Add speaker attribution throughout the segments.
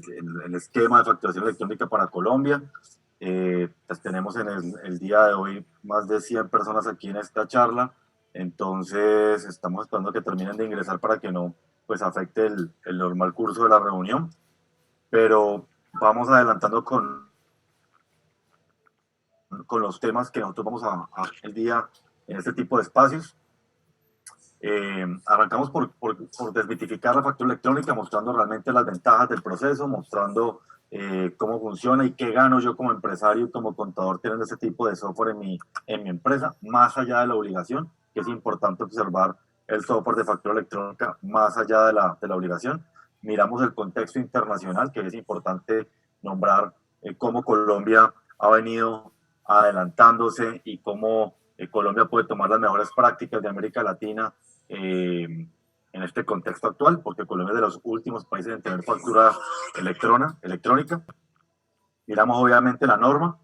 Speaker 1: el esquema de facturación electrónica para Colombia. Pues tenemos en el día de hoy más de 100 personas aquí en esta charla, entonces estamos esperando que terminen de ingresar para que no pues afecte el normal curso de la reunión, pero vamos adelantando con los temas que nosotros vamos a el día en este tipo de espacios. Arrancamos por desmitificar la factura electrónica, mostrando realmente las ventajas del proceso, mostrando cómo funciona y qué gano yo como empresario y como contador teniendo ese tipo de software en mi empresa, más allá de la obligación, que es importante observar el software de factura electrónica más allá de la obligación. Miramos el contexto internacional, que es importante nombrar cómo Colombia ha venido adelantándose y cómo Colombia puede tomar las mejores prácticas de América Latina en este contexto actual, porque Colombia es de los últimos países en tener factura electrónica. Miramos obviamente la norma,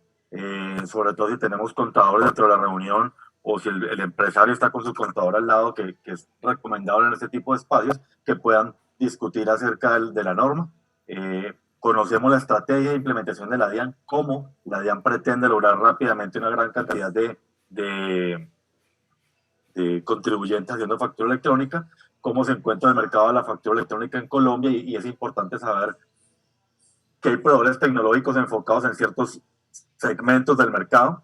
Speaker 1: sobre todo si tenemos contadores dentro de la reunión o si el empresario está con su contador al lado, que es recomendable en este tipo de espacios, que puedan discutir acerca de la norma. Conocemos la estrategia de implementación de la DIAN, cómo la DIAN pretende lograr rápidamente una gran cantidad de contribuyentes haciendo factura electrónica, cómo se encuentra el mercado de la factura electrónica en Colombia y es importante saber que hay proveedores tecnológicos enfocados en ciertos segmentos del mercado.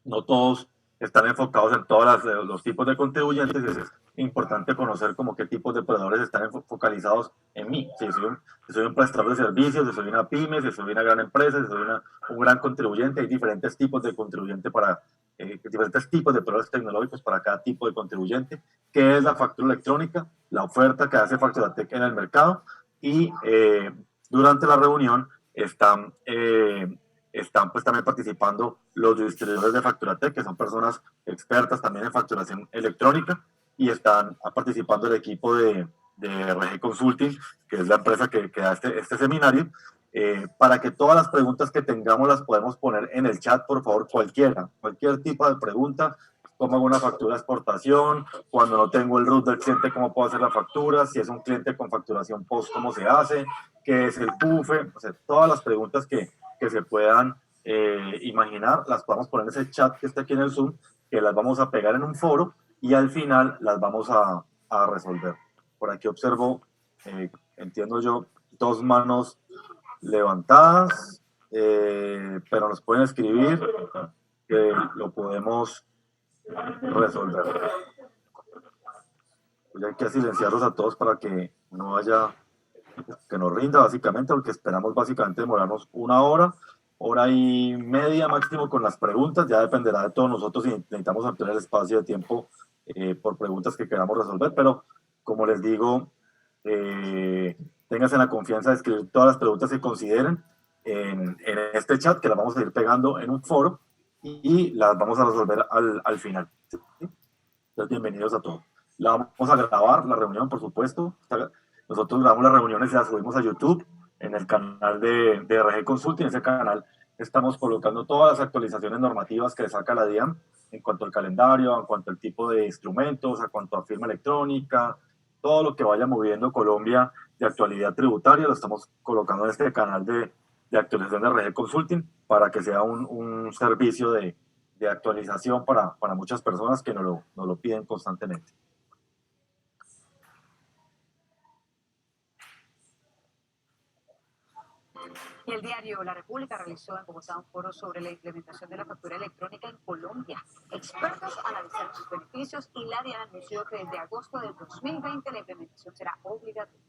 Speaker 1: No todos están enfocados en todos los tipos de contribuyentes. Es importante conocer como qué tipos de proveedores están focalizados en mí. Si soy un prestador de servicios, si soy una pyme, si soy una gran empresa, si soy un gran contribuyente. Hay diferentes tipos de contribuyente para diferentes tipos de proveedores tecnológicos para cada tipo de contribuyente. ¿Qué es la factura electrónica? La oferta que hace Facturatec en el mercado. Y durante la reunión están pues también participando los distribuidores de Facturatec, que son personas expertas también en facturación electrónica, y están participando el equipo de RG Consulting, que es la empresa que da este seminario, para que todas las preguntas que tengamos las podemos poner en el chat, por favor, cualquier tipo de pregunta. ¿Cómo hago una factura de exportación? Cuando no tengo el root del cliente, ¿cómo puedo hacer la factura? Si es un cliente con facturación post, ¿cómo se hace? ¿Qué es el PUFE? O sea, todas las preguntas que se puedan imaginar, las podemos poner en ese chat que está aquí en el Zoom, que las vamos a pegar en un foro y al final las vamos a resolver. Por aquí observo, entiendo yo, 2 manos levantadas, pero nos pueden escribir que lo podemos resolver. Pues hay que silenciarlos a todos para que no haya, que nos rinda básicamente, porque esperamos básicamente demorarnos 1 hora, hora y media máximo con las preguntas. Ya dependerá de todos nosotros si necesitamos ampliar el espacio de tiempo por preguntas que queramos resolver, pero como les digo, ténganse la confianza de escribir todas las preguntas que consideren en este chat, que las vamos a ir pegando en un foro y las vamos a resolver al final. ¿Sí? Entonces, bienvenidos a todos. La vamos a grabar, la reunión, por supuesto. Nosotros grabamos las reuniones y las subimos a YouTube en el canal de RG Consulting. En ese canal estamos colocando todas las actualizaciones normativas que saca la DIAN en cuanto al calendario, en cuanto al tipo de instrumentos, en cuanto a firma electrónica, todo lo que vaya moviendo Colombia de actualidad tributaria, lo estamos colocando en este canal de actualización de RG Consulting para que sea un servicio de actualización para muchas personas que nos lo piden constantemente.
Speaker 2: El diario La República realizó en Bogotá un foro sobre la implementación de la factura electrónica en Colombia. Expertos analizaron sus beneficios y la DIAN anunció que desde agosto del 2020 la implementación será obligatoria.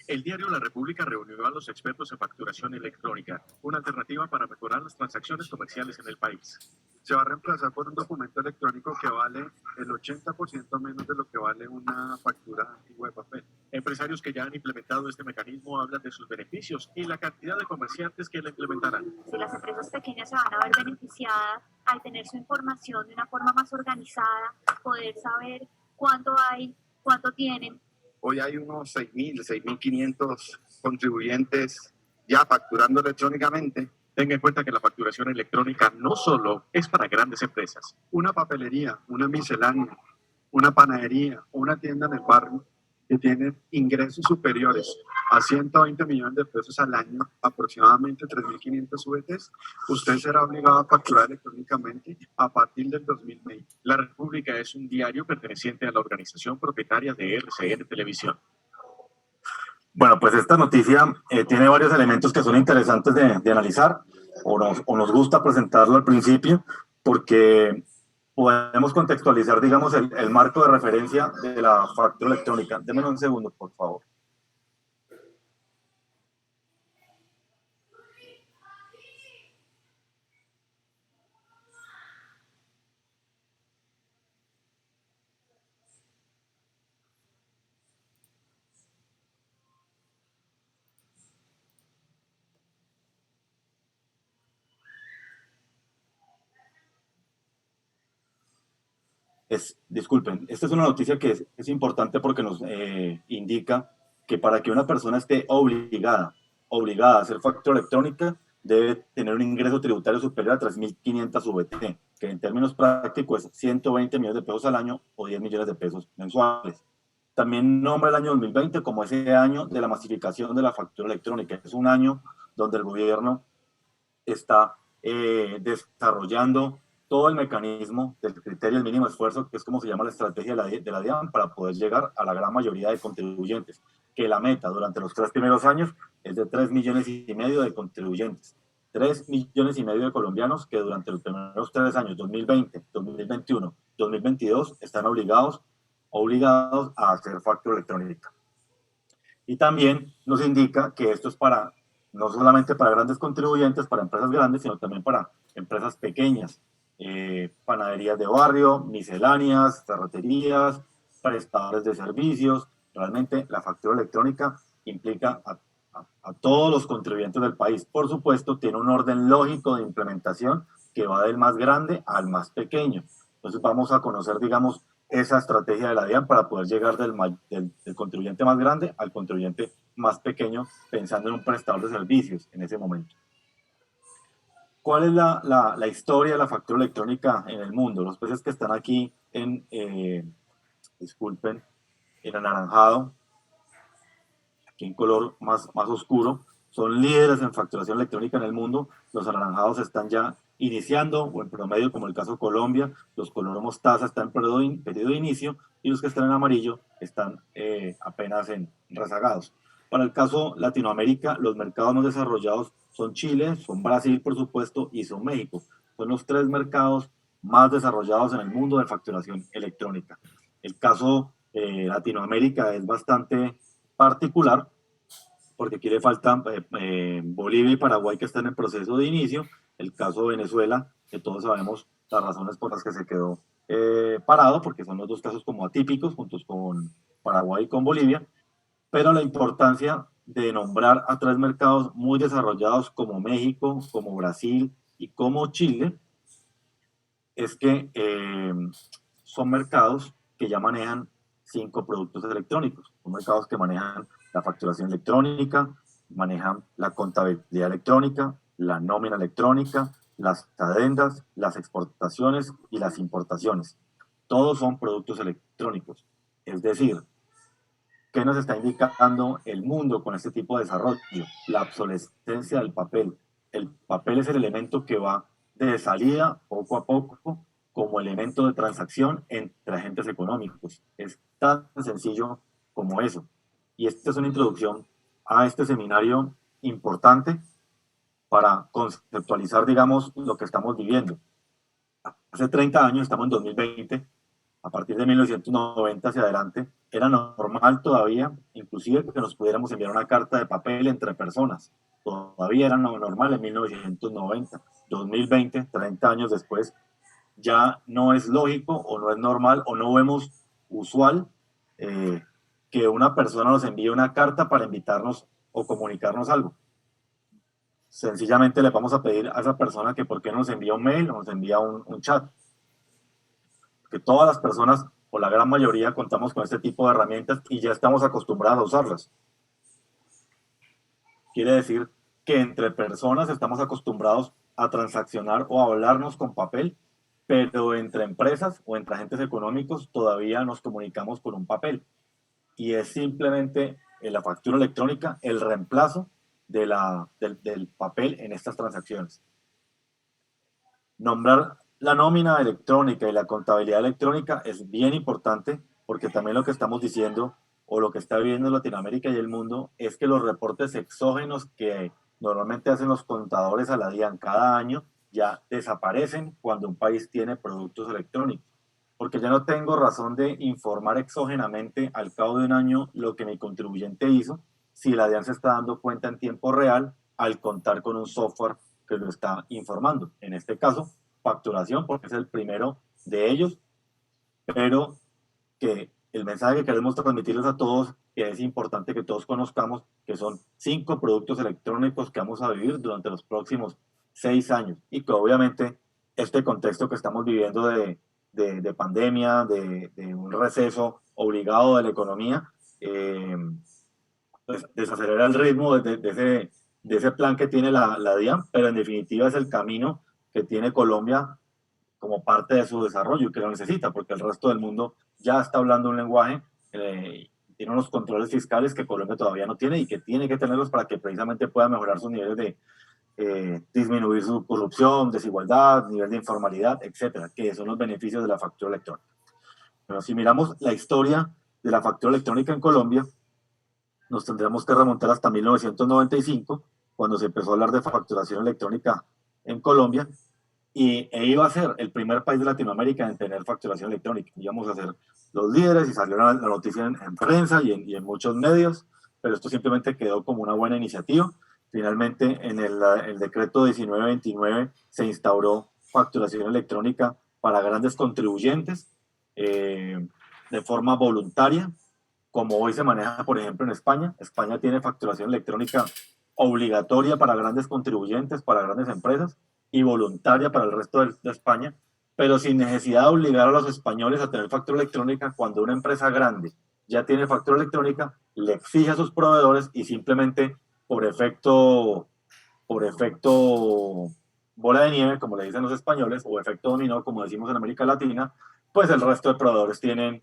Speaker 3: El diario La República reunió a los expertos en facturación electrónica, una alternativa para mejorar las transacciones comerciales en el país. Se va a reemplazar por un documento electrónico que vale el 80% menos de lo que vale una factura antigua de papel. Empresarios que ya han implementado este mecanismo hablan de sus beneficios y la cantidad de comerciantes que la implementarán.
Speaker 4: Si las empresas pequeñas se van a ver beneficiadas al tener su información de una forma más organizada, poder saber cuánto hay, cuánto tienen.
Speaker 5: Hoy hay unos 6.500 contribuyentes ya facturando electrónicamente.
Speaker 3: Tenga en cuenta que la facturación electrónica no solo es para grandes empresas.
Speaker 5: Una papelería, una miscelánea, una panadería, una tienda en el barrio
Speaker 3: que tienen ingresos superiores a 120 millones de pesos al año, aproximadamente 3.500 VTs, usted será obligado a facturar electrónicamente a partir del 2020. La República es un diario perteneciente a la organización propietaria de RCN Televisión.
Speaker 1: Bueno, pues esta noticia tiene varios elementos que son interesantes de analizar, o nos gusta presentarlo al principio, porque podemos contextualizar, digamos, el marco de referencia de la factura electrónica. Démenme un segundo, por favor. Disculpen, esta es una noticia que es importante porque nos indica que para que una persona esté obligada a hacer factura electrónica, debe tener un ingreso tributario superior a 3.500 VT, que en términos prácticos es 120 millones de pesos al año o 10 millones de pesos mensuales. También nombra el año 2020 como ese año de la masificación de la factura electrónica. Es un año donde el gobierno está desarrollando todo el mecanismo del criterio del mínimo esfuerzo, que es como se llama la estrategia de la DIAN, para poder llegar a la gran mayoría de contribuyentes, que la meta durante los 3 primeros años es de 3,5 millones de contribuyentes. 3,5 millones de colombianos que durante los primeros 3 años, 2020, 2021, 2022, están obligados a hacer factura electrónica. Y también nos indica que esto es para, no solamente para grandes contribuyentes, para empresas grandes, sino también para empresas pequeñas, panaderías de barrio, misceláneas, ferreterías, prestadores de servicios. Realmente la factura electrónica implica a todos los contribuyentes del país. Por supuesto, tiene un orden lógico de implementación que va del más grande al más pequeño. Entonces vamos a conocer, digamos, esa estrategia de la DIAN para poder llegar del contribuyente más grande al contribuyente más pequeño, pensando en un prestador de servicios en ese momento. ¿Cuál es la historia de la factura electrónica en el mundo? Los países que están aquí disculpen, en anaranjado, aquí en color más oscuro, son líderes en facturación electrónica en el mundo. Los anaranjados están ya iniciando, o en promedio, como el caso de Colombia. Los color mostaza están en periodo de inicio, y los que están en amarillo están apenas rezagados. Para el caso Latinoamérica, los mercados más desarrollados son Chile, son Brasil, por supuesto, y son México. Son los 3 mercados más desarrollados en el mundo de facturación electrónica. El caso Latinoamérica es bastante particular, porque aquí le faltan Bolivia y Paraguay, que están en proceso de inicio. El caso de Venezuela, que todos sabemos las razones por las que se quedó parado, porque son los 2 casos como atípicos, juntos con Paraguay y con Bolivia. Pero la importancia de nombrar a 3 mercados muy desarrollados como México, como Brasil y como Chile, es que son mercados que ya manejan 5 productos electrónicos. Son mercados que manejan la facturación electrónica, manejan la contabilidad electrónica, la nómina electrónica, las adendas, las exportaciones y las importaciones. Todos son productos electrónicos. Es decir, ¿qué nos está indicando el mundo con este tipo de desarrollo? La obsolescencia del papel. El papel es el elemento que va de salida poco a poco como elemento de transacción entre agentes económicos. Es tan sencillo como eso. Y esta es una introducción a este seminario importante para conceptualizar, digamos, lo que estamos viviendo. Hace 30 años, estamos en 2020, a partir de 1990 hacia adelante, era normal todavía, inclusive, que nos pudiéramos enviar una carta de papel entre personas. Todavía era normal en 1990. 2020, 30 años después, ya no es lógico o no es normal o no vemos usual que una persona nos envíe una carta para invitarnos o comunicarnos algo. Sencillamente le vamos a pedir a esa persona que por qué nos envía un mail o nos envía un chat. Que todas las personas, o la gran mayoría, contamos con este tipo de herramientas y ya estamos acostumbrados a usarlas. Quiere decir que entre personas estamos acostumbrados a transaccionar o a hablarnos con papel, pero entre empresas o entre agentes económicos todavía nos comunicamos con un papel. y es simplemente en la factura electrónica el reemplazo del papel en estas transacciones. Nombrar la nómina electrónica y la contabilidad electrónica es bien importante porque también lo que estamos diciendo o lo que está viviendo Latinoamérica y el mundo es que los reportes exógenos que normalmente hacen los contadores a la DIAN cada año ya desaparecen cuando un país tiene productos electrónicos. Porque ya no tengo razón de informar exógenamente al cabo de un año lo que mi contribuyente hizo si la DIAN se está dando cuenta en tiempo real al contar con un software que lo está informando. En este caso, facturación, porque es el primero de ellos, pero que el mensaje que queremos transmitirles a todos, que es importante que todos conozcamos, que son 5 productos electrónicos que vamos a vivir durante los próximos 6 años y que obviamente este contexto que estamos viviendo de pandemia, de un receso obligado de la economía, pues desacelera el ritmo de ese plan que tiene la DIAN, pero en definitiva es el camino que tiene Colombia como parte de su desarrollo y que lo necesita, porque el resto del mundo ya está hablando un lenguaje, tiene unos controles fiscales que Colombia todavía no tiene y que tiene que tenerlos para que precisamente pueda mejorar sus niveles de disminuir su corrupción, desigualdad, nivel de informalidad, etcétera, que son los beneficios de la factura electrónica. Pero si miramos la historia de la factura electrónica en Colombia, nos tendríamos que remontar hasta 1995, cuando se empezó a hablar de facturación electrónica en Colombia, e iba a ser el primer país de Latinoamérica en tener facturación electrónica. Íbamos a ser los líderes y salió la noticia en prensa y en muchos medios, pero esto simplemente quedó como una buena iniciativa. Finalmente, en el decreto 1929 se instauró facturación electrónica para grandes contribuyentes de forma voluntaria, como hoy se maneja, por ejemplo, en España. España tiene facturación electrónica obligatoria para grandes contribuyentes, para grandes empresas, y voluntaria para el resto de España, pero sin necesidad de obligar a los españoles a tener factura electrónica. Cuando una empresa grande ya tiene factura electrónica, le exige a sus proveedores y simplemente por efecto bola de nieve, como le dicen los españoles, o efecto dominó, como decimos en América Latina, pues el resto de proveedores tienen...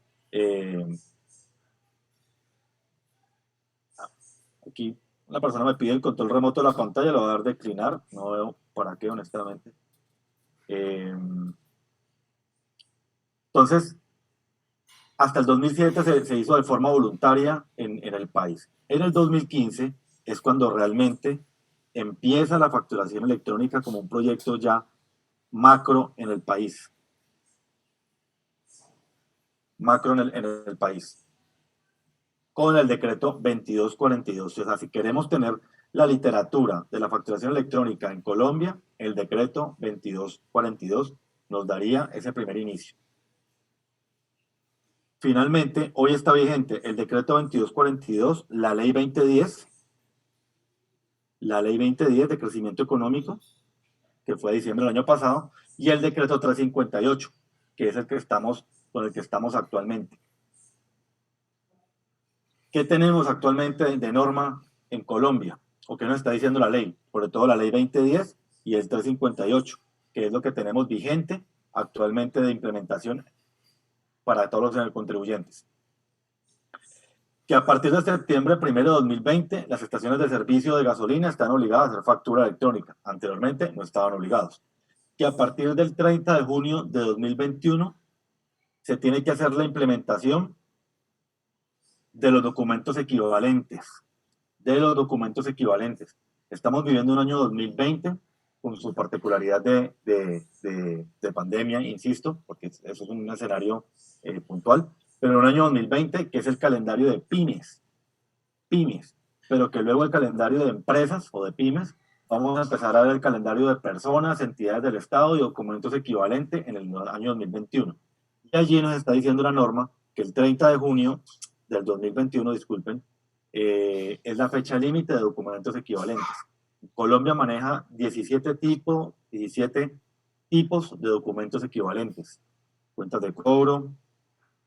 Speaker 1: aquí la persona me pide el control remoto de la pantalla, lo voy a dar declinar, no veo para qué, honestamente. Entonces, hasta el 2007 se hizo de forma voluntaria en el país. En el 2015 es cuando realmente empieza la facturación electrónica como un proyecto ya macro en el país. Macro en el país. Con el decreto 2242. O sea, si queremos tener la literatura de la facturación electrónica en Colombia, el decreto 2242 nos daría ese primer inicio. Finalmente, hoy está vigente el decreto 2242, la ley 2010 de crecimiento económico, que fue de diciembre del año pasado, y el decreto 358, que es el que estamos, con el que estamos actualmente. ¿Qué tenemos actualmente de norma en Colombia? ¿O qué nos está diciendo la ley? Sobre todo la ley 2010 y el 358, que es lo que tenemos vigente actualmente de implementación para todos los contribuyentes. Que a partir de septiembre 1 de 2020, las estaciones de servicio de gasolina están obligadas a hacer factura electrónica. Anteriormente no estaban obligados. Que a partir del 30 de junio de 2021 se tiene que hacer la implementación de los documentos equivalentes. Estamos viviendo un año 2020 con su particularidad de pandemia, insisto, porque eso es un escenario puntual, pero un año 2020 que es el calendario de pymes, pero que luego el calendario de empresas o de pymes, vamos a empezar a ver el calendario de personas, entidades del Estado y documentos equivalentes en el año 2021. Y allí nos está diciendo la norma que el 30 de junio del 2021, disculpen, es la fecha límite de documentos equivalentes. Colombia maneja 17 tipos de documentos equivalentes: cuentas de cobro,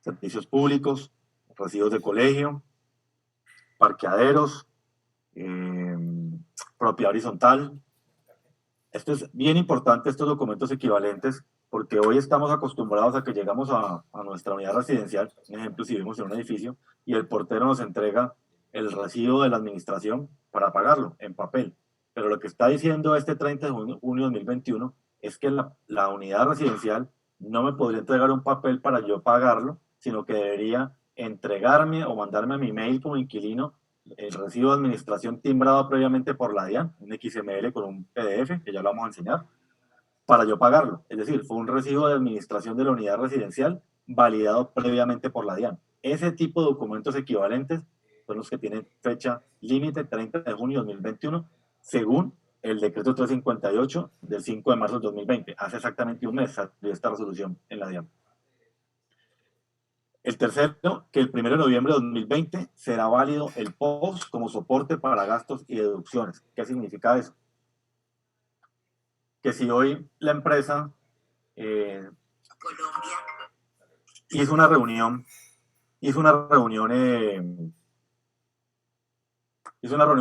Speaker 1: servicios públicos, recibos de colegio, parqueaderos, propiedad horizontal. Esto es bien importante, estos documentos equivalentes, porque hoy estamos acostumbrados a que llegamos a nuestra unidad residencial, un ejemplo, si vivimos en un edificio, y el portero nos entrega el recibo de la administración para pagarlo en papel. Pero lo que está diciendo este 30 de junio de 2021 es que la unidad residencial no me podría entregar un papel para yo pagarlo, sino que debería entregarme o mandarme a mi mail como inquilino el recibo de administración timbrado previamente por la DIAN, un XML con un PDF, que ya lo vamos a enseñar, para yo pagarlo. Es decir, fue un recibo de administración de la unidad residencial validado previamente por la DIAN. Ese tipo de documentos equivalentes son los que tienen fecha límite 30 de junio de 2021, según el decreto 358 del 5 de marzo de 2020. Hace exactamente un mes salió esta resolución en la DIAN. El tercero, que el 1 de noviembre de 2020 será válido el POS como soporte para gastos y deducciones. ¿Qué significa eso? Que si hoy la empresa hizo una reunión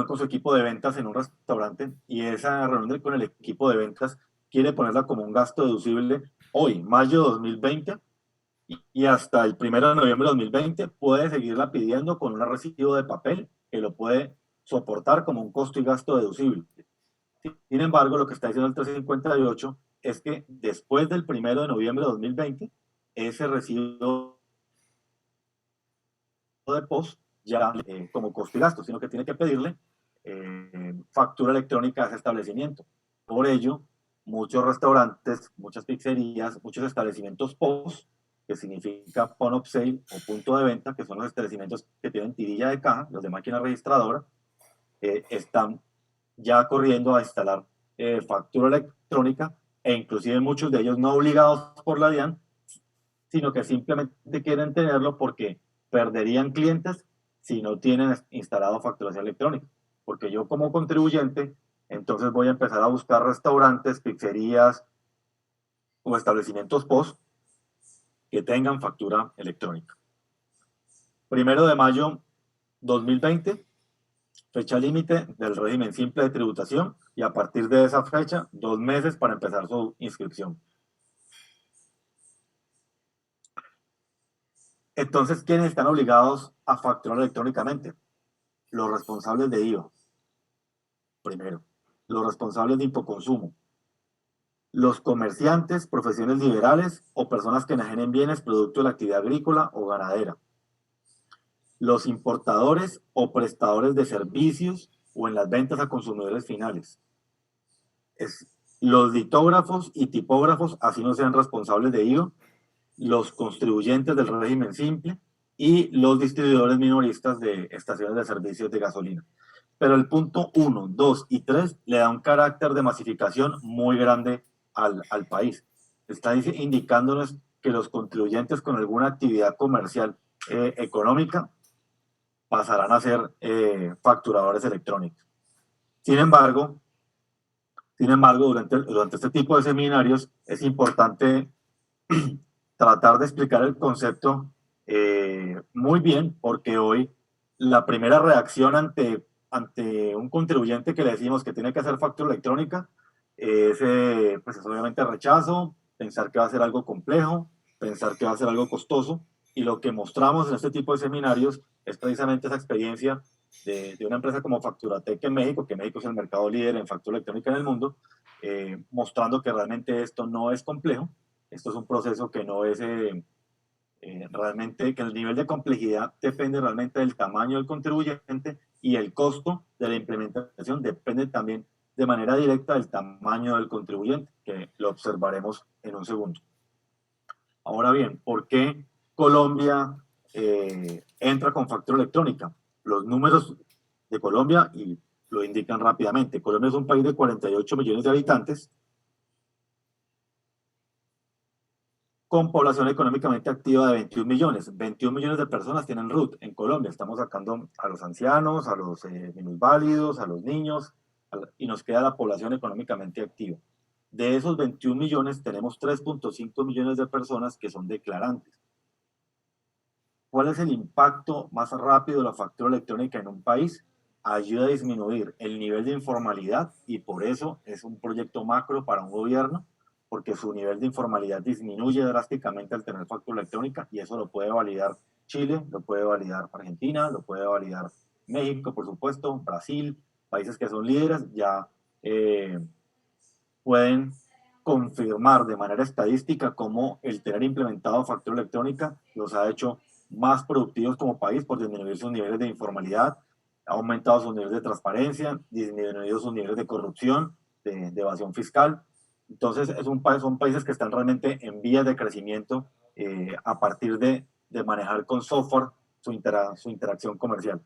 Speaker 1: con su equipo de ventas en un restaurante, y esa reunión con el equipo de ventas quiere ponerla como un gasto deducible hoy, mayo de 2020, y hasta el 1 de noviembre de 2020 puede seguirla pidiendo con un recibo de papel que lo puede soportar como un costo y gasto deducible. Sin embargo, lo que está diciendo el 358 es que después del 1 de noviembre de 2020, ese recibo de POS ya como costo y gasto, sino que tiene que pedirle factura electrónica a ese establecimiento. Por ello, muchos restaurantes, muchas pizzerías, muchos establecimientos POS, que significa Point of Sale o punto de venta, que son los establecimientos que tienen tirilla de caja, los de máquina registradora, están ya corriendo a instalar factura electrónica, e inclusive muchos de ellos no obligados por la DIAN, sino que simplemente quieren tenerlo porque perderían clientes si no tienen instalado facturación electrónica. Porque yo como contribuyente, entonces voy a empezar a buscar restaurantes, pizzerías o establecimientos POS que tengan factura electrónica. 1 de mayo 2020, fecha límite del régimen simple de tributación, y a partir de esa fecha, 2 meses para empezar su inscripción. Entonces, ¿quiénes están obligados a facturar electrónicamente? Los responsables de IVA, primero. Los responsables de impoconsumo. Los comerciantes, profesiones liberales o personas que enajenen bienes producto de la actividad agrícola o ganadera. Los importadores o prestadores de servicios o en las ventas a consumidores finales. Los litógrafos y tipógrafos, así no sean responsables de IVA, los contribuyentes del régimen simple y los distribuidores minoristas de estaciones de servicios de gasolina. Pero el punto 1, 2 y 3 le da un carácter de masificación muy grande al país. Está indicándonos que los contribuyentes con alguna actividad comercial económica pasarán a ser facturadores electrónicos. Sin embargo, durante este tipo de seminarios es importante tratar de explicar el concepto muy bien, porque hoy la primera reacción ante un contribuyente que le decimos que tiene que hacer factura electrónica es obviamente rechazo, pensar que va a ser algo complejo, pensar que va a ser algo costoso, y lo que mostramos en este tipo de seminarios es precisamente esa experiencia de una empresa como Facturatec en México, que México es el mercado líder en factura electrónica en el mundo, mostrando que realmente esto no es complejo. Esto es un proceso que no es realmente, que el nivel de complejidad depende realmente del tamaño del contribuyente, y el costo de la implementación depende también de manera directa del tamaño del contribuyente, que lo observaremos en un segundo. Ahora bien, ¿por qué Colombia entra con factura electrónica? Los números de Colombia y lo indican rápidamente. Colombia es un país de 48 millones de habitantes, con población económicamente activa de 21 millones. 21 millones de personas tienen RUT en Colombia. Estamos sacando a los ancianos, a los minusválidos, a los niños, y nos queda la población económicamente activa. De esos 21 millones, tenemos 3.5 millones de personas que son declarantes. ¿Cuál es el impacto más rápido de la factura electrónica en un país? Ayuda a disminuir el nivel de informalidad, y por eso es un proyecto macro para un gobierno, porque su nivel de informalidad disminuye drásticamente al tener factura electrónica, y eso lo puede validar Chile, lo puede validar Argentina, lo puede validar México, por supuesto, Brasil, países que son líderes, ya pueden confirmar de manera estadística cómo el tener implementado factura electrónica los ha hecho más productivos como país por disminuir sus niveles de informalidad, ha aumentado sus niveles de transparencia, disminuido sus niveles de corrupción, de evasión fiscal. Entonces, son países que están realmente en vías de crecimiento a partir de manejar con software su interacción comercial.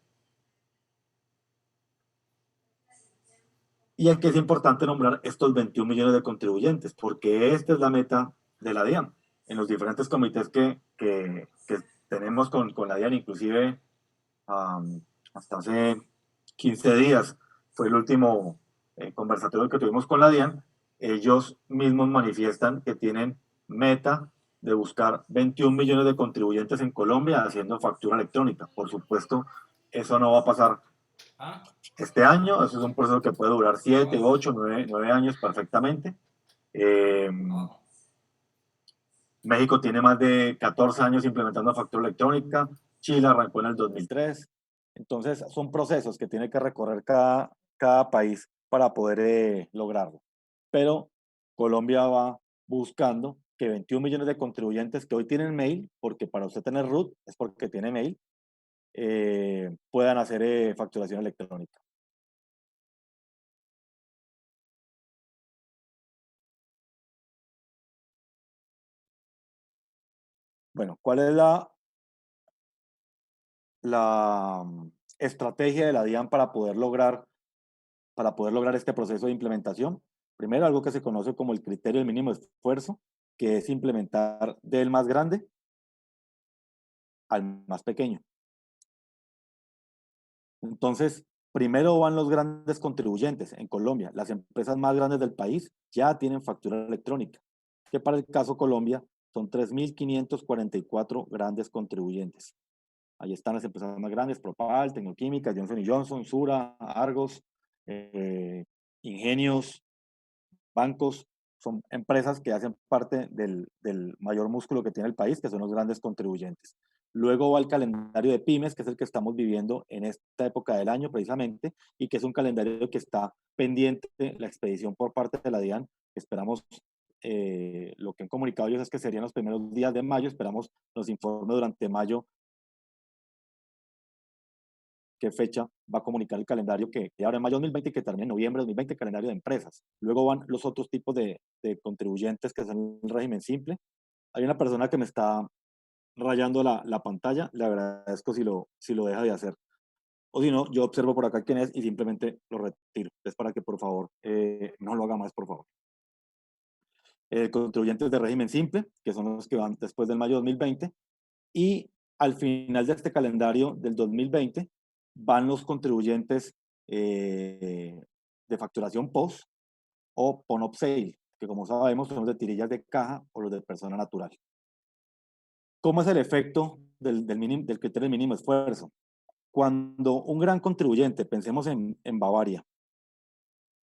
Speaker 1: Y aquí es importante nombrar estos 21 millones de contribuyentes, porque esta es la meta de la DIAN. En los diferentes comités que tenemos con la DIAN, inclusive hasta hace 15 días fue el último conversatorio que tuvimos con la DIAN, ellos mismos manifiestan que tienen meta de buscar 21 millones de contribuyentes en Colombia haciendo factura electrónica. Por supuesto, eso no va a pasar este año, eso es un proceso que puede durar 7, 8, 9 años perfectamente. México tiene más de 14 años implementando factura electrónica, Chile arrancó en el 2003. Entonces, son procesos que tiene que recorrer cada país para poder lograrlo. Pero Colombia va buscando que 21 millones de contribuyentes que hoy tienen mail, porque para usted tener root es porque tiene mail, puedan hacer facturación electrónica. Bueno, ¿cuál es la estrategia de la DIAN para poder lograr este proceso de implementación? Primero, algo que se conoce como el criterio del mínimo esfuerzo, que es implementar del más grande al más pequeño. Entonces, primero van los grandes contribuyentes. En Colombia, las empresas más grandes del país ya tienen factura electrónica, que para el caso Colombia son 3.544 grandes contribuyentes. Ahí están las empresas más grandes: Propal, Tecnoquímica, Johnson Johnson, Sura, Argos, Ingenios, bancos. Son empresas que hacen parte del mayor músculo que tiene el país, que son los grandes contribuyentes. Luego va el calendario de pymes, que es el que estamos viviendo en esta época del año precisamente, y que es un calendario que está pendiente de la expedición por parte de la DIAN. Esperamos, lo que han comunicado ellos es que serían los primeros días de mayo. Esperamos nos informe durante mayo qué fecha va a comunicar el calendario que ahora en mayo 2020 y que termina en noviembre de 2020, calendario de empresas. Luego van los otros tipos de contribuyentes, que son el régimen simple. Hay una persona que me está rayando la pantalla, le agradezco si lo deja de hacer. O si no, yo observo por acá quién es y simplemente lo retiro. Es para que por favor no lo haga más, por favor. Contribuyentes de régimen simple, que son los que van después del mayo 2020, y al final de este calendario del 2020 van los contribuyentes de facturación post o PON-up sale, que como sabemos son los de tirillas de caja o los de persona natural. ¿Cómo es el efecto del criterio del mínimo esfuerzo? Cuando un gran contribuyente, pensemos en Bavaria,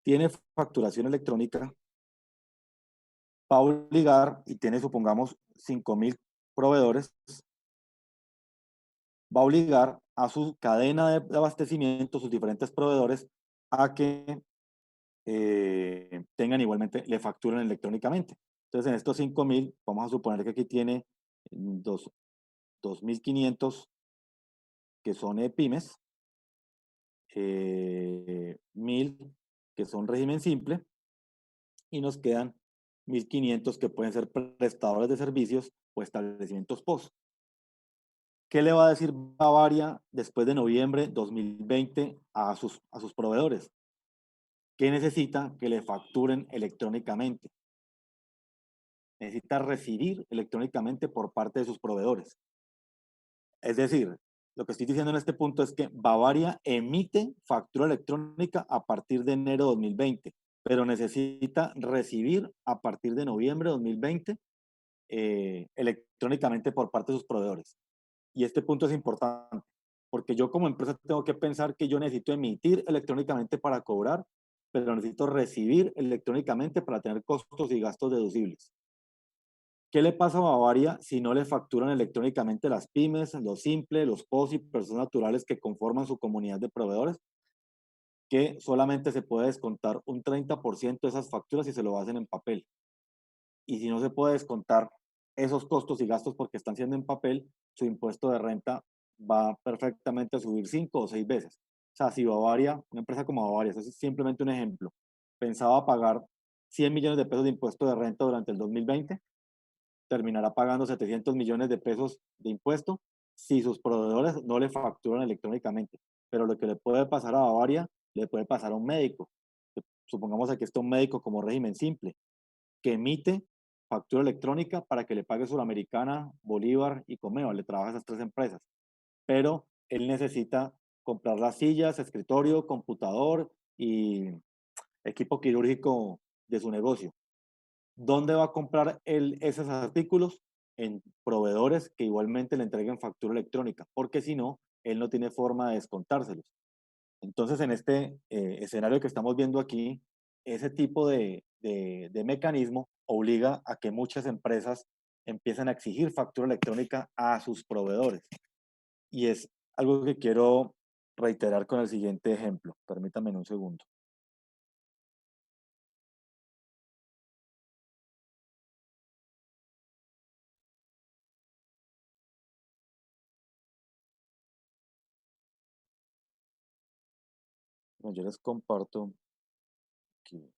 Speaker 1: tiene facturación electrónica, va a obligar, y tiene, supongamos, 5.000 proveedores, va a obligar a su cadena de abastecimiento, sus diferentes proveedores, a que tengan igualmente, le facturen electrónicamente. Entonces, en estos 5.000, vamos a suponer que aquí tiene 2.500 que son pymes, 1.000 que son régimen simple, y nos quedan 1.500 que pueden ser prestadores de servicios o establecimientos POS. ¿Qué le va a decir Bavaria después de noviembre 2020 a sus proveedores? Que necesita que le facturen electrónicamente. Necesita recibir electrónicamente por parte de sus proveedores. Es decir, lo que estoy diciendo en este punto es que Bavaria emite factura electrónica a partir de enero de 2020, pero necesita recibir a partir de noviembre de 2020 electrónicamente por parte de sus proveedores. Y este punto es importante, porque yo como empresa tengo que pensar que yo necesito emitir electrónicamente para cobrar,
Speaker 6: pero necesito recibir electrónicamente para tener costos y gastos deducibles. ¿Qué le pasa a Bavaria si no le facturan electrónicamente las pymes, los simples, los POS y personas naturales que conforman su comunidad de proveedores? Que solamente se puede descontar un 30% de esas facturas si se lo hacen en papel. Y si no se puede descontar esos costos y gastos porque están siendo en papel, su impuesto de renta va perfectamente a subir 5 o 6 veces. O sea, si Bavaria, una empresa como Bavaria, eso es simplemente un ejemplo, pensaba pagar 100 millones de pesos de impuesto de renta durante el 2020, terminará pagando 700 millones de pesos de impuesto si sus proveedores no le facturan electrónicamente. Pero lo que le puede pasar a Bavaria, le puede pasar a un médico. Supongamos que está un médico como régimen simple, que emite factura electrónica para que le pague Suramericana, Bolívar y Comeo, le trabaja a esas tres empresas. Pero él necesita comprar las sillas, escritorio, computador y equipo quirúrgico de su negocio. ¿Dónde va a comprar él esos artículos? En proveedores que igualmente le entreguen factura electrónica, porque si no, él no tiene forma de descontárselos. Entonces, en este escenario que estamos viendo aquí, ese tipo de mecanismo obliga a que muchas empresas empiecen a exigir factura electrónica a sus proveedores. Y es algo que quiero reiterar con el siguiente ejemplo. Permítanme un segundo. Bueno, yo les comparto aquí.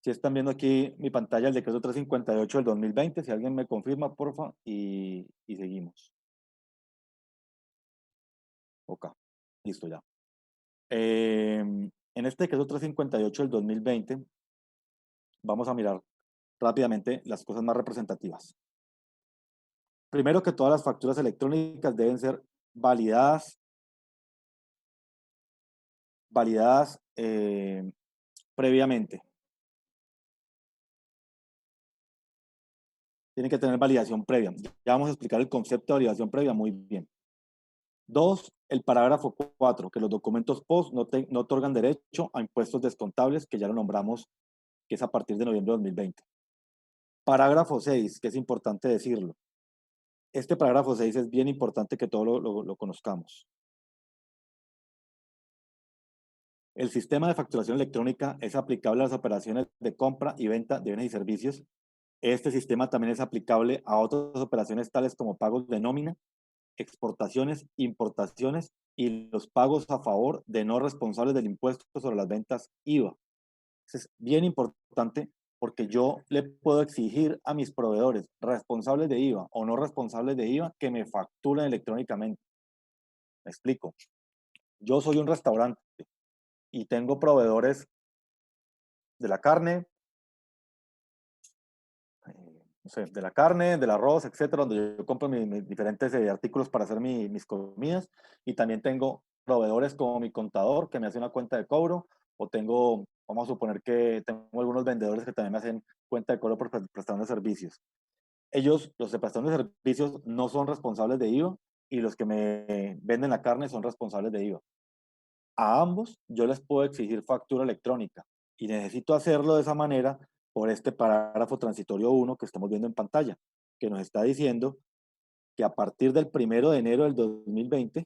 Speaker 6: Si están viendo aquí mi pantalla, el decreto 358 del 2020, si alguien me confirma, porfa, y seguimos. Ok, listo ya. En este decreto 358 del 2020, vamos a mirar rápidamente las cosas más representativas. Primero que todas las facturas electrónicas deben ser validadas previamente. Tienen que tener validación previa. Ya vamos a explicar el concepto de validación previa muy bien. 2, el parágrafo 4, que los documentos POS no otorgan derecho a impuestos descontables, que ya lo nombramos, que es a partir de noviembre de 2020. Parágrafo 6, que es importante decirlo. Este parágrafo 6 es bien importante que todos lo conozcamos. El sistema de facturación electrónica es aplicable a las operaciones de compra y venta de bienes y servicios. Este sistema también es aplicable a otras operaciones tales como pagos de nómina, exportaciones, importaciones y los pagos a favor de no responsables del impuesto sobre las ventas IVA. Eso es bien importante porque yo le puedo exigir a mis proveedores responsables de IVA o no responsables de IVA que me facturen electrónicamente. Me explico. Yo soy un restaurante y tengo proveedores de la carne, no sé, de la carne, del arroz, etcétera, donde yo compro mis diferentes artículos para hacer mis comidas. Y también tengo proveedores como mi contador que me hace una cuenta de cobro, o tengo, vamos a suponer que tengo algunos vendedores que también me hacen cuenta de cobro por prestación de servicios. Ellos, los de prestación de servicios, no son responsables de IVA y los que me venden la carne son responsables de IVA. A ambos yo les puedo exigir factura electrónica y necesito hacerlo de esa manera por este parágrafo transitorio 1 que estamos viendo en pantalla, que nos está diciendo que a partir del 1 de enero del 2020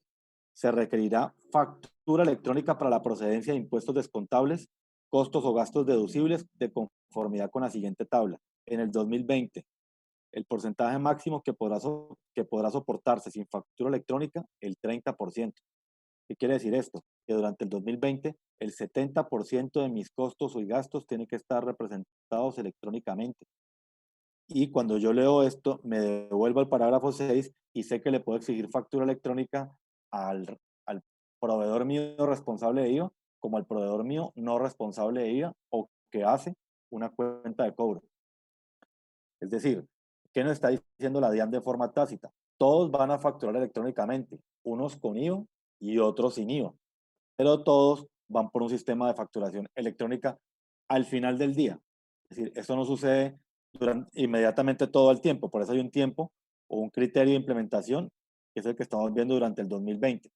Speaker 6: se requerirá factura electrónica para la procedencia de impuestos descontables, costos o gastos deducibles de conformidad con la siguiente tabla. En el 2020, el porcentaje máximo que podrá soportarse sin factura electrónica, el 30%. ¿Qué quiere decir esto? Que durante el 2020 el 70% de mis costos y gastos tienen que estar representados electrónicamente. Y cuando yo leo esto, me devuelvo al parágrafo 6 y sé que le puedo exigir factura electrónica al proveedor mío responsable de IVA como al proveedor mío no responsable de IVA o que hace una cuenta de cobro. Es decir, ¿qué nos está diciendo la DIAN de forma tácita? Todos van a facturar electrónicamente, unos con IVA y otros sin IVA, pero todos van por un sistema de facturación electrónica al final del día. Es decir, esto no sucede inmediatamente todo el tiempo. Por eso hay un tiempo o un criterio de implementación, que es el que estamos viendo durante el 2020.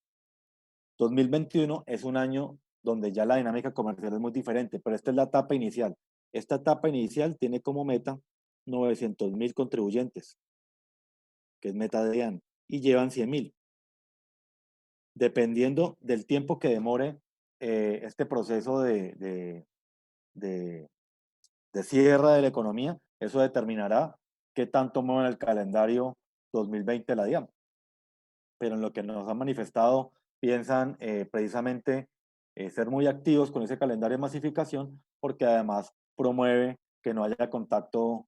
Speaker 6: 2021 es un año donde ya la dinámica comercial es muy diferente, pero esta es la etapa inicial. Esta etapa inicial tiene como meta 900.000 contribuyentes, que es meta de DIAN, y llevan 100.000. Dependiendo del tiempo que demore este proceso de cierre de la economía, eso determinará qué tanto mueve el calendario 2020 de la DIAN. Pero en lo que nos han manifestado, piensan precisamente ser muy activos con ese calendario de masificación, porque además promueve que no haya contacto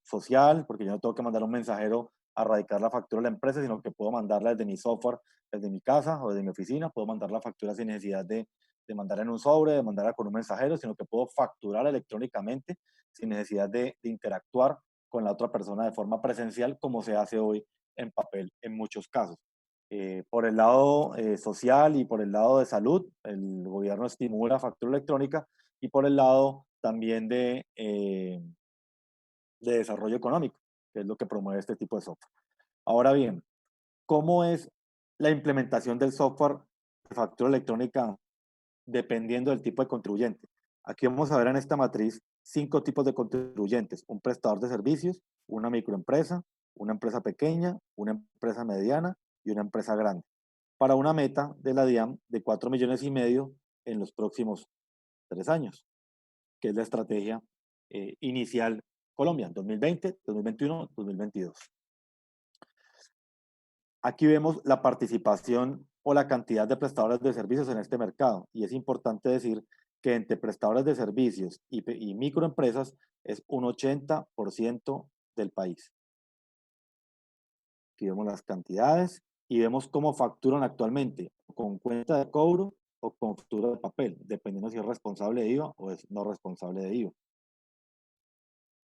Speaker 6: social, porque yo no tengo que mandar un mensajero a radicar la factura a la empresa, sino que puedo mandarla desde mi software, desde mi casa o desde mi oficina, puedo mandar la factura sin necesidad de mandar en un sobre, de mandarla con un mensajero, sino que puedo facturar electrónicamente sin necesidad de interactuar con la otra persona de forma presencial, como se hace hoy en papel en muchos casos. Por el lado social y por el lado de salud, el gobierno estimula factura electrónica, y por el lado también de desarrollo económico, que es lo que promueve este tipo de software. Ahora bien, ¿cómo es la implementación del software de factura electrónica dependiendo del tipo de contribuyente? Aquí vamos a ver en esta matriz 5 tipos de contribuyentes: un prestador de servicios, una microempresa, una empresa pequeña, una empresa mediana y una empresa grande, para una meta de la DIAN de 4,5 millones en los próximos 3 años, que es la estrategia inicial Colombia, 2020, 2021, 2022. Aquí vemos la participación o la cantidad de prestadores de servicios en este mercado, y es importante decir que entre prestadores de servicios y microempresas es un 80% del país. Aquí vemos las cantidades y vemos cómo facturan actualmente, con cuenta de cobro o con factura de papel, dependiendo si es responsable de IVA o es no responsable de IVA.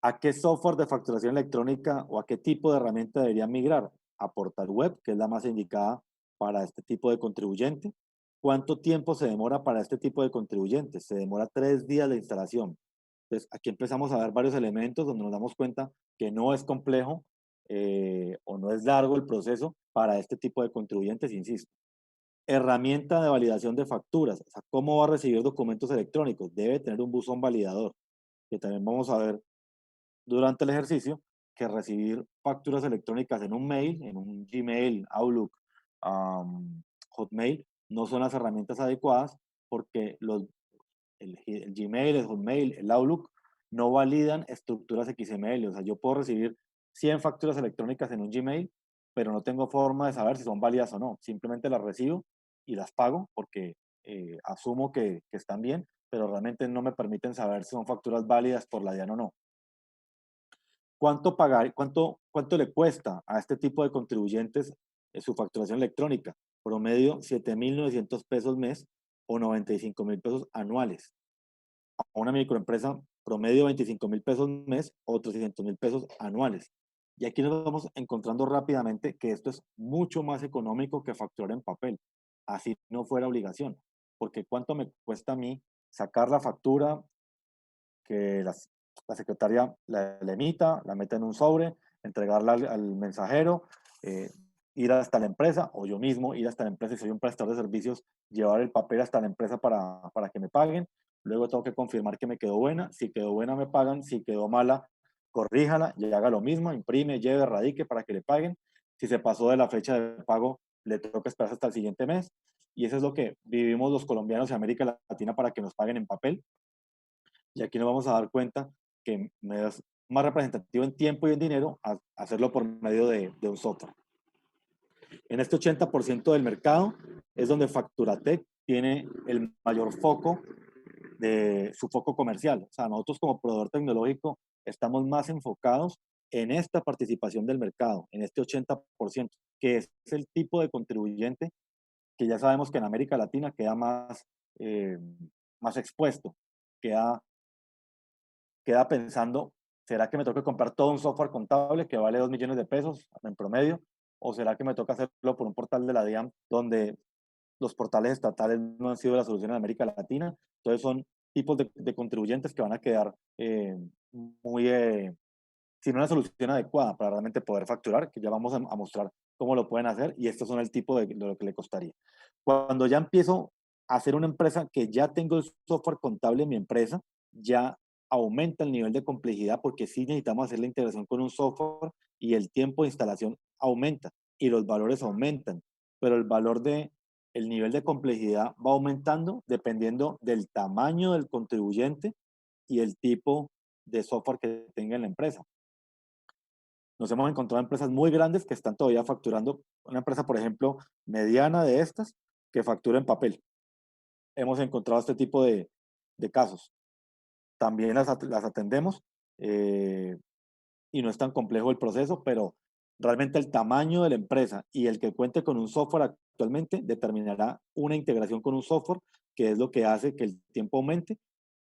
Speaker 6: ¿A qué software de facturación electrónica o a qué tipo de herramienta deberían migrar? A Portal Web, que es la más indicada para este tipo de contribuyente. ¿Cuánto tiempo se demora para este tipo de contribuyentes? Se demora 3 días de instalación. Entonces, aquí empezamos a ver varios elementos donde nos damos cuenta que no es complejo o no es largo el proceso para este tipo de contribuyentes, insisto. Herramienta de validación de facturas. O sea, ¿cómo va a recibir documentos electrónicos? Debe tener un buzón validador, que también vamos a ver durante el ejercicio, que recibir facturas electrónicas en un mail, en un Gmail, Outlook, Hotmail, no son las herramientas adecuadas, porque el Gmail, el Hotmail, el Outlook no validan estructuras XML. O sea, yo puedo recibir 100 facturas electrónicas en un Gmail, pero no tengo forma de saber si son válidas o no. Simplemente las recibo y las pago porque asumo que están bien, pero realmente no me permiten saber si son facturas válidas por la DIAN o no. ¿Cuánto pagar, cuánto le cuesta a este tipo de contribuyentes su facturación electrónica? Promedio 7.900 pesos mes o 95.000 pesos anuales. A una microempresa, promedio 25.000 pesos mes o 300.000 pesos anuales. Y aquí nos vamos encontrando rápidamente que esto es mucho más económico que facturar en papel, así no fuera obligación. Porque ¿cuánto me cuesta a mí sacar la factura, que la secretaria la emita, la meta en un sobre, entregarla al mensajero, ir hasta la empresa, o yo mismo ir hasta la empresa, si soy un prestador de servicios, llevar el papel hasta la empresa para que me paguen? Luego tengo que confirmar que me quedó buena. Si quedó buena, me pagan. Si quedó mala, corríjala y haga lo mismo, imprime, lleve, radique para que le paguen. Si se pasó de la fecha de pago, le toca esperar hasta el siguiente mes. Y eso es lo que vivimos los colombianos y América Latina para que nos paguen en papel. Y aquí nos vamos a dar cuenta que me es más representativo en tiempo y en dinero hacerlo por medio de un software. En este 80% del mercado es donde Facturatec tiene el mayor foco de su foco comercial. O sea, nosotros como proveedor tecnológico estamos más enfocados en esta participación del mercado, en este 80%, que es el tipo de contribuyente que ya sabemos que en América Latina queda más expuesto, queda pensando, ¿será que me toca comprar todo un software contable que vale 2 millones de pesos en promedio? ¿O será que me toca hacerlo por un portal de la DIAN donde los portales estatales no han sido la solución en América Latina? Entonces son tipos de contribuyentes que van a quedar muy sino una solución adecuada para realmente poder facturar, que ya vamos a mostrar cómo lo pueden hacer y estos son el tipo de lo que le costaría. Cuando ya empiezo a hacer una empresa que ya tengo el software contable en mi empresa, ya aumenta el nivel de complejidad porque sí necesitamos hacer la integración con un software y el tiempo de instalación aumenta y los valores aumentan, pero el valor de el nivel de complejidad va aumentando dependiendo del tamaño del contribuyente y el tipo de software que tenga en la empresa. Nos hemos encontrado empresas muy grandes que están todavía facturando, una empresa, por ejemplo, mediana de estas, que factura en papel. Hemos encontrado este tipo de casos. También las atendemos eh, y no es tan complejo el proceso, pero realmente el tamaño de la empresa y el que cuente con un software actualmente determinará una integración con un software, que es lo que hace que el tiempo aumente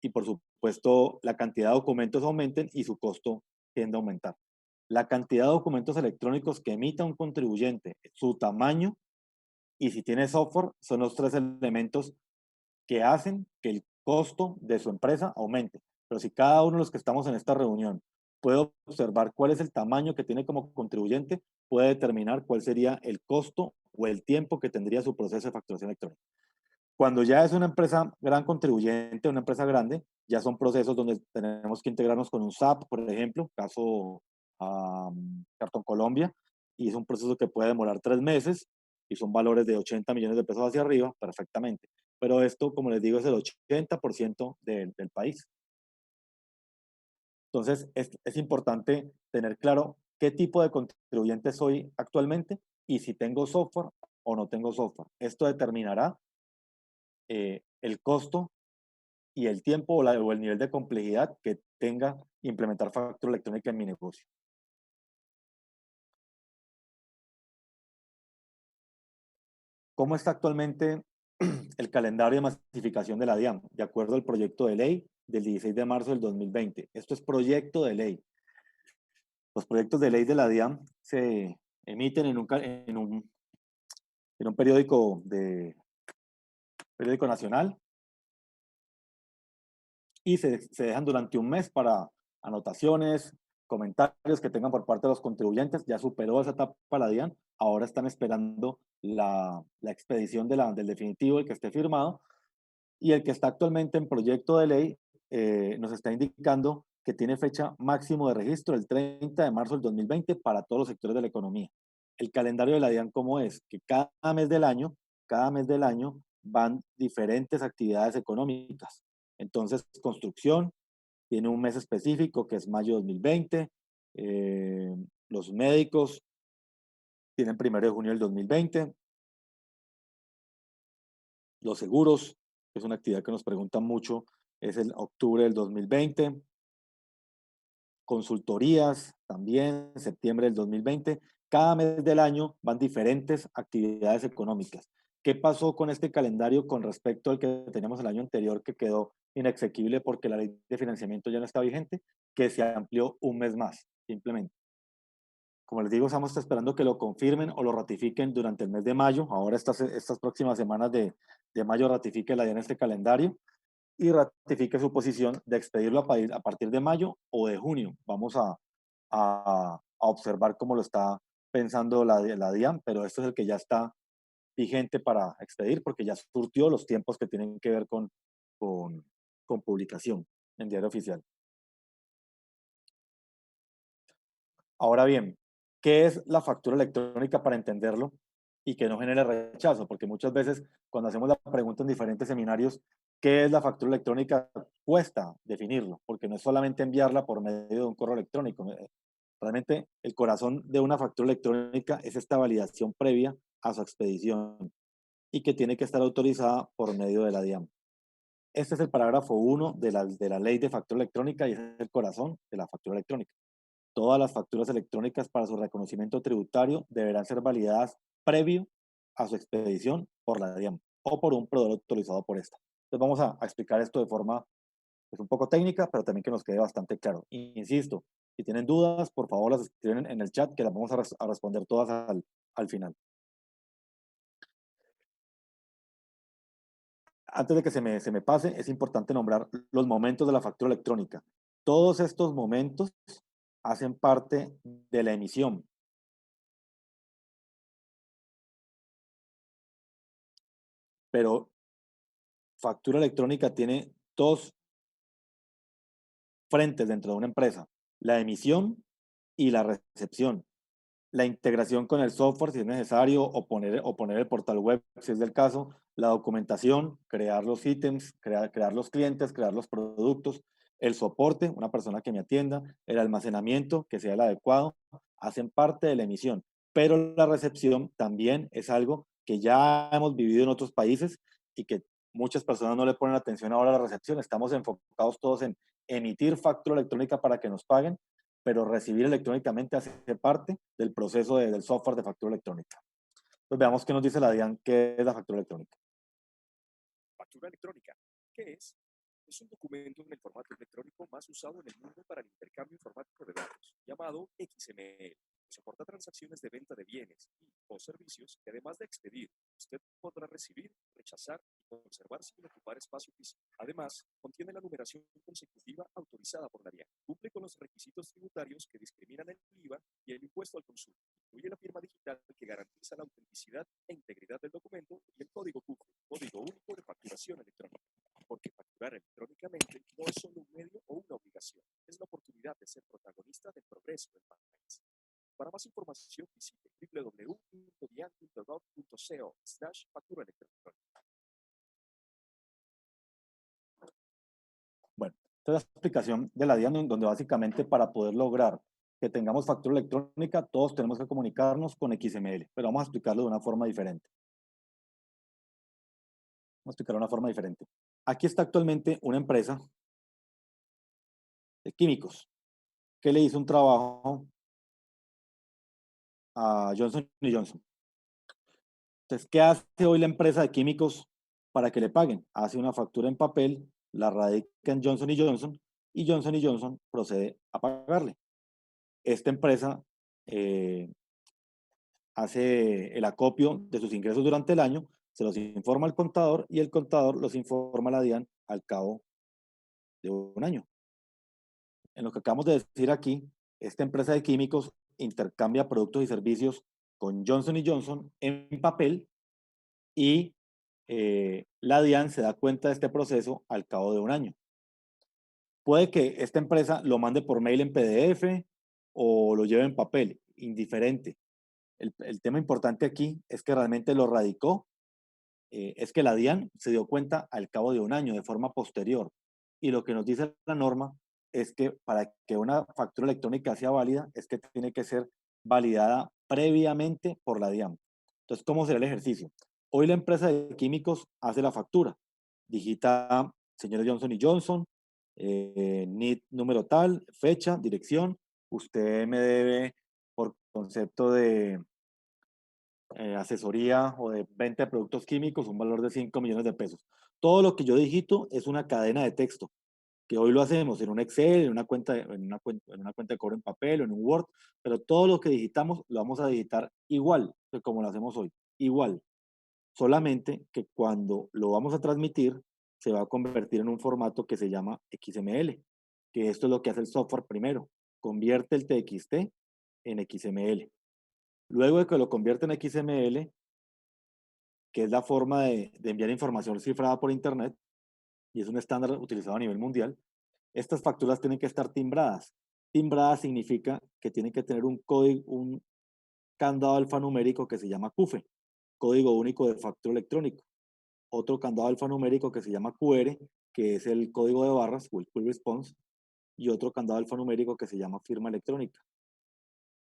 Speaker 6: y por supuesto la cantidad de documentos aumenten y su costo tiende a aumentar. La cantidad de documentos electrónicos que emita un contribuyente, su tamaño y si tiene software son los tres elementos que hacen que el costo de su empresa aumente. Pero si cada uno de los que estamos en esta reunión puede observar cuál es el tamaño que tiene como contribuyente, puede determinar cuál sería el costo o el tiempo que tendría su proceso de facturación electrónica. Cuando ya es una empresa gran contribuyente, una empresa grande, ya son procesos donde tenemos que integrarnos con un SAP, por ejemplo, caso Cartón Colombia, y es un proceso que puede demorar 3 meses y son valores de 80 millones de pesos hacia arriba, perfectamente. Pero esto, como les digo, es el 80% del país. Entonces, es importante tener claro qué tipo de contribuyente soy actualmente y si tengo software o no tengo software. Esto determinará el costo y el tiempo o el nivel de complejidad que tenga implementar factura electrónica en mi negocio. ¿Cómo está actualmente el calendario de masificación de la DIAN? De acuerdo al proyecto de ley del 16 de marzo del 2020. Esto es proyecto de ley. Los proyectos de ley de la DIAN se emiten en un periódico nacional y se dejan durante un mes para anotaciones, comentarios que tengan por parte de los contribuyentes. Ya superó esa etapa la DIAN, ahora están esperando la expedición del definitivo, el que esté firmado, y el que está actualmente en proyecto de ley nos está indicando que tiene fecha máximo de registro el 30 de marzo del 2020 para todos los sectores de la economía. El calendario de la DIAN, ¿cómo es? Que cada mes del año van diferentes actividades económicas. Entonces, construcción tiene un mes específico que es mayo de 2020. eh, los médicos tienen 1 de junio del 2020. Los seguros, que es una actividad que nos preguntan mucho, es el octubre del 2020. Consultorías también, septiembre del 2020. Cada mes del año van diferentes actividades económicas. ¿Qué pasó con este calendario con respecto al que teníamos el año anterior que quedó inexequible porque la ley de financiamiento ya no está vigente? Que se amplió un mes más, simplemente. Como les digo, estamos esperando que lo confirmen o lo ratifiquen durante el mes de mayo. Ahora estas próximas semanas de mayo ratifique la DIAN este calendario y ratifique su posición de expedirlo a partir de mayo o de junio. Vamos a observar cómo lo está pensando la DIAN, pero esto es el que ya está vigente para expedir porque ya surtió los tiempos que tienen que ver con, con publicación en diario oficial. Ahora bien, ¿qué es la factura electrónica para entenderlo y que no genere rechazo? Porque muchas veces cuando hacemos la pregunta en diferentes seminarios, ¿qué es la factura electrónica? Cuesta definirlo, porque no es solamente enviarla por medio de un correo electrónico. Realmente el corazón de una factura electrónica es esta validación previa a su expedición y que tiene que estar autorizada por medio de la DIAN. Este es el parágrafo 1 de la ley de factura electrónica y es el corazón de la factura electrónica. Todas las facturas electrónicas para su reconocimiento tributario deberán ser validadas previo a su expedición por la DIAN o por un proveedor autorizado por esta. Entonces vamos a explicar esto de forma pues, un poco técnica, pero también que nos quede bastante claro. Insisto, si tienen dudas, por favor las escriben en el chat que las vamos a responder todas al final. Antes de que se me pase, es importante nombrar los momentos de la factura electrónica. Todos estos momentos hacen parte de la emisión. Pero factura electrónica tiene dos frentes dentro de una empresa: la emisión y la recepción. La integración con el software si es necesario, o poner el portal web si es del caso, la documentación, crear los ítems, crear los clientes, crear los productos, el soporte, una persona que me atienda, el almacenamiento, que sea el adecuado, hacen parte de la emisión. Pero la recepción también es algo que ya hemos vivido en otros países y que muchas personas no le ponen atención ahora a la recepción. Estamos enfocados todos en emitir factura electrónica para que nos paguen, pero recibir electrónicamente hace parte del proceso del software de factura electrónica. Pues veamos qué nos dice la DIAN, qué es la factura electrónica.
Speaker 7: Factura electrónica, ¿qué es? Es un documento en el formato electrónico más usado en el mundo para el intercambio informático de datos, llamado XML. Soporta transacciones de venta de bienes y/o servicios que, además de expedir, usted podrá recibir, rechazar y conservar sin ocupar espacio físico. Además, contiene la numeración consecutiva autorizada por la DIAN. Cumple con los requisitos tributarios que discriminan el IVA y el impuesto al consumo. Incluye la firma digital que garantiza la autenticidad e integridad del documento y el código CUFE, Código Único de Facturación Electrónica. Porque facturar electrónicamente no es solo un medio o una obligación, es la oportunidad de ser protagonista del progreso del país. Para más información, visite www.dian.gov.co/factura electrónica.
Speaker 6: Bueno, esta es la explicación de la DIAN, donde básicamente para poder lograr que tengamos factura electrónica, todos tenemos que comunicarnos con XML, pero vamos a explicarlo de una forma diferente. Vamos a explicarlo de una forma diferente. Aquí está actualmente una empresa de químicos que le hizo un trabajo a Johnson Johnson. Entonces, ¿qué hace hoy la empresa de químicos para que le paguen? Hace una factura en papel, la radica en Johnson Johnson y Johnson procede a pagarle. Esta empresa hace el acopio de sus ingresos durante el año, se los informa al contador y el contador los informa a la DIAN al cabo de un año. En lo que acabamos de decir aquí, esta empresa de químicos intercambia productos y servicios con Johnson Johnson en papel y la DIAN se da cuenta de este proceso al cabo de un año. Puede que esta empresa lo mande por mail en PDF o lo lleve en papel, indiferente. El tema importante aquí es que realmente lo radicó, es que la DIAN se dio cuenta al cabo de un año, de forma posterior. Y lo que nos dice la norma es que para que una factura electrónica sea válida, es que tiene que ser validada previamente por la DIAN. Entonces, ¿cómo será el ejercicio? Hoy la empresa de químicos hace la factura, digita señor Johnson Johnson, NIT número tal, fecha, dirección, usted me debe por concepto de asesoría o de venta de productos químicos un valor de 5 millones de pesos. Todo lo que yo digito es una cadena de texto, que hoy lo hacemos en un Excel, en una cuenta, en una cuenta de cobro en papel o en un Word, pero todo lo que digitamos lo vamos a digitar igual que como lo hacemos hoy, igual. Solamente que cuando lo vamos a transmitir, se va a convertir en un formato que se llama XML, que esto es lo que hace el software primero, convierte el TXT en XML. Luego de que lo convierte en XML, que es la forma de enviar información cifrada por Internet, y es un estándar utilizado a nivel mundial, estas facturas tienen que estar timbradas. Timbrada significa que tienen que tener un código, un candado alfanumérico que se llama CUFE, Código Único de Factura Electrónico. Otro candado alfanumérico que se llama QR, que es el código de barras o el Quick Response, y otro candado alfanumérico que se llama firma electrónica.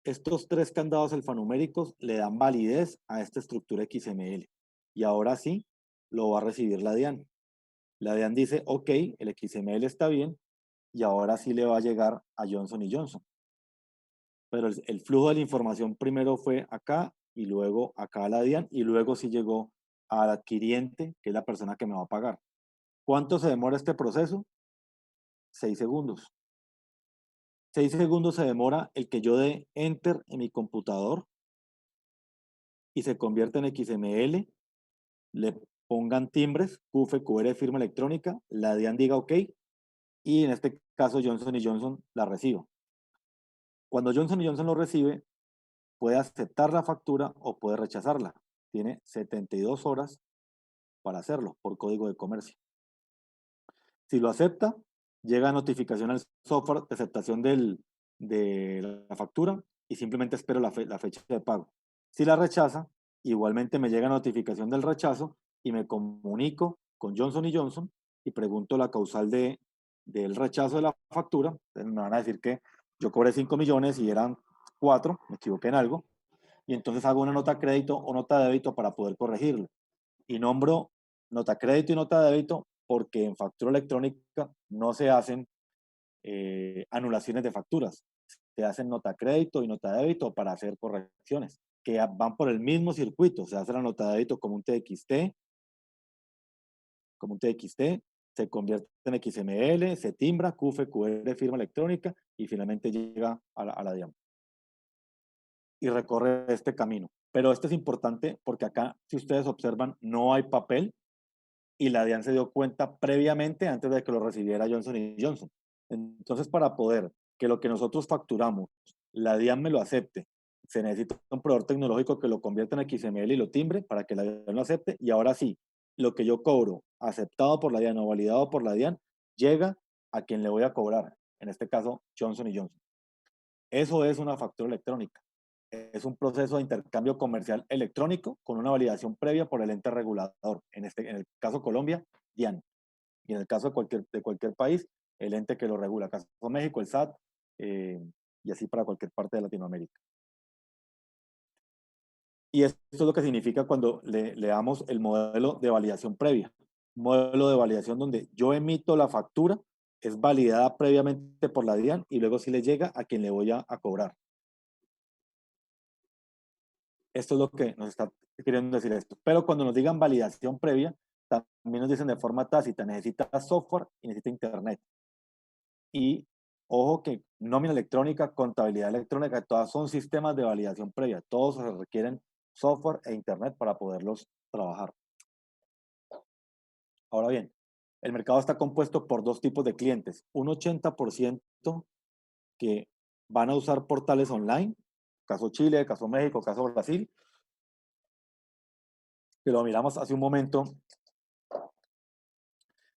Speaker 6: Estos tres candados alfanuméricos le dan validez a esta estructura XML. Y ahora sí, lo va a recibir la DIAN. La DIAN dice, ok, el XML está bien, y ahora sí le va a llegar a Johnson Johnson. Pero el flujo de la información primero fue acá, y luego acá a la DIAN, y luego sí llegó al adquiriente, que es la persona que me va a pagar. ¿Cuánto se demora este proceso? 6 segundos. 6 segundos se demora el que yo dé enter en mi computador y se convierte en XML, le pongan timbres, QF, QR, firma electrónica, la DIAN diga OK y en este caso Johnson Johnson la reciba. Cuando Johnson Johnson lo recibe, puede aceptar la factura o puede rechazarla. Tiene 72 horas para hacerlo por código de comercio. Si lo acepta, llega notificación al software de aceptación de la factura y simplemente espero la fecha de pago. Si la rechaza, igualmente me llega notificación del rechazo y me comunico con Johnson Johnson y pregunto la causal del rechazo de la factura. Entonces me van a decir que yo cobré 5 millones y eran 4, me equivoqué en algo, y entonces hago una nota crédito o nota débito para poder corregirlo. Y nombro nota crédito y nota débito porque en factura electrónica no se hacen anulaciones de facturas. Se hacen nota crédito y nota débito para hacer correcciones que van por el mismo circuito. Se hace la nota débito como un TXT, se convierte en XML, se timbra, QF, QR, firma electrónica y finalmente llega a la DIAN. Y recorre este camino. Pero esto es importante porque acá, si ustedes observan, no hay papel y la DIAN se dio cuenta previamente antes de que lo recibiera Johnson Johnson. Entonces, para poder que lo que nosotros facturamos, la DIAN me lo acepte, se necesita un proveedor tecnológico que lo convierta en XML y lo timbre para que la DIAN lo acepte. Y ahora sí, lo que yo cobro, aceptado por la DIAN o validado por la DIAN, llega a quien le voy a cobrar, en este caso Johnson Johnson. Eso es una factura electrónica. Es un proceso de intercambio comercial electrónico con una validación previa por el ente regulador. En el caso Colombia, DIAN. Y en el caso de cualquier país, el ente que lo regula. Caso México, el SAT, y así para cualquier parte de Latinoamérica. Y esto es lo que significa cuando le damos el modelo de validación previa. Un modelo de validación donde yo emito la factura, es validada previamente por la DIAN y luego sí le llega a quien le voy a cobrar. Esto es lo que nos está queriendo decir esto. Pero cuando nos digan validación previa, también nos dicen de forma tácita, necesita software y necesita internet. Y ojo que nómina electrónica, contabilidad electrónica, todas son sistemas de validación previa. Todos se requieren software e internet para poderlos trabajar. Ahora bien, el mercado está compuesto por dos tipos de clientes. Un 80% que van a usar portales online, caso Chile, caso México, caso Brasil, que lo miramos hace un momento,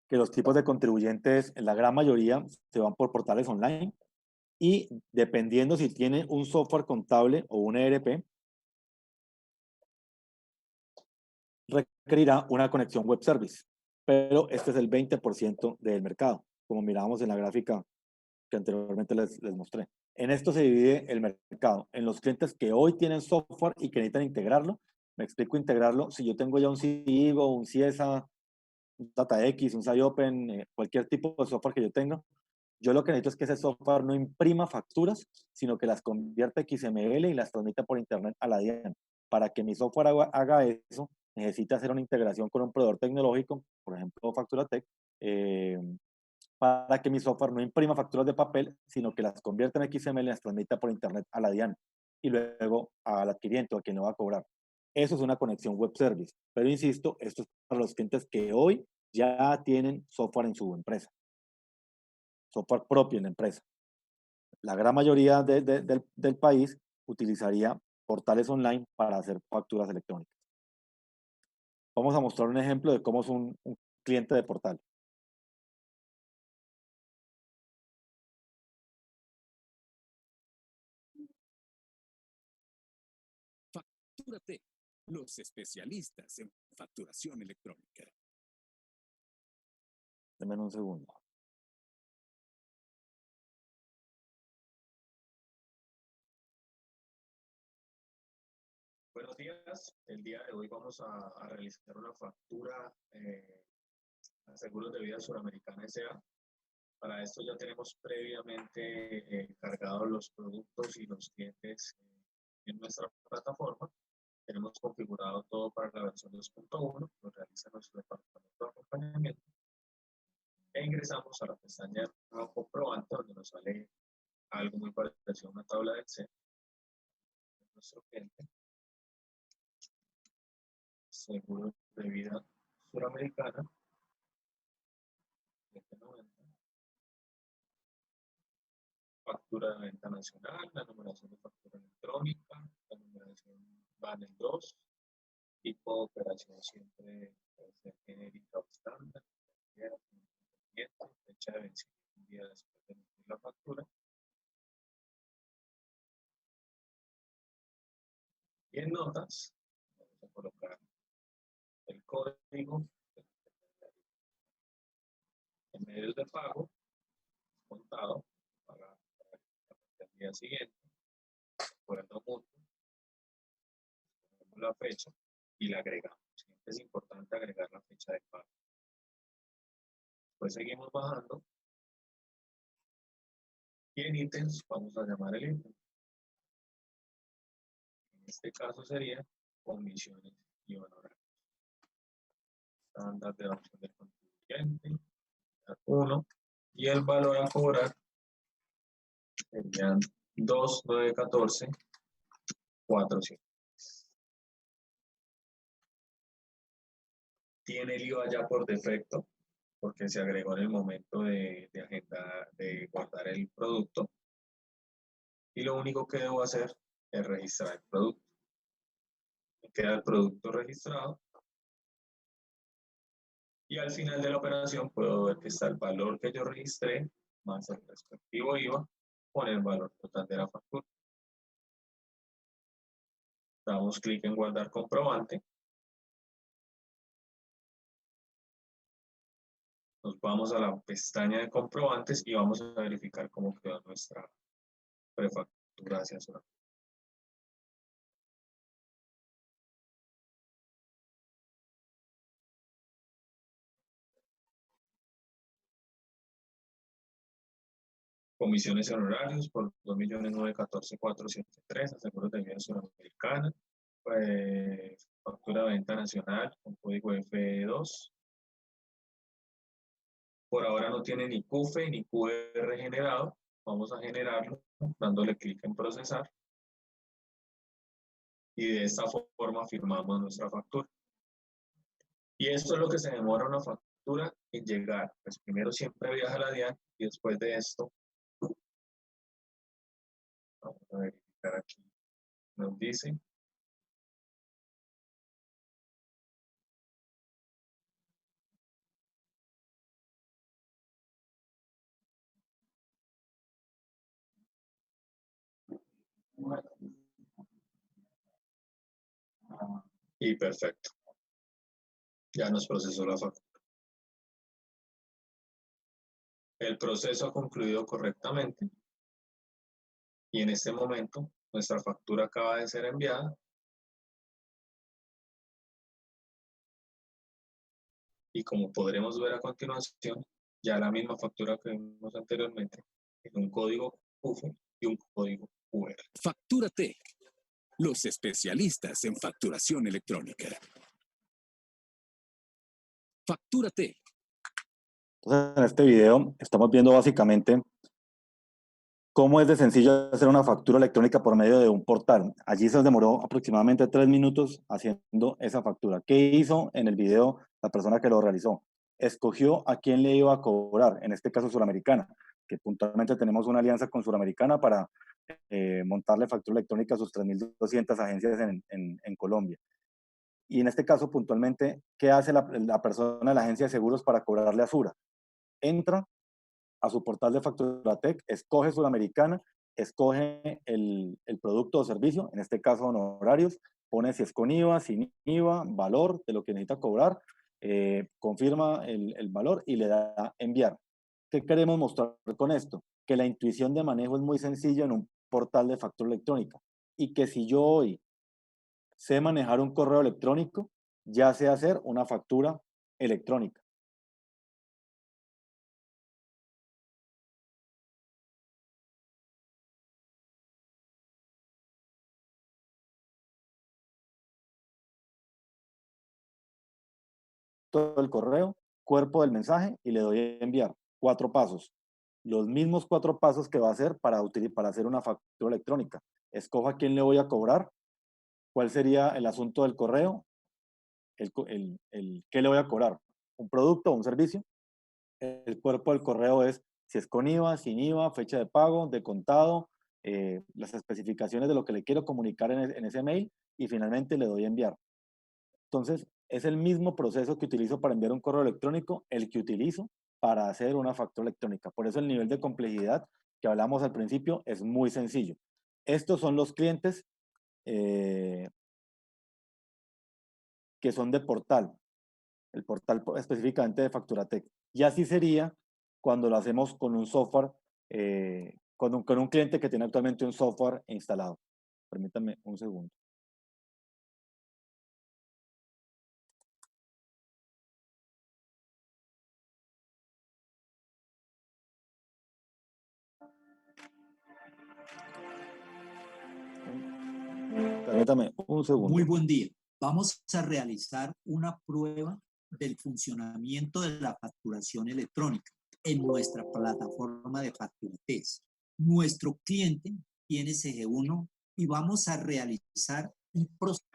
Speaker 6: que los tipos de contribuyentes, en la gran mayoría, se van por portales online y dependiendo si tiene un software contable o un ERP, requerirá una conexión web service. Pero este es el 20% del mercado, como mirábamos en la gráfica que anteriormente les mostré. En esto se divide el mercado, en los clientes que hoy tienen software y que necesitan integrarlo. Me explico integrarlo. Si yo tengo ya un CIGO, un CIESA, un DataX, un SciOpen, cualquier tipo de software que yo tenga, yo lo que necesito es que ese software no imprima facturas, sino que las convierta a XML y las transmita por internet a la DIAN. Para que mi software haga eso, necesita hacer una integración con un proveedor tecnológico, por ejemplo, FacturaTech, para que mi software no imprima facturas de papel, sino que las convierta en XML y las transmita por internet a la DIAN y luego al adquiriente o a quien lo va a cobrar. Eso es una conexión web service. Pero insisto, esto es para los clientes que hoy ya tienen software en su empresa, software propio en la empresa. La gran mayoría del país utilizaría portales online para hacer facturas electrónicas. Vamos a mostrar un ejemplo de cómo es un cliente de portal.
Speaker 7: Factúrate, los especialistas en facturación electrónica.
Speaker 6: Denme un segundo.
Speaker 3: Buenos días. El día de hoy vamos a realizar una factura a Seguros de Vida Suramericana S.A. Para esto ya tenemos previamente cargados los productos y los clientes en nuestra plataforma. Tenemos configurado todo para la versión 2.1, lo realiza nuestro departamento de acompañamiento. E ingresamos a la pestaña de nuevo comprobante, donde nos sale algo muy parecido a una tabla de Excel. Nuestro cliente, Seguro de Vida Suramericana, 790.
Speaker 8: factura de venta nacional, la numeración de factura electrónica, la numeración va en el 2, tipo de operación siempre puede ser genérica o estándar, fecha de vencimiento un día después de emitir la factura. Y en notas, vamos a colocar el código, en medios de pago, contado, para el día siguiente, acuerdo mutuo, la fecha y la agregamos. Siempre es importante agregar la fecha de pago. Después seguimos bajando y en ítems vamos a llamar el ítem. En este caso sería comisiones y honorarios. Estándar de opción del contribuyente, 1, y el valor a cobrar serían 2.914, 400. Tiene el IVA ya por defecto, porque se agregó en el momento de guardar el producto. Y lo único que debo hacer es registrar el producto. Me queda el producto registrado. Y al final de la operación puedo ver que está el valor que yo registré, más el respectivo IVA, con el valor total de la factura. Damos clic en guardar comprobante. Nos vamos a la pestaña de comprobantes y vamos a verificar cómo quedó nuestra prefactura hacia Sudamérica. Comisiones y honorarios por 2.914.473, aseguros de vida suramericana, factura de venta nacional con código F2. Por ahora no tiene ni CUFE ni QR generado. Vamos a generarlo dándole clic en procesar. Y de esta forma firmamos nuestra factura. Y esto es lo que se demora una factura en llegar. Pues primero siempre viaja a la DIAN y después de esto, vamos a verificar aquí, nos dice. Y perfecto. Ya nos procesó la factura. El proceso ha concluido correctamente. Y en este momento, nuestra factura acaba de ser enviada. Y como podremos ver a continuación, ya la misma factura que vimos anteriormente, en un código CUFE y un código QR.
Speaker 7: Factúrate. Los especialistas en facturación electrónica. Factúrate.
Speaker 6: Entonces, en este video estamos viendo básicamente cómo es de sencillo hacer una factura electrónica por medio de un portal. Allí se nos demoró aproximadamente 3 minutos haciendo esa factura. ¿Qué hizo en el video la persona que lo realizó? Escogió a quién le iba a cobrar, en este caso Suramericana, que puntualmente tenemos una alianza con Suramericana para montarle factura electrónica a sus 3.200 agencias en Colombia. Y en este caso, puntualmente, ¿qué hace la persona de la agencia de seguros para cobrarle a Sura? Entra a su portal de Facturatec, escoge Suramericana, escoge el producto o servicio, en este caso honorarios, pone si es con IVA, sin IVA, valor de lo que necesita cobrar, confirma el valor y le da enviar. ¿Qué queremos mostrar con esto? Que la intuición de manejo es muy sencilla en un portal de factura electrónica y que si yo hoy sé manejar un correo electrónico, ya sé hacer una factura electrónica. Todo el correo, cuerpo del mensaje y le doy a enviar. 4 pasos. Los mismos 4 pasos que va a hacer para hacer una factura electrónica. Escoja a quién le voy a cobrar, cuál sería el asunto del correo, qué le voy a cobrar, un producto o un servicio. El cuerpo del correo es Si es con IVA, sin IVA, fecha de pago, de contado, las especificaciones de lo que le quiero comunicar en ese mail y finalmente le doy a enviar. Entonces, es el mismo proceso que utilizo para enviar un correo electrónico, el que utilizo para hacer una factura electrónica. Por eso el nivel de complejidad que hablamos al principio es muy sencillo. Estos son los clientes que son de portal, el portal específicamente de Facturatec. Y así sería cuando lo hacemos con un software, con un cliente que tiene actualmente un software instalado. Permítanme un segundo. Permítame un segundo.
Speaker 9: Muy buen día. Vamos a realizar una prueba del funcionamiento de la facturación electrónica en nuestra plataforma de Facturatec. Nuestro cliente tiene CG1 y vamos a realizar un proceso.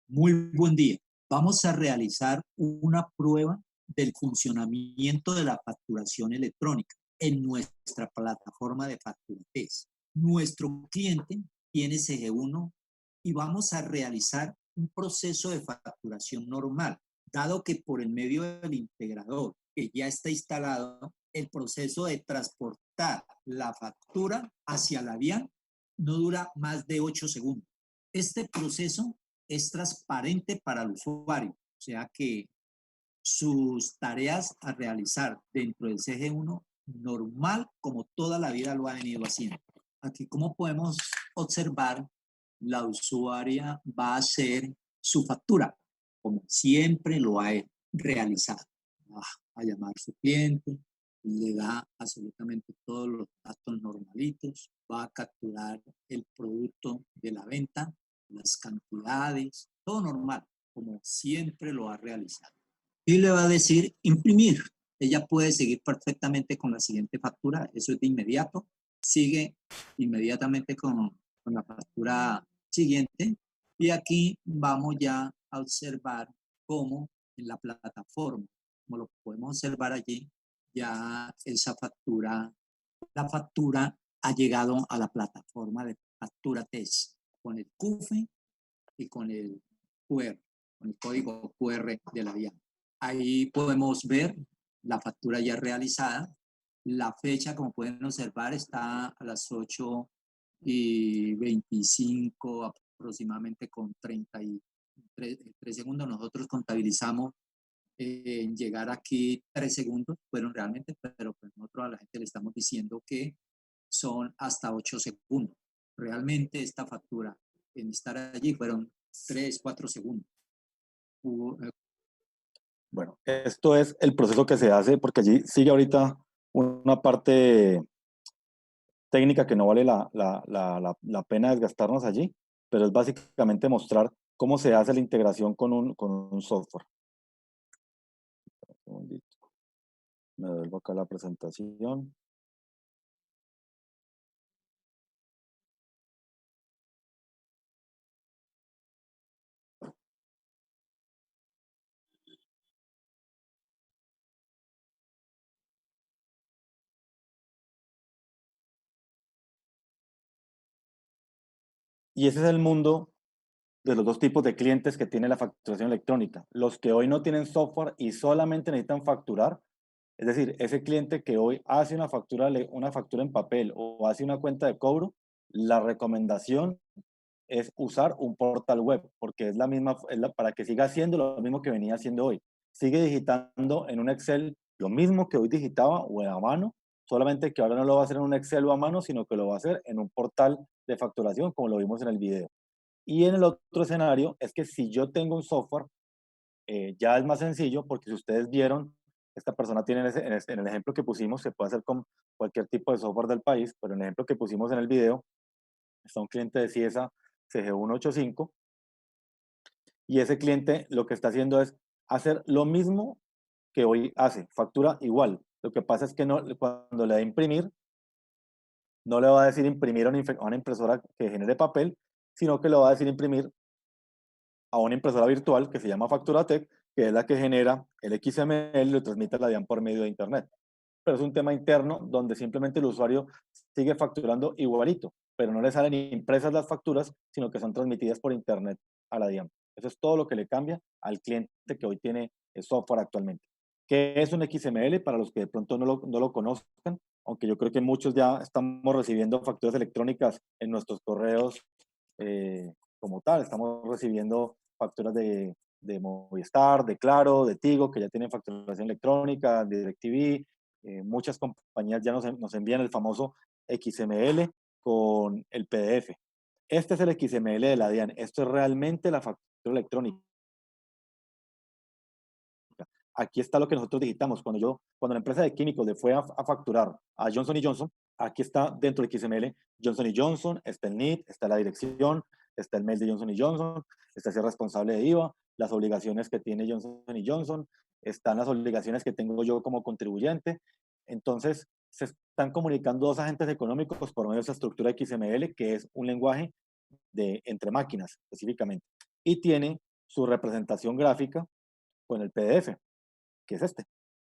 Speaker 9: Muy buen día. Vamos a realizar una prueba del funcionamiento de la facturación electrónica en nuestra plataforma de Facturatec. Nuestro cliente tiene CG1 y vamos a realizar un proceso de facturación normal, dado que por el medio del integrador que ya está instalado, el proceso de transportar la factura hacia la DIAN no dura más de 8 segundos. Este proceso es transparente para el usuario, o sea que sus tareas a realizar dentro del CG1 normal como toda la vida lo ha venido haciendo. Aquí, como podemos observar, la usuaria va a hacer su factura como siempre lo ha realizado. Va a llamar a su cliente, le da absolutamente todos los datos normalitos, va a capturar el producto de la venta, las cantidades, todo normal, como siempre lo ha realizado. Y le va a decir imprimir. Ella puede seguir perfectamente con la siguiente factura, eso es de inmediato. Sigue inmediatamente con la factura siguiente. Y aquí vamos ya a observar cómo en la plataforma, como lo podemos observar allí, ya esa factura, la factura ha llegado a la plataforma de Facturatec con el CUFE y con el QR, con el código QR de la DIAN. Ahí podemos ver la factura ya realizada. La fecha, como pueden observar, está a las 8:25 aproximadamente con 33 segundos. Nosotros contabilizamos en llegar aquí 3 segundos, fueron realmente, pero pues nosotros a la gente le estamos diciendo que son hasta 8 segundos. Realmente esta factura en estar allí fueron 3, 4 segundos.
Speaker 6: Bueno, esto es el proceso que se hace porque allí sigue ahorita una parte técnica que no vale la pena desgastarnos allí, pero es básicamente mostrar cómo se hace la integración con un software. Un segundito. Me devuelvo acá a la presentación. Y ese es el mundo de los dos tipos de clientes que tiene la facturación electrónica. Los que hoy no tienen software y solamente necesitan facturar, es decir, ese cliente que hoy hace una factura en papel o hace una cuenta de cobro, la recomendación es usar un portal web, porque es la misma, para que siga haciendo lo mismo que venía haciendo hoy. Sigue digitando en un Excel lo mismo que hoy digitaba o a mano, solamente que ahora no lo va a hacer en un Excel o a mano, sino que lo va a hacer en un portal de facturación, como lo vimos en el video. Y en el otro escenario es que si yo tengo un software, ya es más sencillo, porque si ustedes vieron, esta persona tiene en el ejemplo que pusimos, se puede hacer con cualquier tipo de software del país, pero en el ejemplo que pusimos en el video, está un cliente de CIESA CG185, y ese cliente lo que está haciendo es hacer lo mismo que hoy hace, factura igual. Lo que pasa es que no, cuando le da imprimir, no le va a decir imprimir a una impresora que genere papel, sino que le va a decir imprimir a una impresora virtual que se llama Facturatec que es la que genera el XML y lo transmite a la DIAN por medio de Internet. Pero es un tema interno donde simplemente el usuario sigue facturando igualito, pero no le salen impresas las facturas, sino que son transmitidas por Internet a la DIAN. Eso es todo lo que le cambia al cliente que hoy tiene el software actualmente. ¿Qué es un XML? Para los que de pronto no lo conozcan, aunque yo creo que muchos ya estamos recibiendo facturas electrónicas en nuestros correos como tal. Estamos recibiendo facturas de Movistar, de Claro, de Tigo, que ya tienen facturación electrónica, de DirecTV. Muchas compañías ya nos envían el famoso XML con el PDF. Este es el XML de la DIAN. Esto es realmente la factura electrónica. Aquí está lo que nosotros digitamos. Cuando la empresa de químicos le fue a facturar a Johnson Johnson, aquí está dentro del XML Johnson Johnson, está el NIT, está la dirección, está el mail de Johnson Johnson, está ese responsable de IVA, las obligaciones que tiene Johnson Johnson, están las obligaciones que tengo yo como contribuyente. Entonces, se están comunicando dos agentes económicos por medio de esa estructura XML, que es un lenguaje entre máquinas específicamente, y tiene su representación gráfica con el PDF, que es este,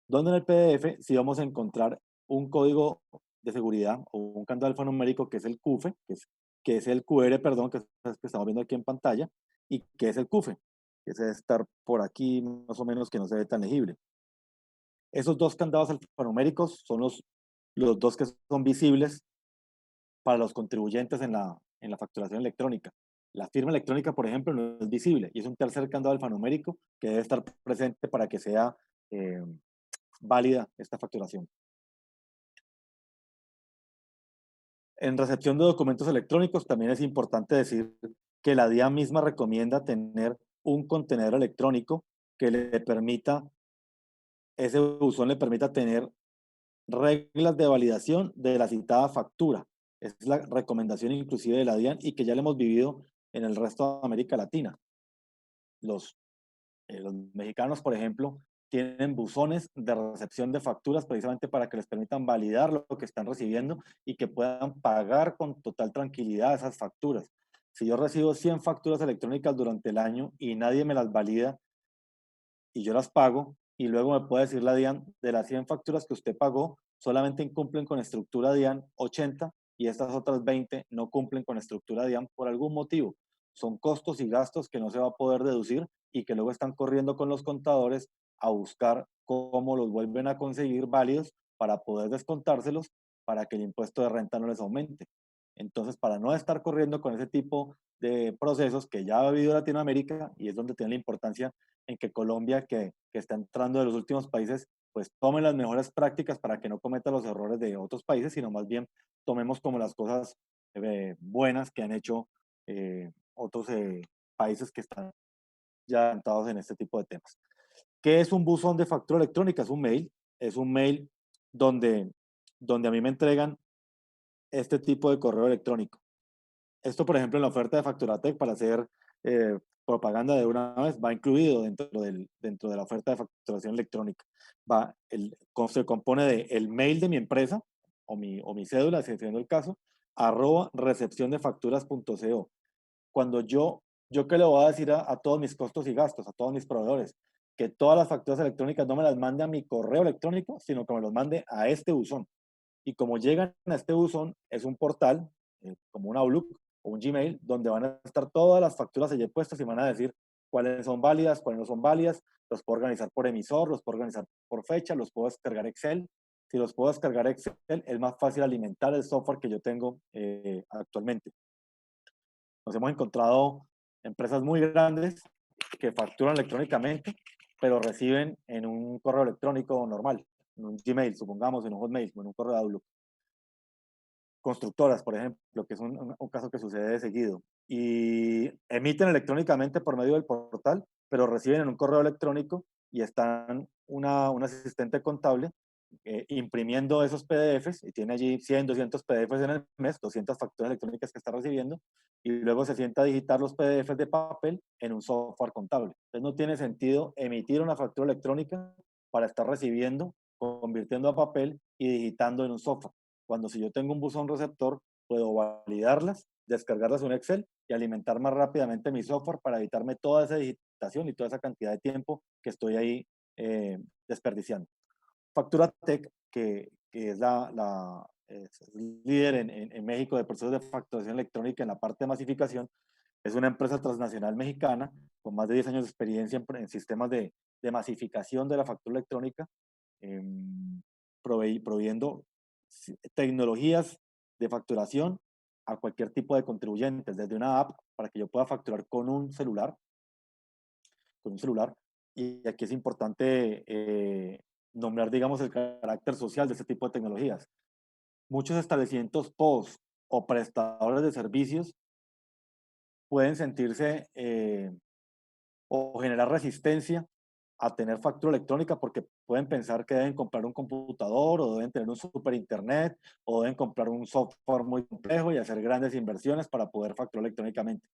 Speaker 6: donde en el PDF sí vamos a encontrar un código de seguridad o un candado alfanumérico que es el CUFE, que es el QR, perdón, que estamos viendo aquí en pantalla, y que es el CUFE, que debe estar por aquí más o menos, que no se ve tan legible. Esos dos candados alfanuméricos son los dos que son visibles para los contribuyentes en la facturación electrónica. La firma electrónica, por ejemplo, no es visible y es un tercer candado alfanumérico que debe estar presente para que sea válida esta facturación. En recepción de documentos electrónicos también es importante decir que la DIAN misma recomienda tener un contenedor electrónico que le permita, ese buzón le permita tener reglas de validación de la citada factura. Esa es la recomendación inclusive de la DIAN y que ya la hemos vivido en el resto de América Latina. Los mexicanos, por ejemplo, tienen buzones de recepción de facturas precisamente para que les permitan validar lo que están recibiendo y que puedan pagar con total tranquilidad esas facturas. Si yo recibo 100 facturas electrónicas durante el año y nadie me las valida y yo las pago, y luego me puede decir la DIAN, de las 100 facturas que usted pagó, solamente incumplen con estructura DIAN 80 y estas otras 20 no cumplen con estructura DIAN por algún motivo. Son costos y gastos que no se va a poder deducir y que luego están corriendo con los contadores a buscar cómo los vuelven a conseguir válidos para poder descontárselos para que el impuesto de renta no les aumente. Entonces, para no estar corriendo con ese tipo de procesos que ya ha vivido Latinoamérica, y es donde tiene la importancia en que Colombia, que está entrando de los últimos países, pues tome las mejores prácticas para que no cometa los errores de otros países, sino más bien tomemos como las cosas buenas que han hecho otros países que están ya avanzados en este tipo de temas. ¿Qué es un buzón de factura electrónica? Es un mail donde a mí me entregan este tipo de correo electrónico. Esto, por ejemplo, en la oferta de Facturatec, para hacer propaganda de una vez, va incluido dentro de la oferta de facturación electrónica. Se compone de el mail de mi empresa o mi cédula, si siendo el caso, @recepciondefacturas.co. Cuando yo qué le voy a decir a todos mis costos y gastos, a todos mis proveedores, que todas las facturas electrónicas no me las mande a mi correo electrónico, sino que me los mande a este buzón. Y como llegan a este buzón, es un portal, como un Outlook o un Gmail, donde van a estar todas las facturas allí puestas y van a decir cuáles son válidas, cuáles no son válidas. Los puedo organizar por emisor, los puedo organizar por fecha, los puedo descargar Excel. Si los puedo descargar Excel, es más fácil alimentar el software que yo tengo actualmente. Nos hemos encontrado empresas muy grandes que facturan electrónicamente, pero reciben en un correo electrónico normal, en un Gmail, supongamos, en un Hotmail o en un correo de Outlook. Constructoras, por ejemplo, que es un caso que sucede de seguido, y emiten electrónicamente por medio del portal, pero reciben en un correo electrónico y están un asistente contable imprimiendo esos PDFs y tiene allí 100, 200 PDFs en el mes, 200 facturas electrónicas que está recibiendo, y luego se sienta a digitar los PDFs de papel en un software contable. Entonces no tiene sentido emitir una factura electrónica para estar recibiendo, convirtiendo a papel y digitando en un software. Cuando si yo tengo un buzón receptor, puedo validarlas, descargarlas en un Excel y alimentar más rápidamente mi software para evitarme toda esa documentación y toda esa cantidad de tiempo que estoy ahí desperdiciando. FacturaTech, que es es líder en México de procesos de facturación electrónica en la parte de masificación, es una empresa transnacional mexicana con más de 10 años de experiencia en sistemas de masificación de la factura electrónica, proveyendo tecnologías de facturación a cualquier tipo de contribuyentes, desde una app para que yo pueda facturar con un celular, y aquí es importante nombrar, digamos, el carácter social de este tipo de tecnologías. Muchos establecimientos POS o prestadores de servicios pueden sentirse o generar resistencia a tener factura electrónica porque pueden pensar que deben comprar un computador o deben tener un super internet o deben comprar un software muy complejo y hacer grandes inversiones para poder facturar electrónicamente.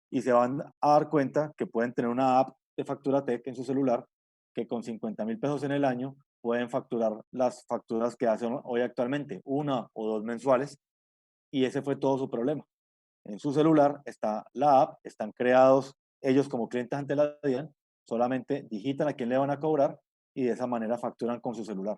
Speaker 6: Y se van a dar cuenta que pueden tener una app de FacturaTech en su celular que con 50,000 pesos en el año pueden facturar las facturas que hacen hoy actualmente, una o dos mensuales, y ese fue todo su problema. En su celular está la app, están creados ellos como clientes ante la DIAN, solamente digitan a quién le van a cobrar y de esa manera facturan con su celular.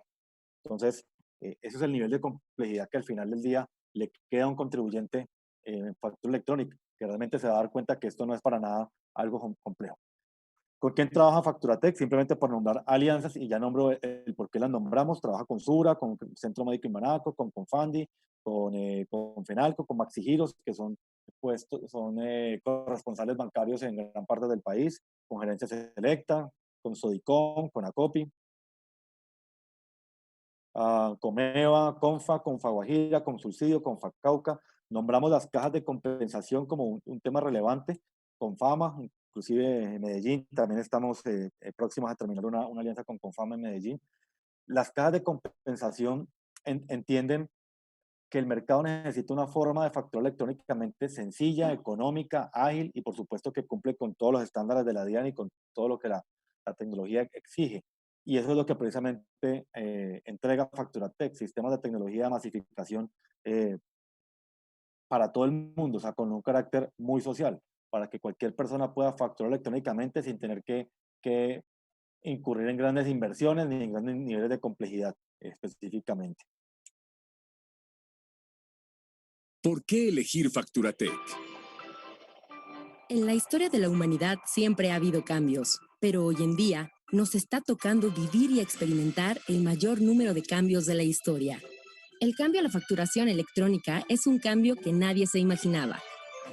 Speaker 6: Entonces, ese es el nivel de complejidad que al final del día le queda a un contribuyente en factura electrónica, que realmente se va a dar cuenta que esto no es para nada algo complejo. ¿Con quién trabaja FacturaTech? Simplemente por nombrar alianzas, y ya nombro el por qué las nombramos. Trabaja con Sura, con Centro Médico Imbanaco, con Confandi, con Fenalco, con Maxigiros, que son corresponsales bancarios en gran parte del país, con Gerencia Selecta, con Sodicom, con Acopi, Comeva, Confa, Confaguajira, Subsidio, Confacauca. Nombramos las cajas de compensación como un tema relevante, con Fama, inclusive en Medellín. También estamos próximos a terminar una alianza con Confama en Medellín. Las cajas de compensación entienden que el mercado necesita una forma de facturar electrónicamente sencilla, económica, ágil y por supuesto que cumple con todos los estándares de la DIAN y con todo lo que la tecnología exige. Y eso es lo que precisamente entrega FacturaTech, sistemas de tecnología de masificación para todo el mundo, o sea, con un carácter muy social, para que cualquier persona pueda facturar electrónicamente sin tener que incurrir en grandes inversiones ni en grandes niveles de complejidad específicamente.
Speaker 7: ¿Por qué elegir FacturaTech?
Speaker 10: En la historia de la humanidad siempre ha habido cambios, pero hoy en día nos está tocando vivir y experimentar el mayor número de cambios de la historia. El cambio a la facturación electrónica es un cambio que nadie se imaginaba.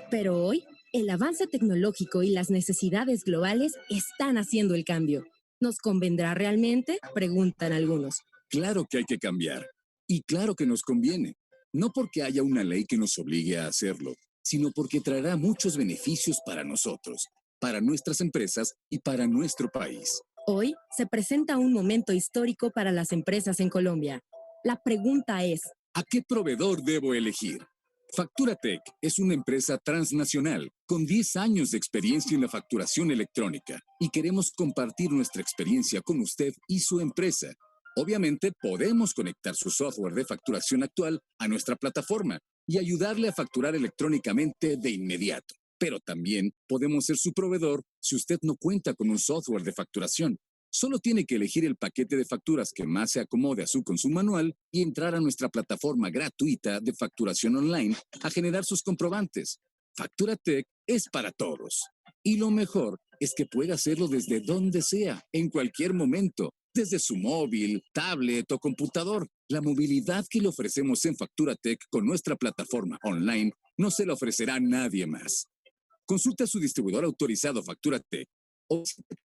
Speaker 10: Pero hoy, el avance tecnológico y las necesidades globales están haciendo el cambio. ¿Nos convendrá realmente? Preguntan algunos.
Speaker 7: Claro que hay que cambiar. Y claro que nos conviene. No porque haya una ley que nos obligue a hacerlo, sino porque traerá muchos beneficios para nosotros, para nuestras empresas y para nuestro país.
Speaker 10: Hoy se presenta un momento histórico para las empresas en Colombia. La pregunta es,
Speaker 7: ¿a qué proveedor debo elegir? FacturaTech es una empresa transnacional con 10 años de experiencia en la facturación electrónica y queremos compartir nuestra experiencia con usted y su empresa. Obviamente podemos conectar su software de facturación actual a nuestra plataforma y ayudarle a facturar electrónicamente de inmediato. Pero también podemos ser su proveedor si usted no cuenta con un software de facturación. Solo tiene que elegir el paquete de facturas que más se acomode a su consumo anual y entrar a nuestra plataforma gratuita de facturación online a generar sus comprobantes. FacturaTech es para todos. Y lo mejor es que puede hacerlo desde donde sea, en cualquier momento, desde su móvil, tablet o computador. La movilidad que le ofrecemos en FacturaTech con nuestra plataforma online no se la ofrecerá nadie más. Consulta a su distribuidor autorizado FacturaTech o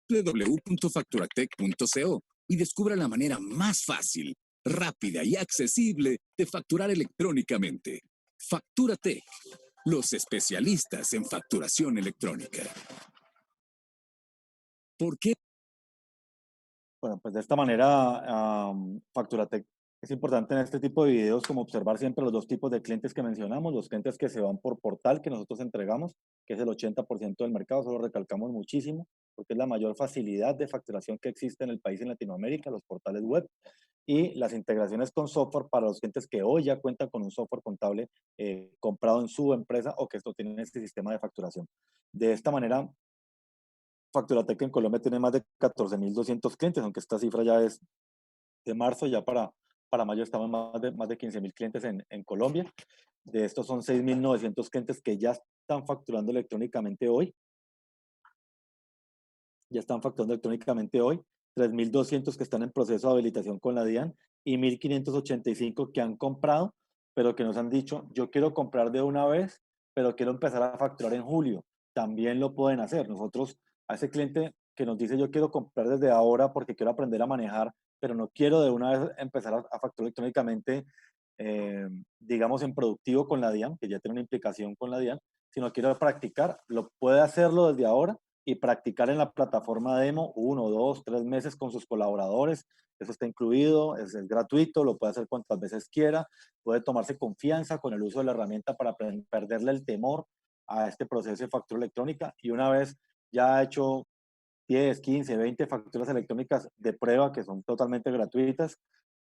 Speaker 7: www.facturatech.co y descubra la manera más fácil, rápida y accesible de facturar electrónicamente. FacturaTech, los especialistas en facturación electrónica. ¿Por qué?
Speaker 6: Bueno, pues de esta manera, FacturaTech es importante en este tipo de videos como observar siempre los dos tipos de clientes que mencionamos, los clientes que se van por portal que nosotros entregamos, que es el 80% del mercado, eso lo recalcamos muchísimo, porque es la mayor facilidad de facturación que existe en el país, en Latinoamérica, los portales web, y las integraciones con software para los clientes que hoy ya cuentan con un software contable comprado en su empresa o que esto tiene este sistema de facturación. De esta manera, Facturatec en Colombia tiene más de 14.200 clientes, aunque esta cifra ya es de marzo, ya para mayo estamos más de 15.000 clientes en Colombia. De estos son 6.900 clientes que ya están facturando electrónicamente hoy. Ya están facturando electrónicamente hoy. 3.200 que están en proceso de habilitación con la DIAN y 1.585 que han comprado, pero que nos han dicho, yo quiero comprar de una vez, pero quiero empezar a facturar en julio. También lo pueden hacer. Nosotros, a ese cliente que nos dice, yo quiero comprar desde ahora porque quiero aprender a manejar, pero no quiero de una vez empezar a facturar electrónicamente, digamos, en productivo con la DIAN, que ya tiene una implicación con la DIAN, sino quiero practicar, lo puede hacerlo desde ahora y practicar en la plataforma demo 1, 2, 3 meses con sus colaboradores. Eso está incluido, es gratuito, lo puede hacer cuantas veces quiera, puede tomarse confianza con el uso de la herramienta para perderle el temor a este proceso de factura electrónica, y una vez ya ha hecho 10, 15, 20 facturas electrónicas de prueba que son totalmente gratuitas,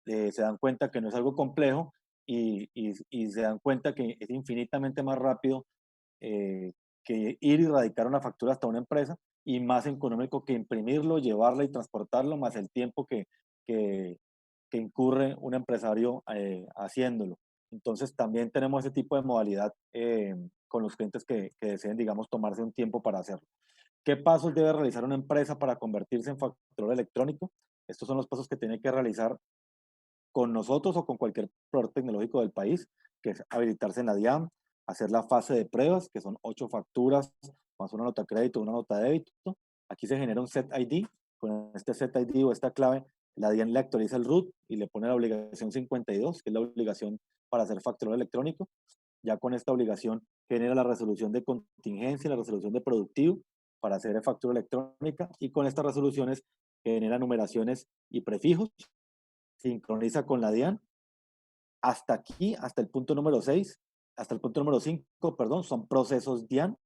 Speaker 6: se dan cuenta que no es algo complejo y se dan cuenta que es infinitamente más rápido que ir y radicar una factura hasta una empresa, y más económico que imprimirlo, llevarla y transportarlo, más el tiempo que, que incurre un empresario haciéndolo. Entonces también tenemos ese tipo de modalidad con los clientes que deseen, digamos, tomarse un tiempo para hacerlo. ¿Qué pasos debe realizar una empresa para convertirse en facturador electrónico? Estos son los pasos que tiene que realizar con nosotros o con cualquier proveedor tecnológico del país, que es habilitarse en la DIAN, hacer la fase de pruebas, que son 8 facturas, más una nota de crédito, una nota de débito. Aquí se genera un set ID. Con este set ID o esta clave, la DIAN le actualiza el root y le pone la obligación 52, que es la obligación para hacer facturado electrónico. Ya con esta obligación genera la resolución de contingencia y la resolución de productivo para hacer factura electrónica, y con estas resoluciones genera numeraciones y prefijos, sincroniza con la DIAN. Hasta aquí, hasta el punto número 6, hasta el punto número 5, perdón, son procesos DIAN.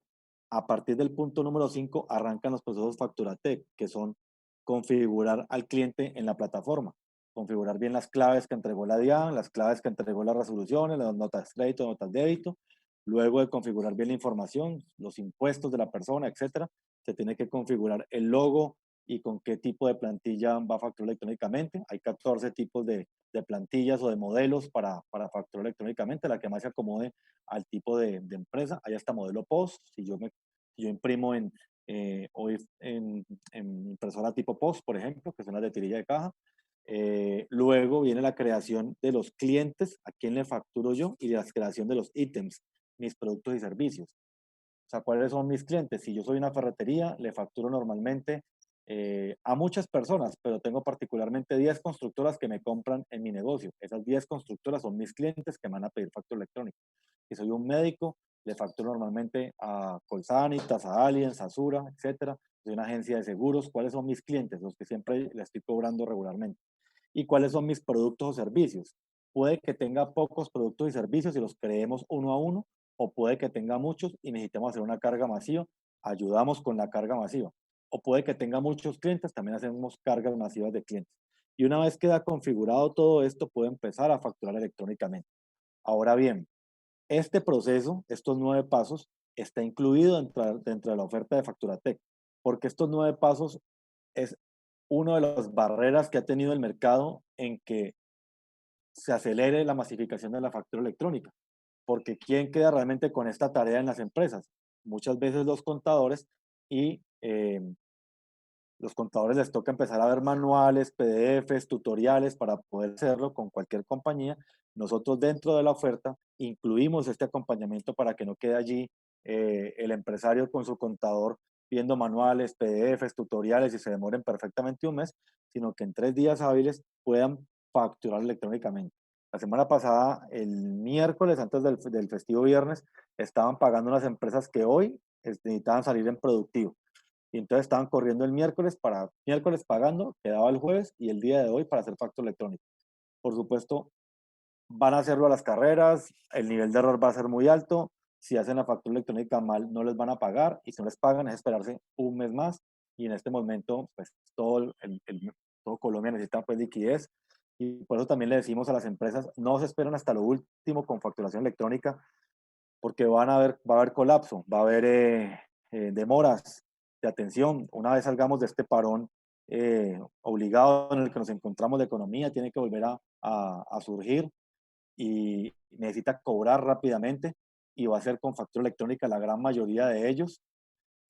Speaker 6: A partir del punto número 5 arrancan los procesos Facturatec, que son configurar al cliente en la plataforma, configurar bien las claves que entregó la DIAN, las claves que entregó las resoluciones, las notas de crédito, notas de débito. Luego de configurar bien la información, los impuestos de la persona, etcétera, se tiene que configurar el logo y con qué tipo de plantilla va a facturar electrónicamente. Hay 14 tipos de plantillas o de modelos para facturar electrónicamente, la que más se acomode al tipo de empresa. Hay hasta modelo POS. Si yo imprimo hoy en impresora tipo POS, por ejemplo, que son las de tirilla de caja. Luego viene la creación de los clientes, a quién le facturo yo, y la creación de los ítems, mis productos y servicios. O sea, ¿cuáles son mis clientes? Si yo soy una ferretería, le facturo normalmente a muchas personas, pero tengo particularmente 10 constructoras que me compran en mi negocio. Esas 10 constructoras son mis clientes que me van a pedir factura electrónica. Si soy un médico, le facturo normalmente a Colsanitas, a Allianz, a Sura, etcétera. Soy una agencia de seguros. ¿Cuáles son mis clientes? Los que siempre le estoy cobrando regularmente. ¿Y cuáles son mis productos o servicios? Puede que tenga pocos productos y servicios y los creemos uno a uno, o puede que tenga muchos y necesitemos hacer una carga masiva. Ayudamos con la carga masiva. O puede que tenga muchos clientes, también hacemos cargas masivas de clientes. Y una vez queda configurado todo esto, puede empezar a facturar electrónicamente. Ahora bien, este proceso, estos 9 pasos, está incluido dentro de la oferta de Facturatec, porque estos 9 pasos es una de las barreras que ha tenido el mercado en que se acelere la masificación de la factura electrónica. Porque ¿quién queda realmente con esta tarea en las empresas? Muchas veces los contadores, y los contadores les toca empezar a ver manuales, PDFs, tutoriales para poder hacerlo con cualquier compañía. Nosotros dentro de la oferta incluimos este acompañamiento para que no quede allí el empresario con su contador viendo manuales, PDFs, tutoriales y se demoren perfectamente un mes, sino que en 3 días hábiles puedan facturar electrónicamente. La semana pasada, el miércoles antes del festivo viernes, estaban pagando unas empresas que hoy necesitaban salir en productivo. Y entonces estaban corriendo el miércoles pagando, quedaba el jueves y el día de hoy para hacer factura electrónica. Por supuesto, van a hacerlo a las carreras, el nivel de error va a ser muy alto. Si hacen la factura electrónica mal, no les van a pagar, y si no les pagan es esperarse un mes más. Y en este momento, pues todo Colombia necesita pues liquidez, y por eso también le decimos a las empresas, no se esperen hasta lo último con facturación electrónica, porque va a haber colapso, va a haber demoras, de atención. Una vez salgamos de este parón obligado en el que nos encontramos, la economía tiene que volver a surgir y necesita cobrar rápidamente y va a ser con factura electrónica la gran mayoría de ellos.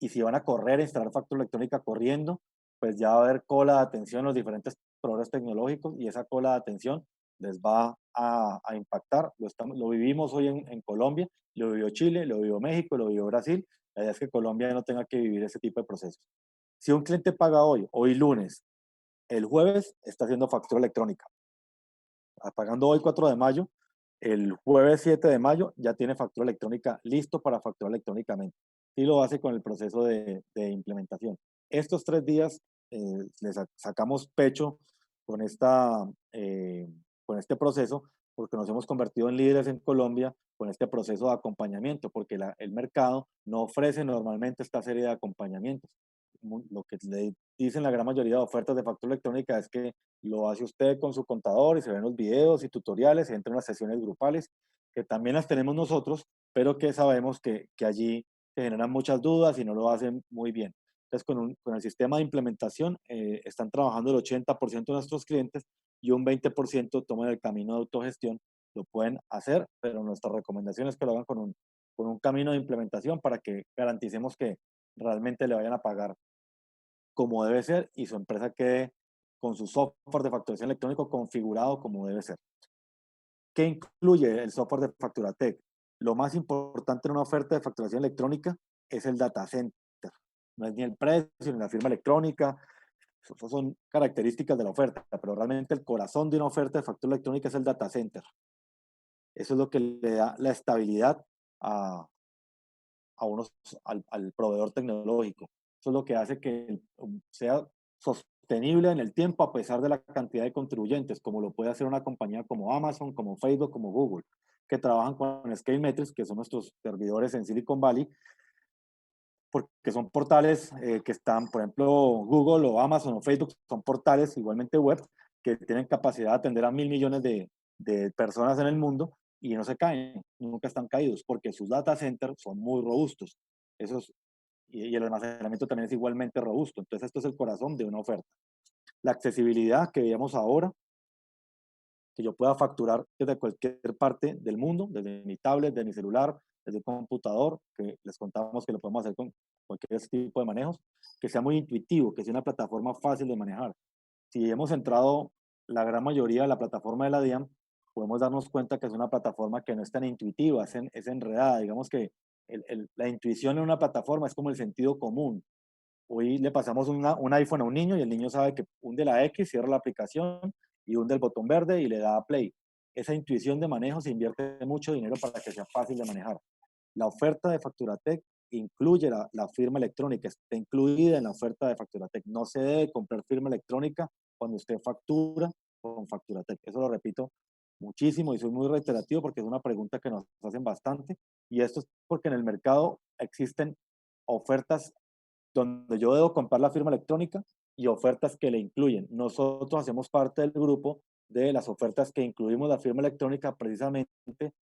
Speaker 6: Y si van a correr a instalar factura electrónica corriendo, pues ya va a haber cola de atención en los diferentes proveedores tecnológicos y esa cola de atención les va a impactar. Lo vivimos hoy en Colombia, lo vivió Chile, lo vivió México, lo vivió Brasil. La idea es que Colombia no tenga que vivir ese tipo de procesos. Si un cliente paga hoy lunes, el jueves está haciendo factura electrónica. Pagando hoy 4 de mayo, el jueves 7 de mayo ya tiene factura electrónica listo para facturar electrónicamente. Y lo hace con el proceso de implementación. Estos 3 días les sacamos pecho con, con este proceso porque nos hemos convertido en líderes en Colombia con este proceso de acompañamiento, porque el mercado no ofrece normalmente esta serie de acompañamientos. Lo que le dicen la gran mayoría de ofertas de factura electrónica es que lo hace usted con su contador y se ven los videos y tutoriales, y entra en las sesiones grupales, que también las tenemos nosotros, pero que sabemos que allí se generan muchas dudas y no lo hacen muy bien. Entonces, con el sistema de implementación están trabajando el 80% de nuestros clientes y un 20% toman el camino de autogestión. Lo pueden hacer, pero nuestra recomendación es que lo hagan con un camino de implementación para que garanticemos que realmente le vayan a pagar como debe ser y su empresa quede con su software de facturación electrónico configurado como debe ser. ¿Qué incluye el software de Facturatech? Lo más importante en una oferta de facturación electrónica es el data center. No es ni el precio ni la firma electrónica. Esas son características de la oferta, pero realmente el corazón de una oferta de factura electrónica es el data center. Eso es lo que le da la estabilidad a al proveedor tecnológico. Eso es lo que hace que sea sostenible en el tiempo a pesar de la cantidad de contribuyentes, como lo puede hacer una compañía como Amazon, como Facebook, como Google, que trabajan con Scalemetrics, que son nuestros servidores en Silicon Valley, porque son portales que están, por ejemplo, Google o Amazon o Facebook, son portales igualmente web que tienen capacidad de atender a 1.000 millones de personas en el mundo y no se caen, nunca están caídos, porque sus data centers son muy robustos. Y el almacenamiento también es igualmente robusto. Entonces, esto es el corazón de una oferta. La accesibilidad que veíamos ahora, que yo pueda facturar desde cualquier parte del mundo, desde mi tablet, de mi celular, desde el computador, que les contamos que lo podemos hacer con cualquier tipo de manejos, que sea muy intuitivo, que sea una plataforma fácil de manejar. Si hemos entrado la gran mayoría de la plataforma de la DIAN, podemos darnos cuenta que es una plataforma que no es tan intuitiva, es enredada. Digamos que la intuición en una plataforma es como el sentido común. Hoy le pasamos un iPhone a un niño y el niño sabe que hunde la X, cierra la aplicación y hunde el botón verde y le da a play. Esa intuición de manejo se invierte mucho dinero para que sea fácil de manejar. La oferta de Facturatech incluye la firma electrónica, está incluida en la oferta de Facturatech. No se debe comprar firma electrónica cuando usted factura con Facturatech. Eso lo repito muchísimo y soy muy reiterativo porque es una pregunta que nos hacen bastante. Y esto es porque en el mercado existen ofertas donde yo debo comprar la firma electrónica y ofertas que le incluyen. Nosotros hacemos parte del grupo de las ofertas que incluimos la firma electrónica precisamente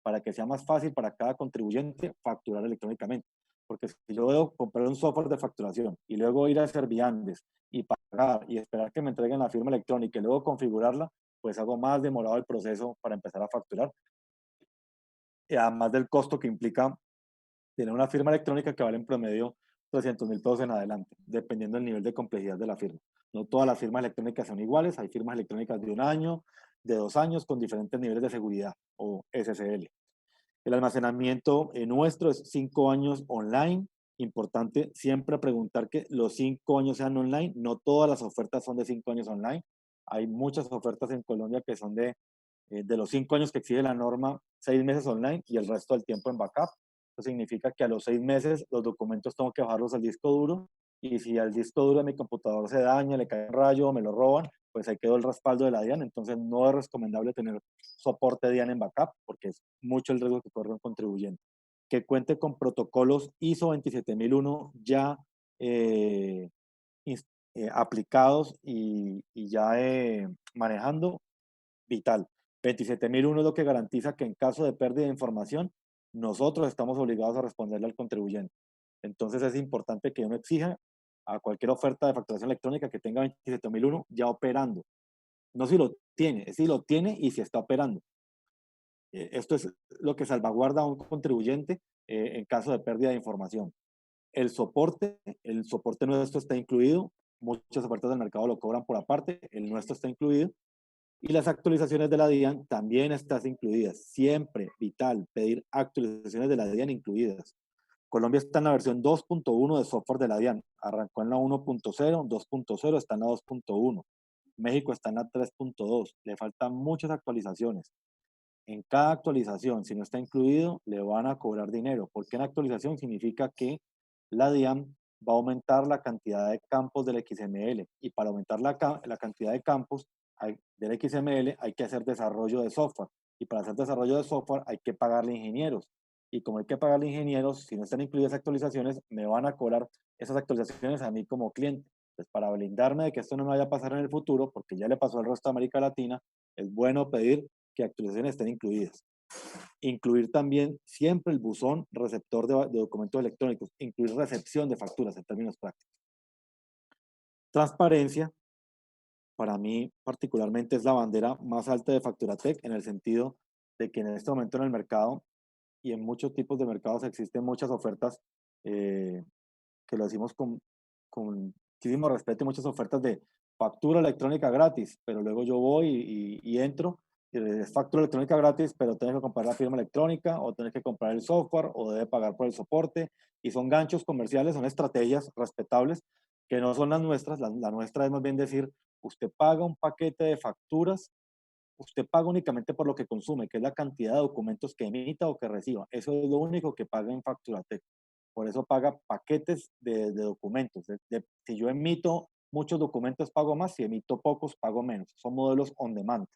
Speaker 6: para que sea más fácil para cada contribuyente facturar electrónicamente. Porque si yo debo comprar un software de facturación y luego ir a Serviandes y pagar y esperar que me entreguen la firma electrónica y luego configurarla, pues hago más demorado el proceso para empezar a facturar. Y además del costo que implica tener una firma electrónica que vale en promedio 300.000 pesos en adelante, dependiendo del nivel de complejidad de la firma. No todas las firmas electrónicas son iguales, hay firmas electrónicas de 1 año, de 2 años, con diferentes niveles de seguridad o SSL. El almacenamiento nuestro es 5 años online. Importante siempre preguntar que los 5 años sean online. No todas las ofertas son de 5 años online. Hay muchas ofertas en Colombia que son de los 5 años que exige la norma, 6 meses online y el resto del tiempo en backup. Eso significa que a los 6 meses los documentos tengo que bajarlos al disco duro y si al disco duro de mi computador se daña, le cae un rayo, me lo roban, pues ahí quedó el respaldo de la DIAN. Entonces no es recomendable tener soporte DIAN en backup porque es mucho el riesgo que corre un contribuyente. Que cuente con protocolos ISO 27001 ya aplicados y ya manejando, vital. 27001 es lo que garantiza que en caso de pérdida de información, nosotros estamos obligados a responderle al contribuyente. Entonces es importante que uno exija a cualquier oferta de facturación electrónica que tenga 27001 ya operando. No si lo tiene, es si lo tiene y si está operando. Esto es lo que salvaguarda a un contribuyente en caso de pérdida de información. El soporte nuestro está incluido. Muchas ofertas del mercado lo cobran por aparte, el nuestro está incluido. Y las actualizaciones de la DIAN también están incluidas. Siempre vital pedir actualizaciones de la DIAN incluidas. Colombia está en la versión 2.1 de software de la DIAN. Arrancó en la 1.0, 2.0 está en la 2.1. México está en la 3.2. Le faltan muchas actualizaciones. En cada actualización, si no está incluido, le van a cobrar dinero. Porque en actualización significa que la DIAN va a aumentar la cantidad de campos del XML. Y para aumentar la cantidad de campos del XML hay que hacer desarrollo de software. Y para hacer desarrollo de software hay que pagarle ingenieros. Y como hay que pagarle ingenieros, si no están incluidas actualizaciones, me van a cobrar esas actualizaciones a mí como cliente. Entonces, para blindarme de que esto no me vaya a pasar en el futuro, porque ya le pasó al resto de América Latina, es bueno pedir que actualizaciones estén incluidas. Incluir también siempre el buzón receptor de documentos electrónicos, incluir recepción de facturas en términos prácticos. Transparencia, para mí particularmente es la bandera más alta de Facturatec en el sentido de que en este momento en el mercado y en muchos tipos de mercados existen muchas ofertas que lo decimos con muchísimo respeto y muchas ofertas de factura electrónica gratis, pero luego yo voy y entro y es factura electrónica gratis, pero tienes que comprar la firma electrónica o tienes que comprar el software o debe pagar por el soporte y son ganchos comerciales, son estrategias respetables que no son las nuestras. La nuestra es más bien decir, usted paga un paquete de facturas, usted paga únicamente por lo que consume, que es la cantidad de documentos que emita o que reciba. Eso es lo único que paga en Facturatec. Por eso paga paquetes de documentos. Si yo emito muchos documentos, pago más. Si emito pocos, pago menos. Son modelos on demand.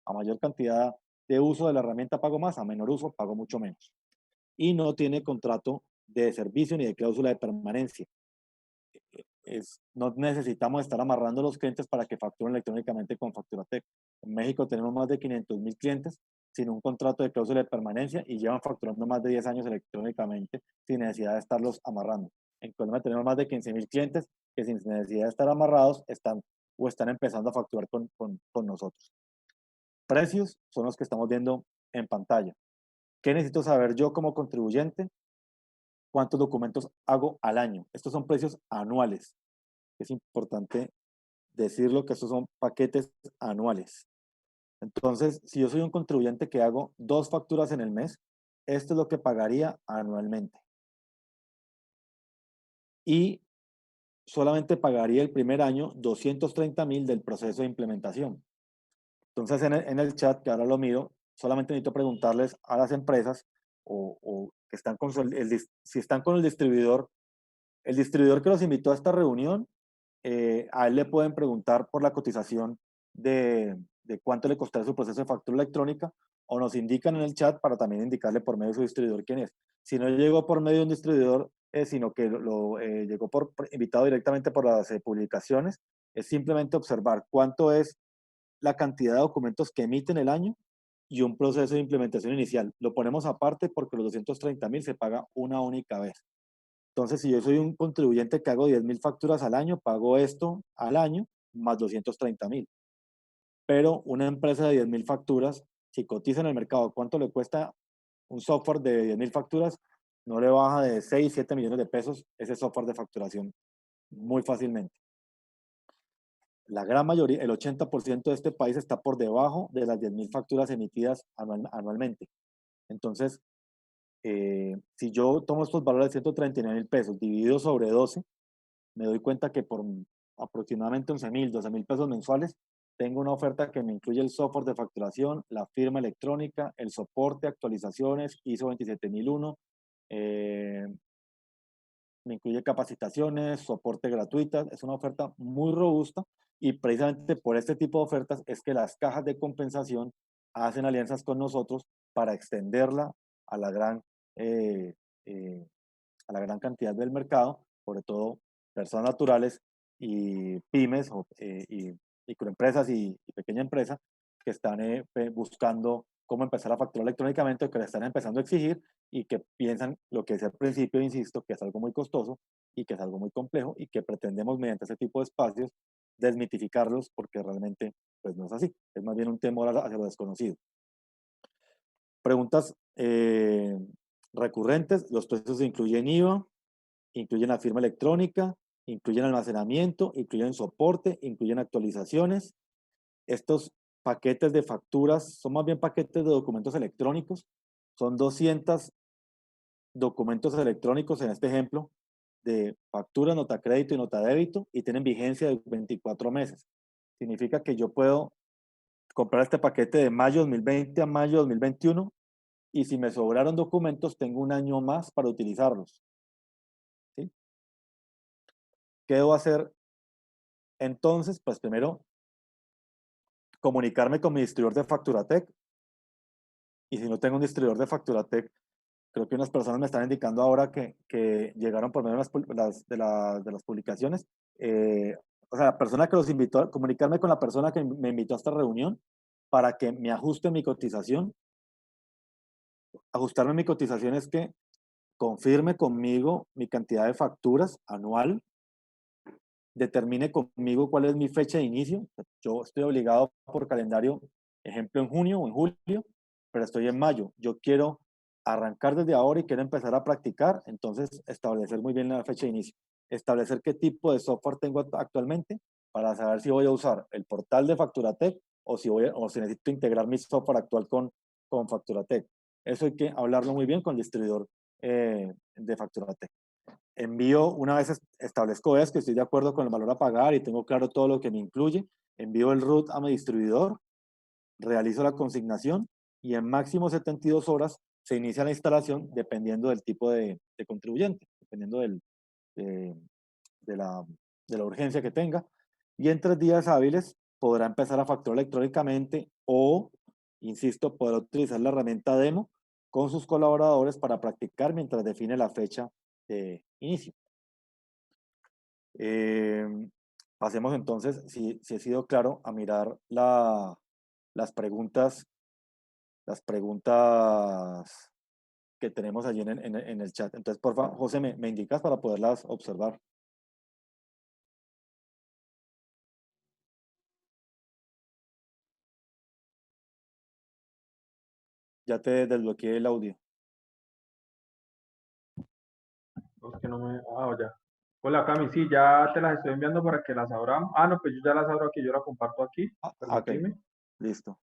Speaker 6: A mayor cantidad de uso de la herramienta, pago más. A menor uso, pago mucho menos. Y no tiene contrato de servicio ni de cláusula de permanencia. No necesitamos estar amarrando a los clientes para que facturen electrónicamente con Facturatec. En México tenemos más de 500,000 clientes sin un contrato de cláusula de permanencia y llevan facturando más de 10 años electrónicamente sin necesidad de estarlos amarrando. En Colombia tenemos más de 15,000 clientes que sin necesidad de estar amarrados están empezando a facturar con nosotros. Precios son los que estamos viendo en pantalla. ¿Qué necesito saber yo como contribuyente? ¿Cuántos documentos hago al año? Estos son precios anuales. Es importante decirlo que estos son paquetes anuales. Entonces, si yo soy un contribuyente que hago 2 facturas en el mes, esto es lo que pagaría anualmente. Y solamente pagaría el primer año 230,000 del proceso de implementación. Entonces, en el chat, que ahora lo miro, solamente necesito preguntarles a las empresas o que están con si están con el distribuidor que los invitó a esta reunión, a él le pueden preguntar por la cotización de cuánto le costará su proceso de factura electrónica o nos indican en el chat para también indicarle por medio de su distribuidor quién es. Si no llegó por medio de un distribuidor, sino que llegó invitado directamente por las publicaciones, es simplemente observar cuánto es la cantidad de documentos que emiten el año y un proceso de implementación inicial. Lo ponemos aparte porque los 230,000 se paga una única vez. Entonces, si yo soy un contribuyente que hago 10,000 facturas al año, pago esto al año más 230,000. Pero una empresa de 10,000 facturas, si cotiza en el mercado, ¿cuánto le cuesta un software de 10,000 facturas? No le baja de 6, 7 millones de pesos ese software de facturación muy fácilmente. La gran mayoría, el 80% de este país está por debajo de las 10,000 facturas emitidas anualmente. Entonces, si yo tomo estos valores de 139,000 pesos dividido sobre 12, me doy cuenta que por aproximadamente 11,000, 12,000 pesos mensuales, tengo una oferta que me incluye el software de facturación, la firma electrónica, el soporte, actualizaciones, ISO 27001, me incluye capacitaciones, soporte gratuita. Es una oferta muy robusta y precisamente por este tipo de ofertas es que las cajas de compensación hacen alianzas con nosotros para extenderla a la gran cantidad del mercado, sobre todo personas naturales y pymes y microempresas y pequeña empresa que están buscando cómo empezar a facturar electrónicamente, o que le están empezando a exigir y que piensan lo que decía al principio, insisto, que es algo muy costoso y que es algo muy complejo y que pretendemos mediante ese tipo de espacios desmitificarlos porque realmente pues no es así, es más bien un temor hacia lo desconocido. Preguntas recurrentes, los precios incluyen IVA, incluyen la firma electrónica, incluyen almacenamiento, incluyen soporte, incluyen actualizaciones. Estos paquetes de facturas son más bien paquetes de documentos electrónicos, son 200 documentos electrónicos en este ejemplo de factura, nota crédito y nota débito y tienen vigencia de 24 meses. Significa que yo puedo comprar este paquete de mayo 2020 a mayo 2021 y si me sobraron documentos tengo un año más para utilizarlos. ¿Sí? ¿Qué debo hacer? Entonces, pues primero, comunicarme con mi distribuidor de Facturatec y si no tengo un distribuidor de Facturatec, creo que unas personas me están indicando ahora que llegaron por medio de las publicaciones. O sea, la persona que los invitó, a comunicarme con la persona que me invitó a esta reunión para que me ajuste mi cotización. Ajustarme mi cotización es que confirme conmigo mi cantidad de facturas anual, determine conmigo cuál es mi fecha de inicio. Yo estoy obligado por calendario, ejemplo, en junio o en julio, pero estoy en mayo. Yo quiero arrancar desde ahora y quiero empezar a practicar, entonces establecer muy bien la fecha de inicio. Establecer qué tipo de software tengo actualmente para saber si voy a usar el portal de Facturatec o si necesito integrar mi software actual con Facturatec. Eso hay que hablarlo muy bien con el distribuidor de Facturatec. Envío, una vez establezco que estoy de acuerdo con el valor a pagar y tengo claro todo lo que me incluye, envío el RUT a mi distribuidor, realizo la consignación y en máximo 72 horas se inicia la instalación dependiendo del tipo de contribuyente, dependiendo de la urgencia que tenga. Y en 3 días hábiles podrá empezar a facturar electrónicamente o, insisto, podrá utilizar la herramienta demo con sus colaboradores para practicar mientras define la fecha de inicio. Pasemos entonces, si he sido claro, a mirar las preguntas que tenemos allí en el chat. Entonces, por favor, José, ¿me indicas para poderlas observar? Ya te desbloqueé el audio.
Speaker 11: Es que no me... Ah, ya. Hola, Cami, sí, ya te las estoy enviando para que las abramos. Ah, no, pues yo ya las abro aquí, yo la comparto aquí.
Speaker 6: Ok,
Speaker 11: Permíteme.
Speaker 6: listo.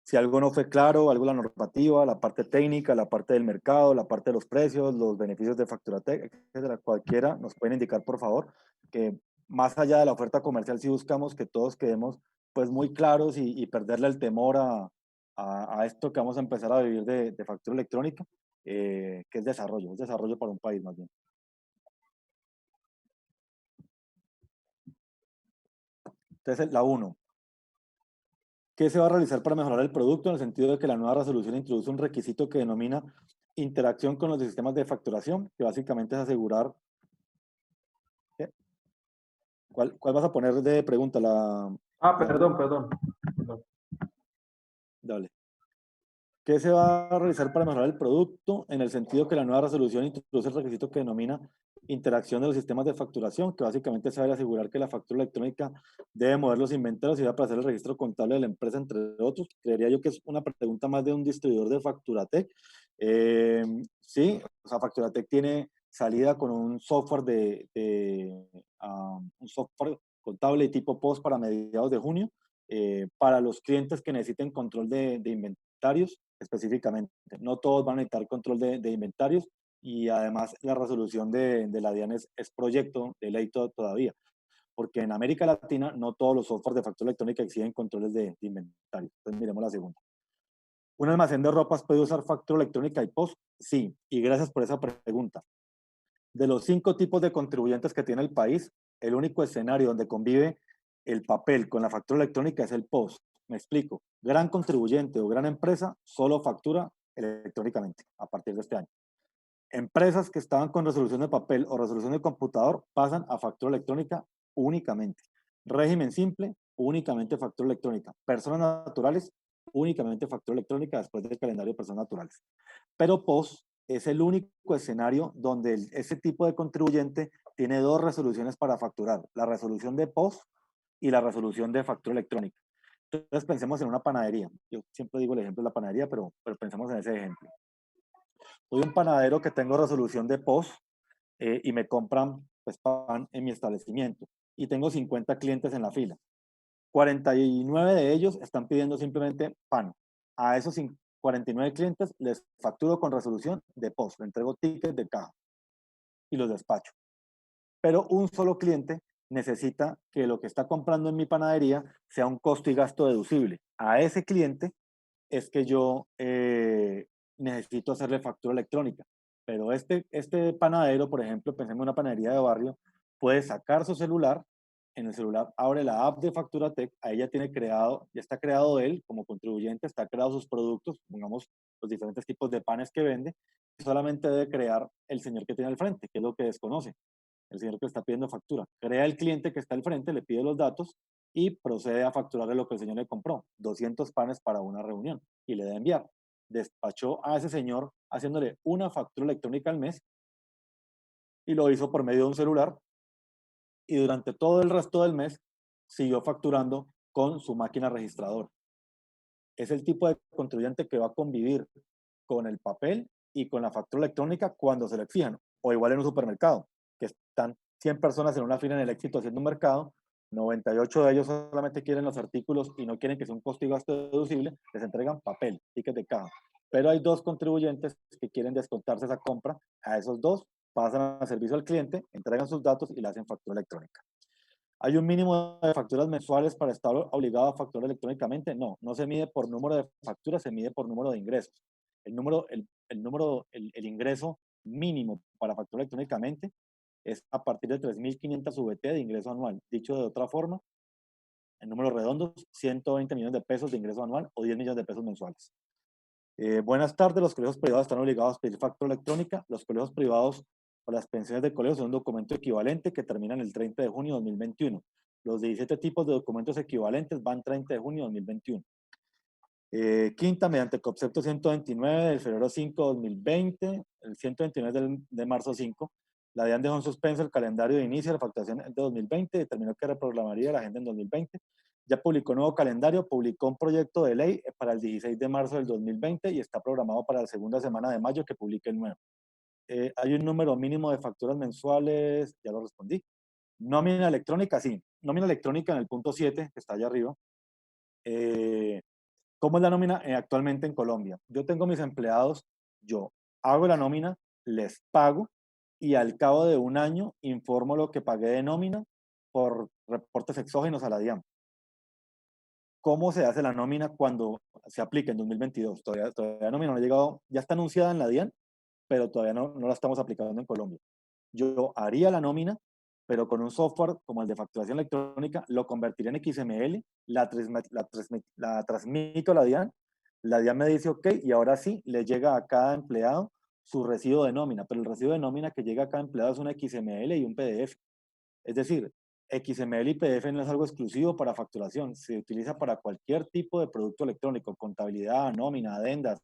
Speaker 6: Si algo no fue claro, algo de la normativa, la parte técnica, la parte del mercado, la parte de los precios, los beneficios de Facturatec, etcétera, cualquiera, nos pueden indicar, por favor, que más allá de la oferta comercial, sí buscamos que todos quedemos pues muy claros y perderle el temor a esto que vamos a empezar a vivir de factura electrónica, que es desarrollo para un país más bien. Entonces, la 1. ¿Qué se va a realizar para mejorar el producto? En el sentido de que la nueva resolución introduce un requisito que denomina interacción con los sistemas de facturación, que básicamente es asegurar... ¿Qué? ¿Cuál vas a poner de pregunta?
Speaker 11: Ah, perdón.
Speaker 6: Dale. ¿Qué se va a realizar para mejorar el producto? En el sentido que la nueva resolución introduce el requisito que denomina interacción de los sistemas de facturación, que básicamente se va a asegurar que la factura electrónica debe mover los inventarios y va a hacer el registro contable de la empresa, entre otros. Creería yo que es una pregunta más de un distribuidor de Facturatec. Sí, o sea, Facturatec tiene salida con un software un software contable tipo POS para mediados de junio, para los clientes que necesiten control de inventarios específicamente. No todos van a necesitar control de inventarios y además la resolución de la DIAN es proyecto de ley todavía, porque en América Latina no todos los softwares de factura electrónica exigen controles de inventario. Entonces miremos la segunda. ¿Un almacén de ropas puede usar factura electrónica y POS? Sí, y gracias por esa pregunta. De los 5 tipos de contribuyentes que tiene el país, el único escenario donde convive el papel con la factura electrónica es el POS. Me explico. Gran contribuyente o gran empresa solo factura electrónicamente a partir de este año. Empresas que estaban con resolución de papel o resolución de computador pasan a factura electrónica únicamente. Régimen simple, únicamente factura electrónica. Personas naturales, únicamente factura electrónica después del calendario de personas naturales. Pero POS es el único escenario donde ese tipo de contribuyente tiene dos resoluciones para facturar, la resolución de POS y la resolución de factura electrónica. Entonces pensemos en una panadería. Yo siempre digo el ejemplo de la panadería, pero pensemos en ese ejemplo. Soy un panadero que tengo resolución de POS y me compran pues, pan en mi establecimiento y tengo 50 clientes en la fila. 49 de ellos están pidiendo simplemente pan. A esos 49 clientes les facturo con resolución de POS, le entrego tickets de caja y los despacho. Pero un solo cliente necesita que lo que está comprando en mi panadería sea un costo y gasto deducible. A ese cliente es que yo necesito hacerle factura electrónica. Pero este panadero, por ejemplo, pensemos en una panadería de barrio, puede sacar su celular, en el celular abre la app de Facturatec, ahí ya tiene creado, ya está creado él como contribuyente, está creado sus productos, pongamos los diferentes tipos de panes que vende, y solamente debe crear el señor que tiene al frente, que es lo que desconoce, el señor que está pidiendo factura. Crea el cliente que está al frente, le pide los datos y procede a facturarle lo que el señor le compró, 200 panes para una reunión, y le debe enviar. Despachó a ese señor haciéndole una factura electrónica al mes y lo hizo por medio de un celular y durante todo el resto del mes siguió facturando con su máquina registradora. Es el tipo de contribuyente que va a convivir con el papel y con la factura electrónica cuando se le exijan, o igual en un supermercado, que están 100 personas en una fila en el Éxito haciendo un mercado, 98 de ellos solamente quieren los artículos y no quieren que sea un costo y gasto deducible, les entregan papel, ticket de caja. Pero hay dos contribuyentes que quieren descontarse esa compra, a esos dos pasan a servicio al cliente, entregan sus datos y le hacen factura electrónica. ¿Hay un mínimo de facturas mensuales para estar obligado a facturar electrónicamente? No, no se mide por número de facturas, se mide por número de ingresos. El ingreso mínimo para facturar electrónicamente es a partir de 3.500 VT de ingreso anual. Dicho de otra forma, en números redondos, 120 millones de pesos de ingreso anual o 10 millones de pesos mensuales. Buenas tardes, los colegios privados están obligados a pedir factura electrónica. Los colegios privados o las pensiones de colegio son un documento equivalente que termina en el 30 de junio de 2021. Los 17 tipos de documentos equivalentes van 30 de junio de 2021. Quinta, mediante el concepto 129 del febrero 5 de 2020, el 129 de marzo 5, la DIAN dejó en suspenso el calendario de inicio de la facturación de 2020, determinó que reprogramaría la agenda en 2020. Ya publicó un nuevo calendario, publicó un proyecto de ley para el 16 de marzo del 2020 y está programado para la segunda semana de mayo que publique el nuevo. Hay un número mínimo de facturas mensuales, ya lo respondí. Nómina electrónica, sí. Nómina electrónica en el punto 7, que está allá arriba. ¿Cómo es la nómina actualmente en Colombia? Yo tengo mis empleados, yo hago la nómina, les pago y al cabo de un año informo lo que pagué de nómina por reportes exógenos a la DIAN. ¿Cómo se hace la nómina cuando se aplica en 2022? Todavía la nómina no ha llegado, ya está anunciada en la DIAN, pero todavía no la estamos aplicando en Colombia. Yo haría la nómina, pero con un software como el de facturación electrónica, lo convertiría en XML, la transmito a la DIAN me dice ok, y ahora sí, le llega a cada empleado su recibo de nómina, pero el recibo de nómina que llega a cada empleado es un XML y un PDF. Es decir, XML y PDF no es algo exclusivo para facturación, se utiliza para cualquier tipo de producto electrónico, contabilidad, nómina, adendas,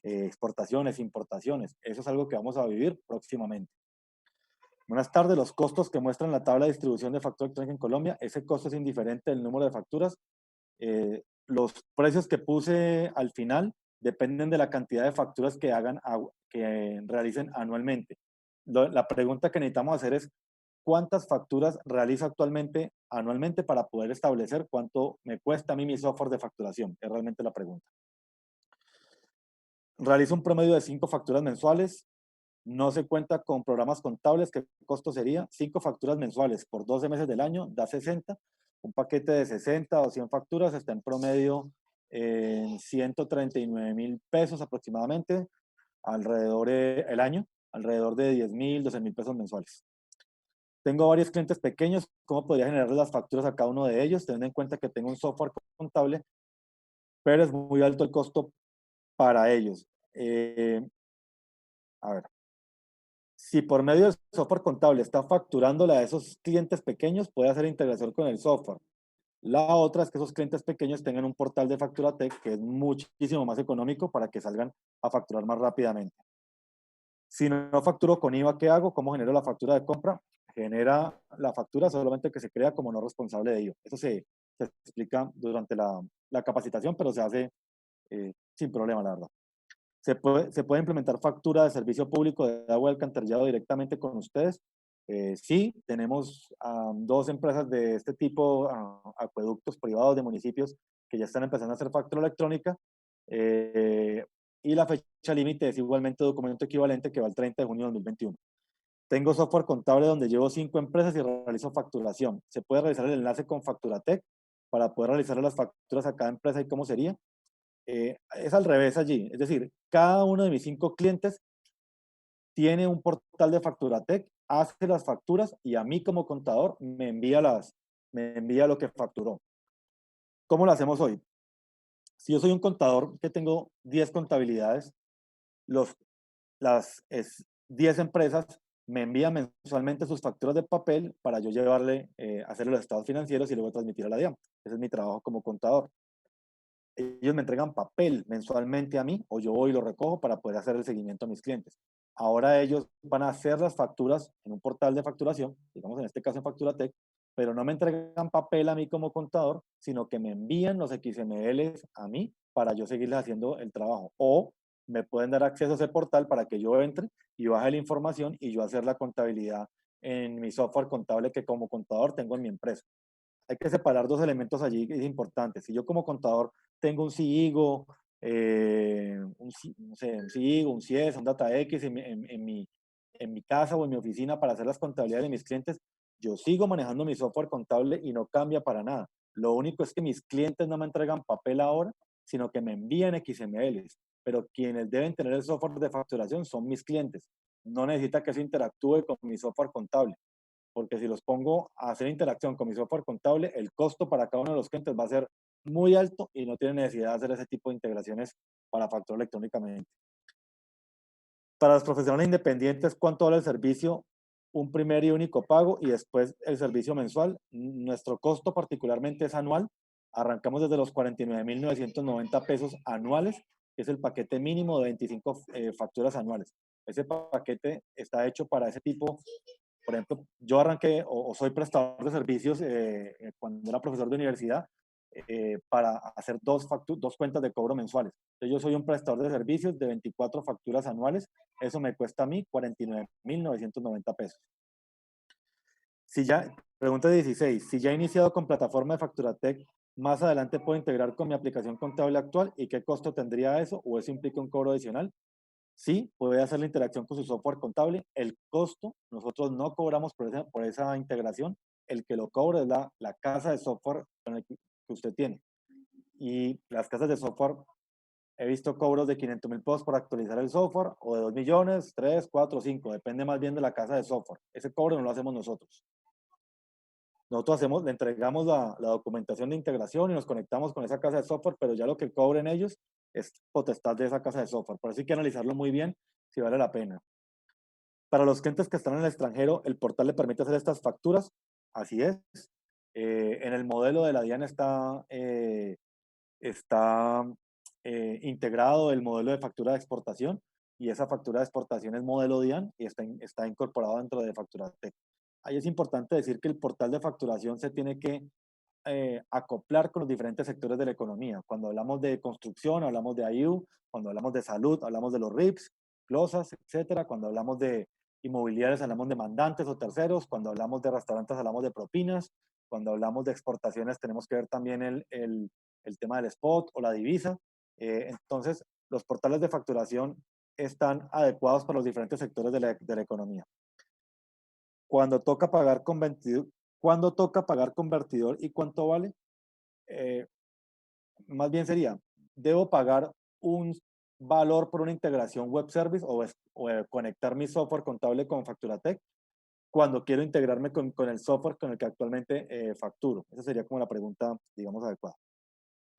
Speaker 6: exportaciones, importaciones. Eso es algo que vamos a vivir próximamente. Buenas tardes, los costos que muestran la tabla de distribución de factura electrónica en Colombia, ese costo es indiferente del número de facturas. Los precios que puse al final dependen de la cantidad de facturas que realicen anualmente. La pregunta que necesitamos hacer es, ¿cuántas facturas realizo actualmente anualmente para poder establecer cuánto me cuesta a mí mi software de facturación? Es realmente la pregunta. Realizo un promedio de 5 facturas mensuales. No se cuenta con programas contables. ¿Qué costo sería? 5 facturas mensuales por 12 meses del año da 60. Un paquete de 60 o 100 facturas está en promedio en 139.000 pesos aproximadamente, alrededor el año, alrededor de 10.000, 12.000 pesos mensuales. Tengo varios clientes pequeños. ¿Cómo podría generar las facturas a cada uno de ellos? Teniendo en cuenta que tengo un software contable, pero es muy alto el costo para ellos. A ver, Si por medio del software contable está facturándole a esos clientes pequeños, puede hacer integración con el software. La otra es que esos clientes pequeños tengan un portal de Facturatec que es muchísimo más económico para que salgan a facturar más rápidamente. Si no facturo con IVA, ¿qué hago? ¿Cómo genero la factura de compra? Genera la factura solamente que se crea como no responsable de ello. Eso se explica durante la capacitación, pero se hace sin problema, la verdad. Se puede implementar factura de servicio público de agua y alcantarillado directamente con ustedes. Sí, tenemos 2 empresas de este tipo, acueductos privados de municipios que ya están empezando a hacer factura electrónica. Y la fecha límite es igualmente documento equivalente que va al 30 de junio de 2021. Tengo software contable donde llevo 5 empresas y realizo facturación. Se puede realizar el enlace con Facturatec para poder realizar las facturas a cada empresa y cómo sería. Es al revés allí, es decir, cada uno de mis 5 clientes tiene un portal de Facturatec, hace las facturas y a mí como contador me envía lo que facturó. ¿Cómo lo hacemos hoy? Si yo soy un contador que tengo 10 contabilidades, las 10 empresas me envían mensualmente sus facturas de papel para yo llevarle, hacerle los estados financieros y luego transmitir a la DIAN. Ese es mi trabajo como contador. Ellos me entregan papel mensualmente a mí o yo voy y lo recojo para poder hacer el seguimiento a mis clientes. Ahora ellos van a hacer las facturas en un portal de facturación, digamos en este caso en Facturatec, pero no me entregan papel a mí como contador, sino que me envían los XMLs a mí para yo seguirles haciendo el trabajo. O me pueden dar acceso a ese portal para que yo entre y baje la información y yo hacer la contabilidad en mi software contable que como contador tengo en mi empresa. Hay que separar 2 elementos allí que es importante. Si yo como contador tengo un CIGO, no sé, un CIGO, un CIES, un DataX en mi casa o en mi oficina para hacer las contabilidades de mis clientes, yo sigo manejando mi software contable y no cambia para nada. Lo único es que mis clientes no me entregan papel ahora, sino que me envían XMLs. Pero quienes deben tener el software de facturación son mis clientes. No necesita que eso interactúe con mi software contable, porque si los pongo a hacer interacción con mi software contable, el costo para cada uno de los clientes va a ser muy alto y no tiene necesidad de hacer ese tipo de integraciones para facturar electrónicamente. Para los profesionales independientes, ¿cuánto vale el servicio? Un primer y único pago y después el servicio mensual. Nuestro costo particularmente es anual. Arrancamos desde los 49.990 pesos anuales, que es el paquete mínimo de 25 facturas anuales. Ese paquete está hecho para ese tipo. Por ejemplo, yo arranqué o soy prestador de servicios cuando era profesor de universidad para hacer 2 cuentas de cobro mensuales. Entonces, yo soy un prestador de servicios de 24 facturas anuales. Eso me cuesta a mí 49.990 pesos. Pregunta 16. Si ya he iniciado con plataforma de Facturatec, más adelante puedo integrar con mi aplicación contable actual y qué costo tendría eso o eso implica un cobro adicional. Sí, puede hacer la interacción con su software contable. El costo, nosotros no cobramos por esa integración. El que lo cobra es la casa de software que usted tiene. Y las casas de software, he visto cobros de 500.000 pesos por actualizar el software, o de 2 millones, 3, 4, 5. Depende más bien de la casa de software. Ese cobro no lo hacemos nosotros. Nosotros le entregamos la documentación de integración y nos conectamos con esa casa de software, pero ya lo que cobren ellos es potestad de esa casa de software. Por eso hay que analizarlo muy bien si vale la pena. Para los clientes que están en el extranjero, el portal le permite hacer estas facturas. Así es. En el modelo de la DIAN está integrado el modelo de factura de exportación y esa factura de exportación es modelo DIAN y está incorporado dentro de Facturatec. Ahí es importante decir que el portal de facturación se tiene que acoplar con los diferentes sectores de la economía. Cuando hablamos de construcción, hablamos de IU, cuando hablamos de salud, hablamos de los RIPs, glosas, etcétera. Cuando hablamos de inmobiliarios, hablamos de mandantes o terceros. Cuando hablamos de restaurantes, hablamos de propinas. Cuando hablamos de exportaciones, tenemos que ver también el tema del spot o la divisa. Entonces, los portales de facturación están adecuados para los diferentes sectores de la economía. Cuando toca pagar convertidor y cuánto vale, más bien sería, debo pagar un valor por una integración web service o conectar mi software contable con Facturatec cuando quiero integrarme con el software con el que actualmente facturo. Esa sería como la pregunta, digamos, adecuada.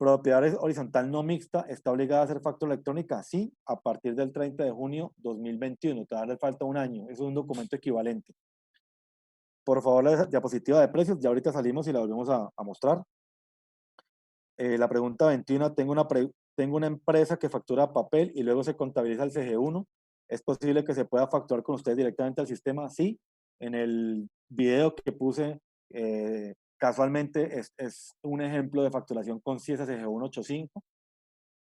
Speaker 6: Propiedad horizontal no mixta está obligada a hacer factura electrónica, sí, a partir del 30 de junio 2021. Todavía le falta un año. Es un documento equivalente. Por favor, la diapositiva de precios. Ya ahorita salimos y la volvemos a mostrar. La pregunta 21. Tengo una empresa que factura papel y luego se contabiliza el CG1. ¿Es posible que se pueda facturar con ustedes directamente al sistema? Sí. En el video que puse, casualmente es un ejemplo de facturación con CIESA CG185,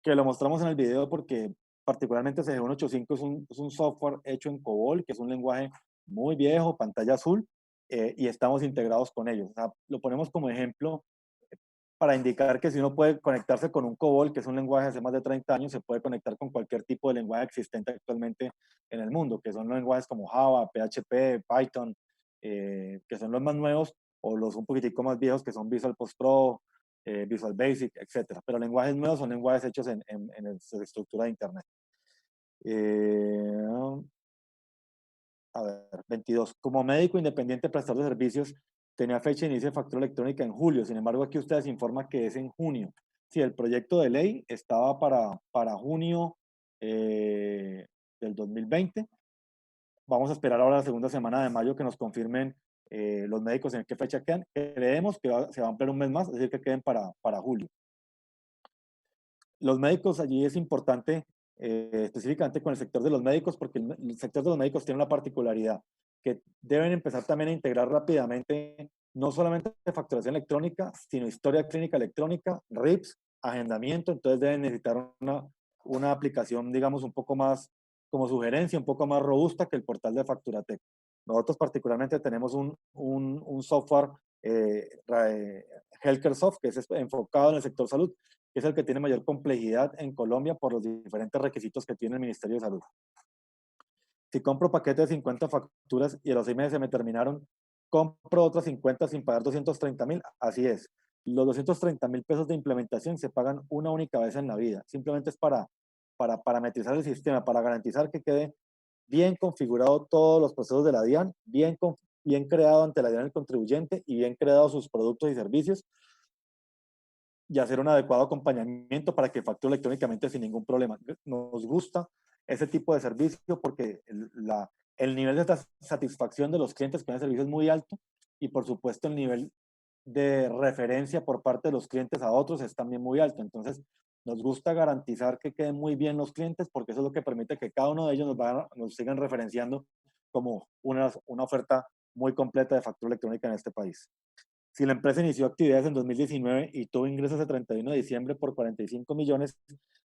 Speaker 6: que lo mostramos en el video porque particularmente CG185 es un software hecho en COBOL, que es un lenguaje muy viejo, pantalla azul, y estamos integrados con ellos. O sea, lo ponemos como ejemplo para indicar que si uno puede conectarse con un COBOL, que es un lenguaje de hace más de 30 años, se puede conectar con cualquier tipo de lenguaje existente actualmente en el mundo, que son lenguajes como Java, PHP, Python, que son los más nuevos, o los un poquitico más viejos, que son Visual Post Pro, Visual Basic, etc. Pero lenguajes nuevos son lenguajes hechos en su estructura de Internet. A ver, 22. Como médico independiente prestador de servicios, tenía fecha de inicio de factura electrónica en julio. Sin embargo, aquí ustedes informan que es en junio. Sí, el proyecto de ley estaba para junio del 2020. Vamos a esperar ahora la segunda semana de mayo que nos confirmen los médicos en qué fecha quedan. Creemos que se va a ampliar un mes más, es decir, que queden para julio. Los médicos, allí es importante, específicamente con el sector de los médicos, porque el sector de los médicos tiene una particularidad, que deben empezar también a integrar rápidamente no solamente facturación electrónica, sino historia clínica electrónica, RIPS, agendamiento. Entonces deben necesitar una aplicación, digamos, un poco más como sugerencia, un poco más robusta que el portal de Facturatec. Nosotros particularmente tenemos un software, Healthcare que es enfocado en el sector salud, que es el que tiene mayor complejidad en Colombia por los diferentes requisitos que tiene el Ministerio de Salud. Si compro paquete de 50 facturas y a los 6 meses se me terminaron, compro otras 50 sin pagar 230.000, así es. Los 230.000 pesos de implementación se pagan una única vez en la vida. Simplemente es para parametrizar el sistema, para garantizar que quede bien configurado todos los procesos de la DIAN, bien creado ante la DIAN el contribuyente y bien creados sus productos y servicios, y hacer un adecuado acompañamiento para que facture electrónicamente sin ningún problema. Nos gusta ese tipo de servicio porque el nivel de satisfacción de los clientes con el servicio es muy alto, y por supuesto el nivel de referencia por parte de los clientes a otros es también muy alto. Entonces nos gusta garantizar que queden muy bien los clientes, porque eso es lo que permite que cada uno de ellos nos sigan referenciando como una oferta muy completa de factura electrónica en este país. Si la empresa inició actividades en 2019 y tuvo ingresos de 31 de diciembre por 45 millones,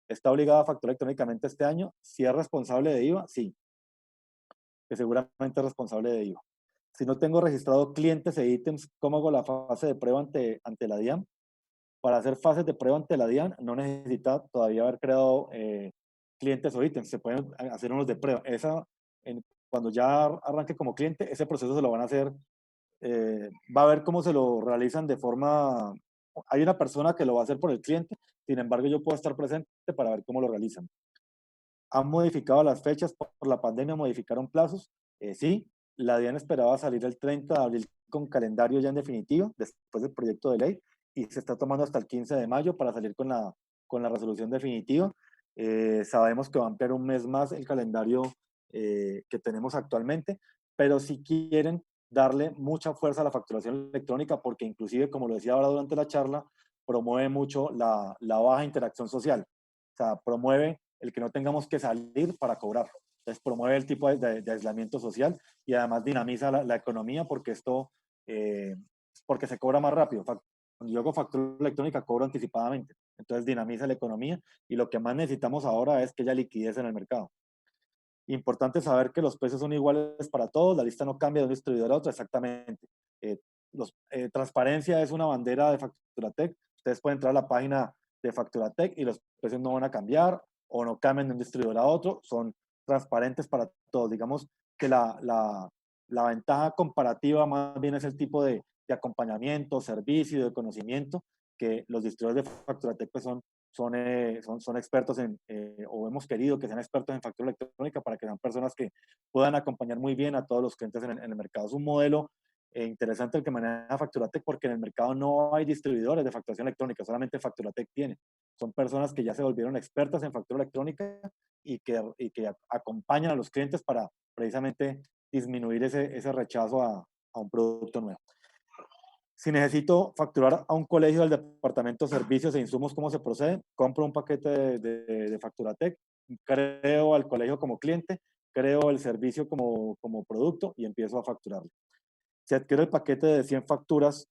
Speaker 6: ¿está obligada a facturar electrónicamente este año? Si es responsable de IVA, sí, que seguramente es responsable de IVA. Si no tengo registrado clientes e ítems, ¿cómo hago la fase de prueba ante la DIAN? Para hacer fases de prueba ante la DIAN no necesita todavía haber creado clientes o ítems, se pueden hacer unos de prueba. Cuando ya arranque como cliente, ese proceso se lo van a hacer. Va a ver cómo se lo realizan de forma. Hay una persona que lo va a hacer por el cliente, sin embargo yo puedo estar presente para ver cómo lo realizan. ¿Han modificado las fechas por la pandemia? ¿Modificaron plazos? Sí, la DIAN esperaba salir el 30 de abril con calendario ya en definitivo, después del proyecto de ley, y se está tomando hasta el 15 de mayo para salir con la resolución definitiva. Sabemos que va a ampliar un mes más el calendario que tenemos actualmente, pero si quieren darle mucha fuerza a la facturación electrónica, porque inclusive, como lo decía ahora durante la charla, promueve mucho la baja interacción social. O sea, promueve el que no tengamos que salir para cobrar. Entonces promueve el tipo de aislamiento social, y además dinamiza la economía, porque porque se cobra más rápido. Cuando yo hago factura electrónica, cobro anticipadamente. Entonces dinamiza la economía, y lo que más necesitamos ahora es que haya liquidez en el mercado. Importante saber que los precios son iguales para todos, la lista no cambia de un distribuidor a otro, exactamente. Transparencia es una bandera de Facturatec. Ustedes pueden entrar a la página de Facturatec y los precios no van a cambiar o no cambian de un distribuidor a otro, son transparentes para todos. Digamos que la ventaja comparativa más bien es el tipo de acompañamiento, servicio, de conocimiento que los distribuidores de Facturatec pues son expertos o hemos querido que sean expertos en factura electrónica, para que sean personas que puedan acompañar muy bien a todos los clientes en el mercado. Es un modelo interesante el que maneja Facturatec, porque en el mercado no hay distribuidores de facturación electrónica, solamente Facturatec tiene. Son personas que ya se volvieron expertas en factura electrónica y que acompañan a los clientes para precisamente disminuir ese rechazo a un producto nuevo. Si necesito facturar a un colegio del departamento de servicios e insumos, ¿cómo se procede? Compro un paquete de Facturatec, creo al colegio como cliente, creo el servicio como producto y empiezo a facturarlo. Si adquiero el paquete de 100 facturas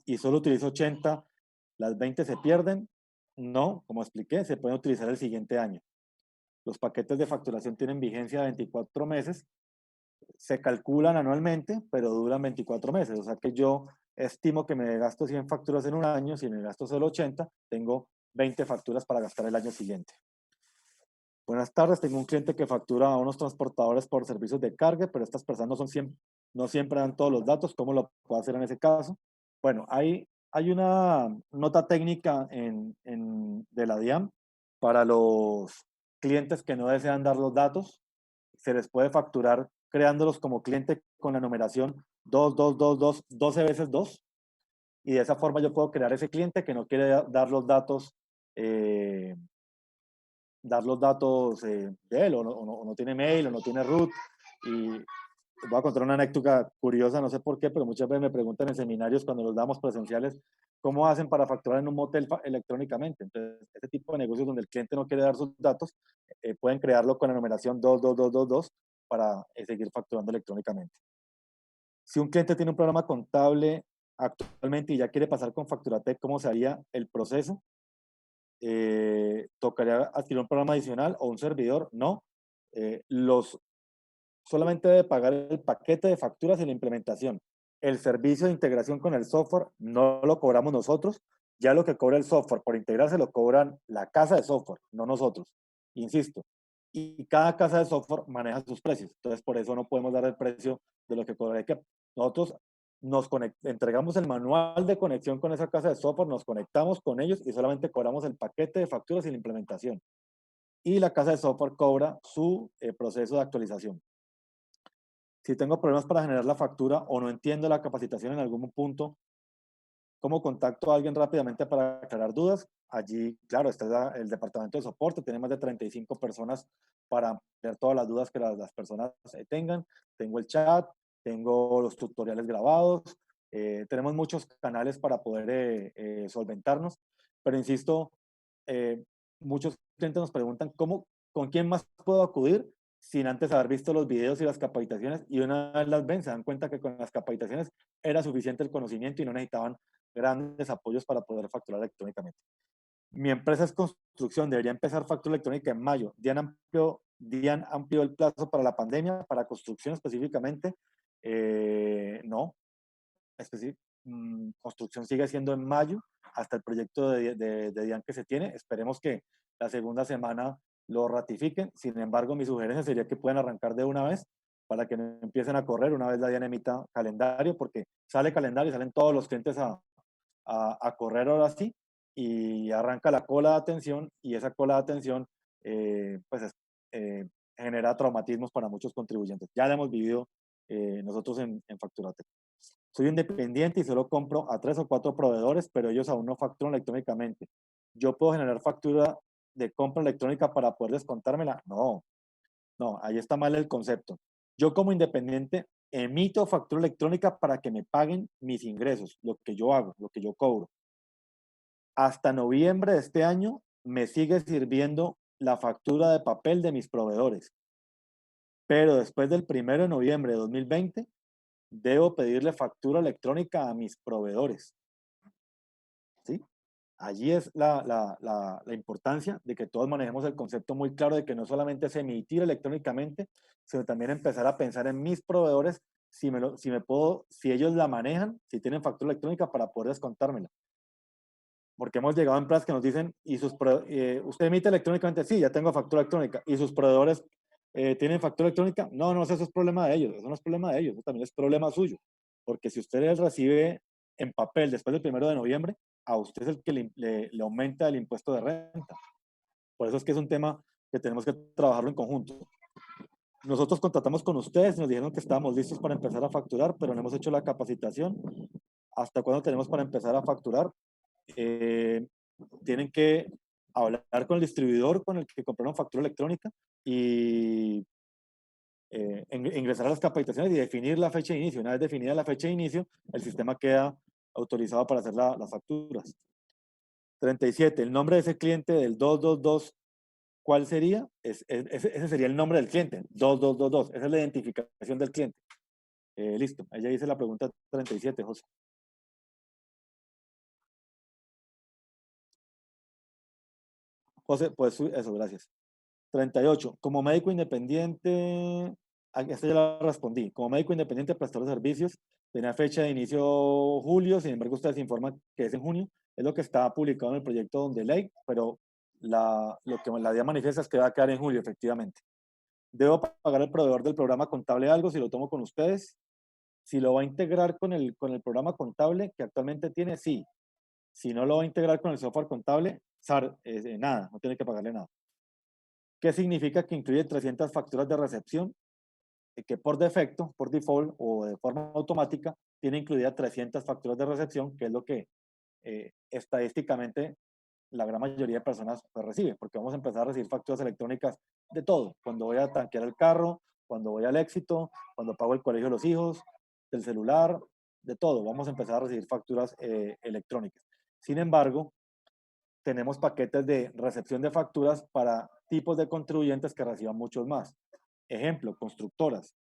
Speaker 6: y solo utilizo 80, ¿las 20 se pierden? No, como expliqué, se pueden utilizar el siguiente año. Los paquetes de facturación tienen vigencia de 24 meses, se calculan anualmente, pero duran 24 meses. O sea que yo estimo que me gasto 100 facturas en un año, si me gasto solo 80, tengo 20 facturas para gastar el año siguiente. Buenas tardes, tengo un cliente que factura a unos transportadores por servicios de carga, pero estas personas no siempre dan todos los datos. ¿Cómo lo puedo hacer en ese caso? Bueno, hay una nota técnica de la DIAN para los clientes que no desean dar los datos. Se les puede facturar creándolos como cliente con la numeración 2222, 12 veces 2. Y de esa forma yo puedo crear ese cliente que no quiere dar los datos de él, o no tiene mail, o no tiene root. Y voy a contar una anécdota curiosa, no sé por qué, pero muchas veces me preguntan en seminarios cuando los damos presenciales, ¿cómo hacen para facturar en un motel electrónicamente? Entonces, este tipo de negocios donde el cliente no quiere dar sus datos, pueden crearlo con la numeración 22222 para seguir facturando electrónicamente. Si un cliente tiene un programa contable actualmente y ya quiere pasar con Facturatec, ¿cómo se haría el proceso? ¿Tocaría adquirir un programa adicional o un servidor? No. Solamente debe pagar el paquete de facturas y la implementación. El servicio de integración con el software no lo cobramos nosotros. Ya lo que cobra el software por integrarse lo cobran la casa de software, no nosotros. Insisto. Y cada casa de software maneja sus precios. Entonces, por eso no podemos dar el precio de lo que cobra. Nosotros entregamos el manual de conexión con esa casa de software, nos conectamos con ellos y solamente cobramos el paquete de facturas y la implementación. Y la casa de software cobra su proceso de actualización. Si tengo problemas para generar la factura o no entiendo la capacitación en algún punto, ¿cómo contacto a alguien rápidamente para aclarar dudas? Allí, claro, está el departamento de soporte, tiene más de 35 personas para ver todas las dudas que las personas tengan. Tengo el chat, tengo los tutoriales grabados, tenemos muchos canales para poder solventarnos, pero insisto, muchos clientes nos preguntan ¿con quién más puedo acudir? Sin antes haber visto los videos y las capacitaciones, y una vez las ven, se dan cuenta que con las capacitaciones era suficiente el conocimiento y no necesitaban grandes apoyos para poder facturar electrónicamente. Mi empresa es construcción, debería empezar factura electrónica en mayo. DIAN amplió el plazo para la pandemia, para construcción específicamente. No, construcción sigue siendo en mayo, hasta el proyecto de DIAN que se tiene. Esperemos que la segunda semana lo ratifiquen. Sin embargo, mi sugerencia sería que puedan arrancar de una vez para que no empiecen a correr una vez la DIAN emita calendario, porque sale calendario y salen todos los clientes a correr ahora sí, y arranca la cola de atención, y esa cola de atención genera traumatismos para muchos contribuyentes. Ya lo hemos vivido nosotros en Facturatec. Soy independiente y solo compro a 3 o 4 proveedores, pero ellos aún no facturan electrónicamente. ¿Yo puedo generar factura de compra electrónica para poder descontármela? No, ahí está mal el concepto. Yo como independiente emito factura electrónica para que me paguen mis ingresos, lo que yo hago, lo que yo cobro. Hasta noviembre de este año me sigue sirviendo la factura de papel de mis proveedores. Pero después del 1 de noviembre de 2020, debo pedirle factura electrónica a mis proveedores. ¿Sí? Allí es la importancia de que todos manejemos el concepto muy claro de que no solamente es emitir electrónicamente, sino también empezar a pensar en mis proveedores, si ellos la manejan, si tienen factura electrónica para poder descontármela. Porque hemos llegado a empresas que nos dicen, ¿usted emite electrónicamente? Sí, ya tengo factura electrónica. ¿Y sus proveedores tienen factura electrónica? No, eso es problema de ellos, eso no es problema de ellos, eso también es problema suyo. Porque si usted les recibe en papel después del 1 de noviembre, a usted es el que le aumenta el impuesto de renta. Por eso es que es un tema que tenemos que trabajarlo en conjunto. Nosotros contratamos con ustedes, nos dijeron que estábamos listos para empezar a facturar, pero no hemos hecho la capacitación. ¿Hasta cuándo tenemos para empezar a facturar? Tienen que hablar con el distribuidor con el que compraron factura electrónica y ingresar a las capacitaciones y definir la fecha de inicio. Una vez definida la fecha de inicio, el sistema queda autorizado para hacer las facturas. 37. El nombre de ese cliente del 222, ¿cuál sería? Ese sería el nombre del cliente, 2222. Esa es la identificación del cliente. Listo, ella dice la pregunta 37, José. José, pues eso, gracias. 38. Como médico independiente, esta ya la respondí. Como médico independiente prestador de servicios, tenía fecha de inicio julio, sin embargo ustedes informan que es en junio. Es lo que está publicado en el proyecto de ley, pero lo que la DIA manifiesta es que va a quedar en julio, efectivamente. ¿Debo pagar al proveedor del programa contable algo si lo tomo con ustedes? Si lo va a integrar con el programa contable que actualmente tiene, sí. Si no lo va a integrar con el software contable, nada, no tiene que pagarle nada. ¿Qué significa que incluye 300 facturas de recepción? Que por defecto, por default o de forma automática, tiene incluida 300 facturas de recepción, que es lo que estadísticamente la gran mayoría de personas pues, recibe, porque vamos a empezar a recibir facturas electrónicas de todo. Cuando voy a tanquear el carro, cuando voy al Éxito, cuando pago el colegio de los hijos, del celular, de todo. Vamos a empezar a recibir facturas electrónicas. Sin embargo, tenemos paquetes de recepción de facturas para tipos de contribuyentes que reciban muchos más. Ejemplo, constructoras.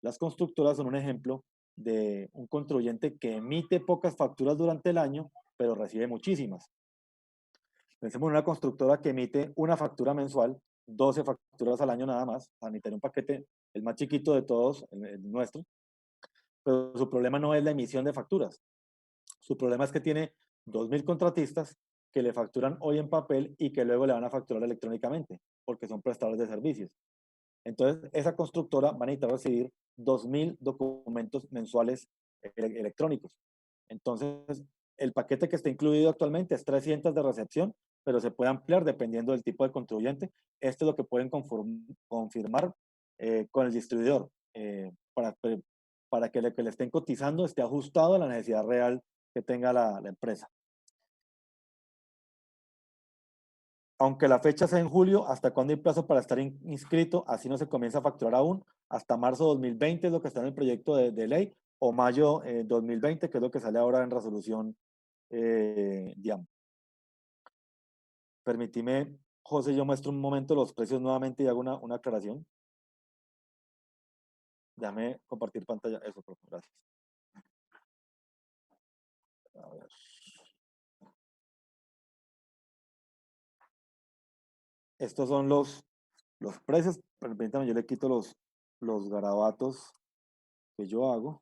Speaker 6: Las constructoras son un ejemplo de un contribuyente que emite pocas facturas durante el año, pero recibe muchísimas. Pensemos en una constructora que emite una factura mensual, 12 facturas al año nada más, para emitir un paquete, el más chiquito de todos, el nuestro, pero su problema no es la emisión de facturas. Su problema es que tiene 2.000 contratistas que le facturan hoy en papel y que luego le van a facturar electrónicamente, porque son prestadores de servicios. Entonces, esa constructora va a necesitar recibir 2.000 documentos mensuales electrónicos. Entonces, el paquete que está incluido actualmente es 300 de recepción, pero se puede ampliar dependiendo del tipo de contribuyente. Esto es lo que pueden confirmar con el distribuidor para que lo que le estén cotizando esté ajustado a la necesidad real que tenga la empresa. Aunque la fecha sea en julio, ¿hasta cuándo hay plazo para estar inscrito? Así no se comienza a facturar aún. Hasta marzo 2020 es lo que está en el proyecto de ley, o mayo 2020, que es lo que sale ahora en resolución DIAM. Permíteme, José, yo muestro un momento los precios nuevamente y hago una aclaración. Déjame compartir pantalla. Eso, por favor, gracias. A ver. Estos son los precios. Permítame, yo le quito los garabatos que yo hago.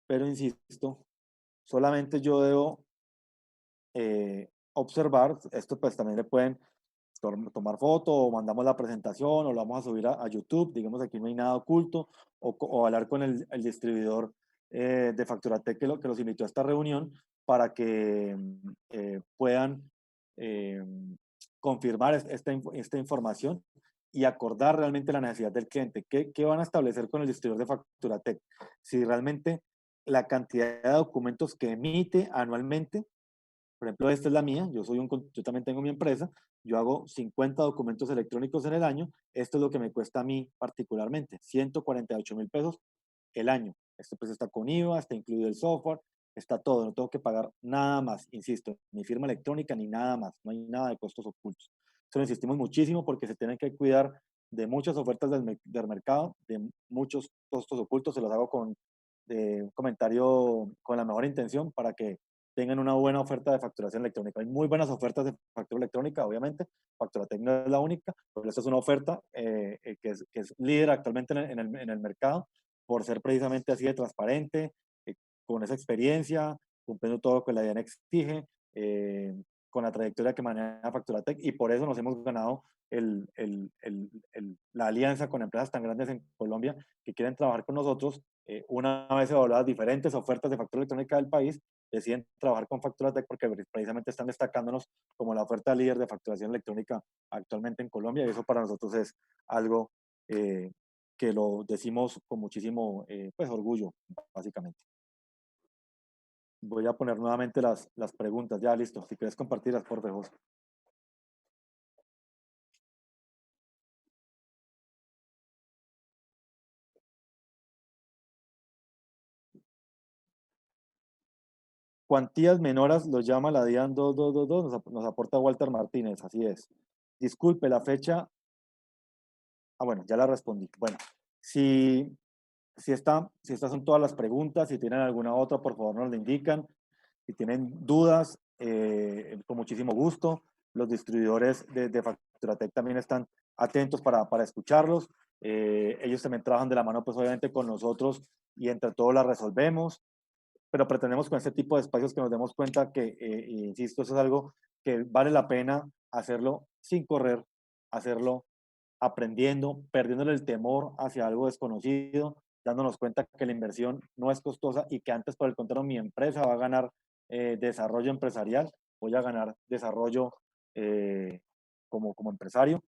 Speaker 6: Pero insisto, solamente yo debo observar. Esto pues también le pueden tomar foto o mandamos la presentación o lo vamos a subir a YouTube. Digamos, aquí no hay nada oculto, o hablar con el distribuidor de Facturatec que los invitó a esta reunión para que puedan confirmar esta información y acordar realmente la necesidad del cliente. ¿Qué van a establecer con el distribuidor de Facturatec? Si realmente la cantidad de documentos que emite anualmente, por ejemplo, esta es la mía, yo también tengo mi empresa, yo hago 50 documentos electrónicos en el año, esto es lo que me cuesta a mí particularmente, 148.000 pesos el año. Este precio está con IVA, está incluido el software, está todo, no tengo que pagar nada más, insisto, ni firma electrónica ni nada más, no hay nada de costos ocultos. Eso lo insistimos muchísimo porque se tienen que cuidar de muchas ofertas del mercado, de muchos costos ocultos, se los hago con un comentario con la mejor intención para que tengan una buena oferta de facturación electrónica. Hay muy buenas ofertas de factura electrónica, obviamente. Facturatec no es la única, pero esta es una oferta que es líder actualmente en el mercado por ser precisamente así de transparente, con esa experiencia, cumpliendo todo lo que la DIAN exige, con la trayectoria que maneja Facturatec, y por eso nos hemos ganado la alianza con empresas tan grandes en Colombia que quieren trabajar con nosotros una vez evaluadas diferentes ofertas de factura electrónica del país, deciden trabajar con Facturatec porque precisamente están destacándonos como la oferta líder de facturación electrónica actualmente en Colombia, y eso para nosotros es algo que lo decimos con muchísimo pues, orgullo, básicamente. Voy a poner nuevamente las preguntas, ya listo, si quieres compartirlas, por favor, José. Cuantías menores los llama la DIAN 2222, nos aporta Walter Martínez, así es. Disculpe, la fecha. Ah, bueno, ya la respondí. Bueno, si estas son todas las preguntas, si tienen alguna otra, por favor nos la indican. Si tienen dudas, con muchísimo gusto. Los distribuidores de Facturatec también están atentos para escucharlos. Ellos también trabajan de la mano, pues obviamente con nosotros, y entre todos la resolvemos. Pero pretendemos con este tipo de espacios que nos demos cuenta que, insisto, eso es algo que vale la pena hacerlo sin correr, hacerlo aprendiendo, perdiéndole el temor hacia algo desconocido, dándonos cuenta que la inversión no es costosa y que antes, por el contrario, mi empresa va a ganar desarrollo empresarial, voy a ganar desarrollo como empresario,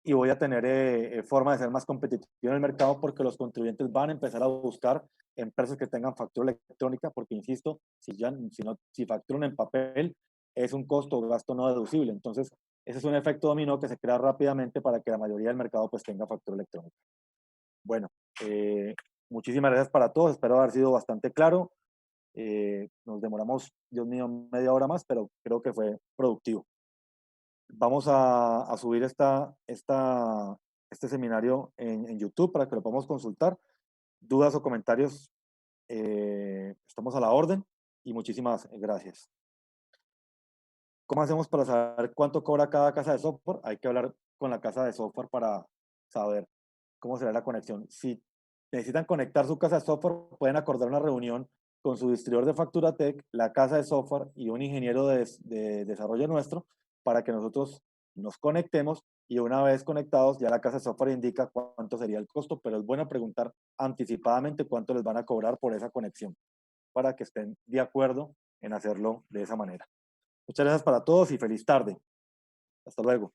Speaker 6: y voy a tener forma de ser más competitivo en el mercado porque los contribuyentes van a empezar a buscar empresas que tengan factura electrónica, porque insisto, si facturan en papel es un costo o gasto no deducible. Entonces, ese es un efecto dominó que se crea rápidamente para que la mayoría del mercado pues tenga factura electrónica. Bueno, muchísimas gracias para todos, espero haber sido bastante claro. Nos demoramos, Dios mío, media hora más, pero creo que fue productivo. Vamos a subir este seminario en YouTube para que lo podamos consultar. Dudas o comentarios, estamos a la orden, y muchísimas gracias. ¿Cómo hacemos para saber cuánto cobra cada casa de software? Hay que hablar con la casa de software para saber cómo será la conexión. Si necesitan conectar su casa de software, pueden acordar una reunión con su distribuidor de Facturatec, la casa de software y un ingeniero de desarrollo nuestro, para que nosotros nos conectemos, y una vez conectados ya la casa de software indica cuánto sería el costo, pero es bueno preguntar anticipadamente cuánto les van a cobrar por esa conexión, para que estén de acuerdo en hacerlo de esa manera. Muchas gracias para todos y feliz tarde. Hasta luego.